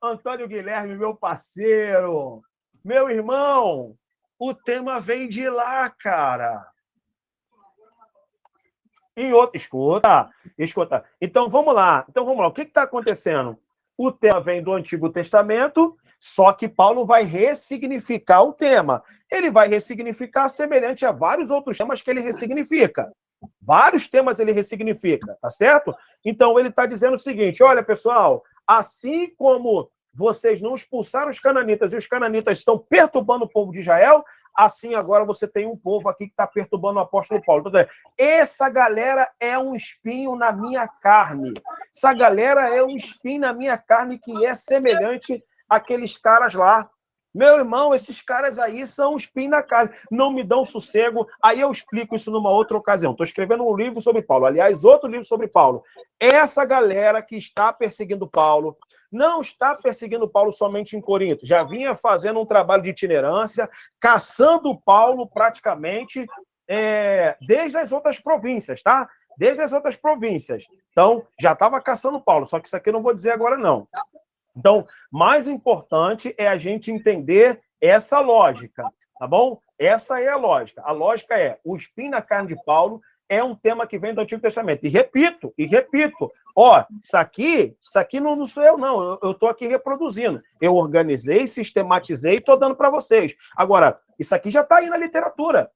Antônio Guilherme, meu parceiro, meu irmão. O tema vem de lá, cara. Escuta. Então, vamos lá. O que está acontecendo? O tema vem do Antigo Testamento, só que Paulo vai ressignificar o tema. Ele vai ressignificar semelhante a vários outros temas que ele ressignifica. Vários temas ele ressignifica, tá certo? Então, ele está dizendo o seguinte, olha, pessoal, assim como vocês não expulsaram os cananitas e os cananitas estão perturbando o povo de Israel, assim agora você tem um povo aqui que está perturbando o apóstolo Paulo. Então, essa galera é um espinho na minha carne. Que é semelhante àqueles caras lá Meu irmão, esses caras aí são espinho na carne, não me dão sossego. Aí eu explico isso numa outra ocasião. Estou escrevendo um livro sobre Paulo, aliás, outro livro sobre Paulo. Essa galera que está perseguindo Paulo, não está perseguindo Paulo somente em Corinto, já vinha fazendo um trabalho de itinerância, caçando Paulo praticamente desde as outras províncias, tá? Desde as outras províncias. Então, já estava caçando Paulo, só que isso aqui eu não vou dizer agora, não. Então, mais importante é a gente entender essa lógica, tá bom? Essa é a lógica. A lógica é, o espinho na carne de Paulo é um tema que vem do Antigo Testamento. E repito, ó, isso aqui não sou eu, não. Eu estou aqui reproduzindo. Eu organizei, sistematizei e estou dando para vocês. Agora, isso aqui já está aí na literatura.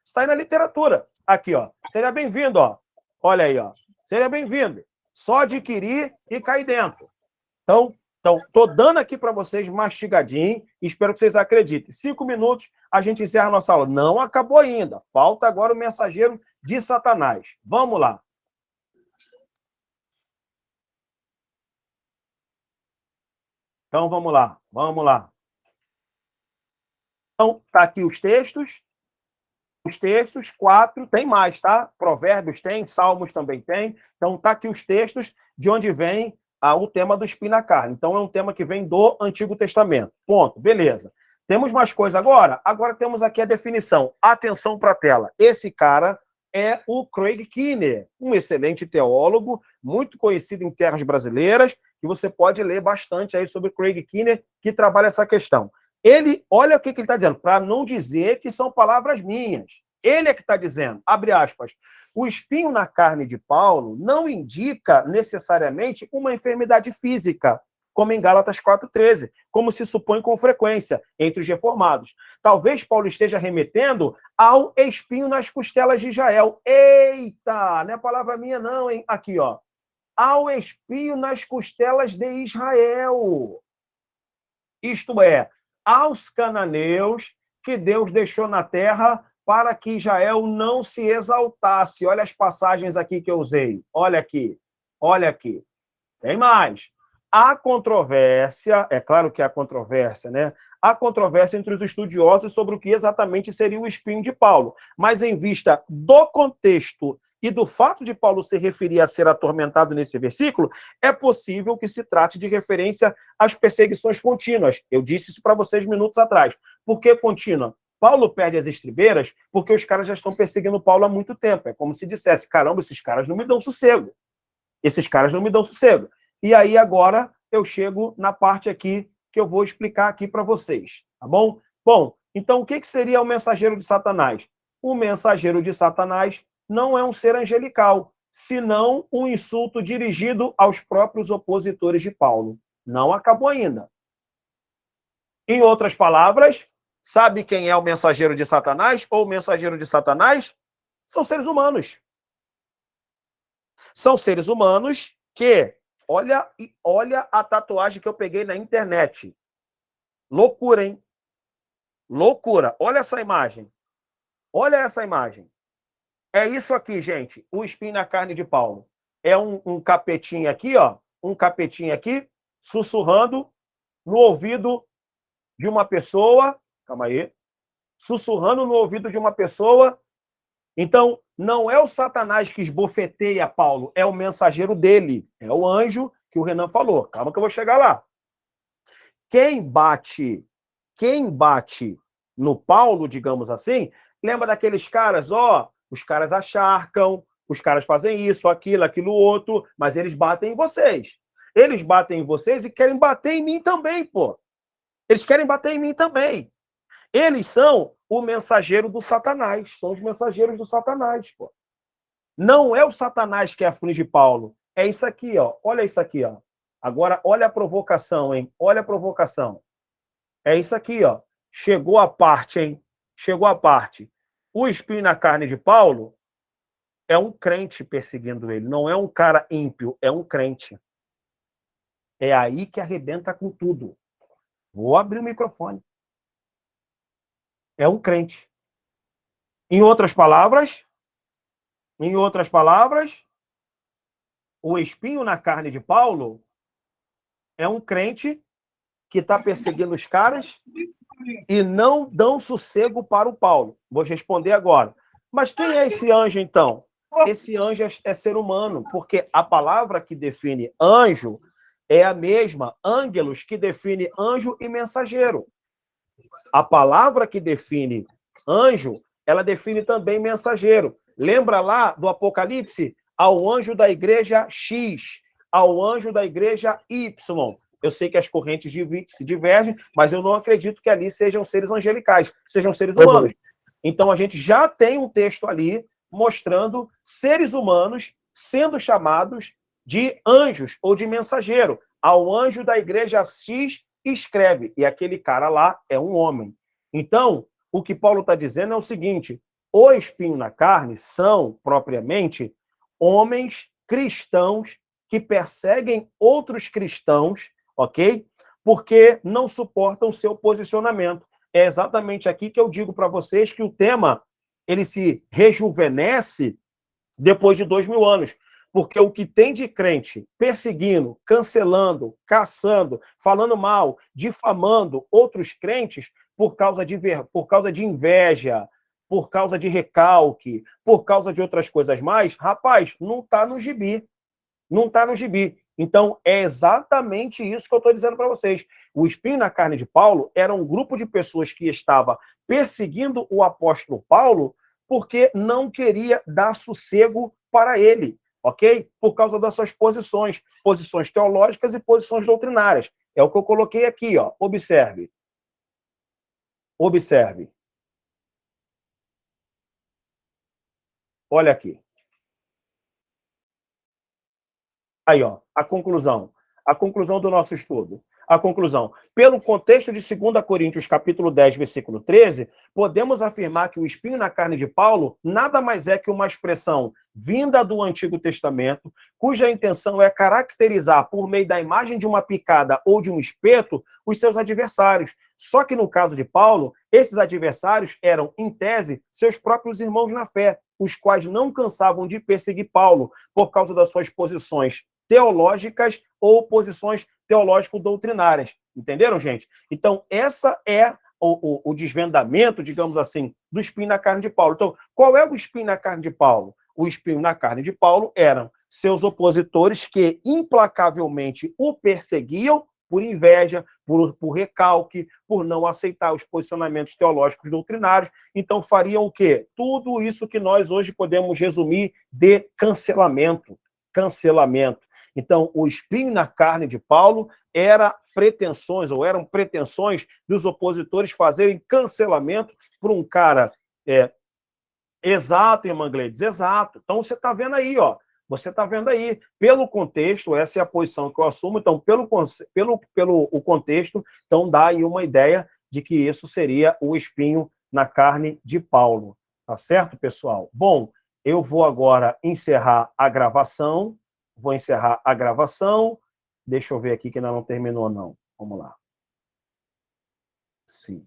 Está aí na literatura. Aqui, ó. Seja bem-vindo, ó. Olha aí, ó. Seja bem-vindo. Só adquirir e cair dentro. Então, estou dando aqui para vocês mastigadinho e espero que vocês acreditem. 5 minutos, a gente encerra a nossa aula. Não acabou ainda. Falta agora o mensageiro de Satanás. Vamos lá. Então, vamos lá. Então, tá aqui os textos. Os textos, 4, tem mais, tá? Provérbios tem, Salmos também tem. Então, tá aqui os textos de onde vem o tema do espinho na carne. Então, é um tema que vem do Antigo Testamento. Ponto. Beleza. Temos mais coisa agora? Agora temos aqui a definição. Atenção para a tela. Esse cara é o Craig Keener, um excelente teólogo, muito conhecido em terras brasileiras, que você pode ler bastante aí sobre Craig Keener, que trabalha essa questão. Ele, olha o que ele está dizendo, para não dizer que são palavras minhas. Ele é que está dizendo, abre aspas, o espinho na carne de Paulo não indica necessariamente uma enfermidade física, como em Gálatas 4,13, como se supõe com frequência entre os reformados. Talvez Paulo esteja remetendo ao espinho nas costelas de Israel. Eita, não é palavra minha não, hein? Aqui, ó. Ao espinho nas costelas de Israel. Isto é, aos cananeus que Deus deixou na terra para que Israel não se exaltasse. Olha as passagens aqui que eu usei. Olha aqui. Tem mais. Há controvérsia, é claro que há controvérsia, né? Há controvérsia entre os estudiosos sobre o que exatamente seria o espinho de Paulo. Mas em vista do contexto e do fato de Paulo se referir a ser atormentado nesse versículo, é possível que se trate de referência às perseguições contínuas. Eu disse isso para vocês minutos atrás. Por que contínua? Paulo perde as estribeiras porque os caras já estão perseguindo Paulo há muito tempo. É como se dissesse, caramba, esses caras não me dão sossego. E aí agora eu chego na parte aqui que eu vou explicar aqui para vocês, tá bom? Bom, então o que seria o mensageiro de Satanás? O mensageiro de Satanás não é um ser angelical, senão um insulto dirigido aos próprios opositores de Paulo. Não acabou ainda. Em outras palavras, sabe quem é o mensageiro de Satanás ou o mensageiro de Satanás? São seres humanos. São seres humanos que, olha a tatuagem que eu peguei na internet. Loucura, hein? Loucura. Olha essa imagem. É isso aqui, gente. O espinho na carne de Paulo. É um capetinho aqui, ó. Um capetinho aqui, sussurrando no ouvido de uma pessoa. Calma aí. Sussurrando no ouvido de uma pessoa. Então, não é o Satanás que esbofeteia Paulo, é o mensageiro dele. É o anjo que o Renan falou. Calma que eu vou chegar lá. Quem bate no Paulo, digamos assim, lembra daqueles caras, ó, os caras acharcam, os caras fazem isso, aquilo outro, mas eles batem em vocês. Eles batem em vocês e querem bater em mim também, pô. Eles querem bater em mim também. Eles são o mensageiro do Satanás, são os mensageiros do Satanás, pô. Não é o Satanás que aflige Paulo, é isso aqui, ó. Olha isso aqui, ó. Agora, olha a provocação, hein? Olha a provocação. É isso aqui, ó. Chegou a parte, hein? Chegou a parte. O espinho na carne de Paulo é um crente perseguindo ele, não é um cara ímpio, é um crente. É aí que arrebenta com tudo. Vou abrir o microfone. É um crente. Em outras palavras, o espinho na carne de Paulo é um crente que está perseguindo os caras e não dão sossego para o Paulo. Vou responder agora. Mas quem é esse anjo, então? Esse anjo é ser humano, porque a palavra que define anjo é a mesma, ângelos, que define anjo e mensageiro. A palavra que define anjo, ela define também mensageiro. Lembra lá do Apocalipse? Ao anjo da igreja X, ao anjo da igreja Y. Eu sei que as correntes se divergem, mas eu não acredito que ali sejam seres angelicais, sejam seres humanos. Então, a gente já tem um texto ali mostrando seres humanos sendo chamados de anjos ou de mensageiro. Ao anjo da igreja X escreve, e aquele cara lá é um homem. Então, o que Paulo está dizendo é o seguinte: o espinho na carne são, propriamente, homens cristãos que perseguem outros cristãos, ok? Porque não suportam o seu posicionamento. É exatamente aqui que eu digo para vocês que o tema ele se rejuvenesce depois de 2000 anos. Porque o que tem de crente perseguindo, cancelando, caçando, falando mal, difamando outros crentes por causa de inveja, por causa de recalque, por causa de outras coisas mais, rapaz, não está no gibi. Não está no gibi. Então, é exatamente isso que eu estou dizendo para vocês. O espinho na carne de Paulo era um grupo de pessoas que estava perseguindo o apóstolo Paulo porque não queria dar sossego para ele, ok? Por causa das suas posições teológicas e posições doutrinárias. É o que eu coloquei aqui, ó. Observe. Observe. Olha aqui. Aí, ó, a conclusão do nosso estudo. A conclusão. Pelo contexto de 2 Coríntios, capítulo 10, versículo 13, podemos afirmar que o espinho na carne de Paulo nada mais é que uma expressão vinda do Antigo Testamento, cuja intenção é caracterizar, por meio da imagem de uma picada ou de um espeto, os seus adversários. Só que no caso de Paulo, esses adversários eram, em tese, seus próprios irmãos na fé, os quais não cansavam de perseguir Paulo por causa das suas posições teológicas ou posições teológico-doutrinárias. Entenderam, gente? Então, essa é o desvendamento, digamos assim, do espinho na carne de Paulo. Então, qual é o espinho na carne de Paulo? O espinho na carne de Paulo eram seus opositores que implacavelmente o perseguiam por inveja, por recalque, por não aceitar os posicionamentos teológicos doutrinários. Então, fariam o quê? Tudo isso que nós hoje podemos resumir de cancelamento. Cancelamento. Então, o espinho na carne de Paulo eram pretensões dos opositores fazerem cancelamento por um cara exato, irmã Gleides, exato. Então, você está vendo aí, ó. Você está vendo aí. Pelo contexto, essa é a posição que eu assumo. Então, pelo contexto, então dá aí uma ideia de que isso seria o espinho na carne de Paulo. Tá certo, pessoal? Bom, eu vou agora encerrar a gravação. Deixa eu ver aqui que ainda não terminou, não. Vamos lá. Sim.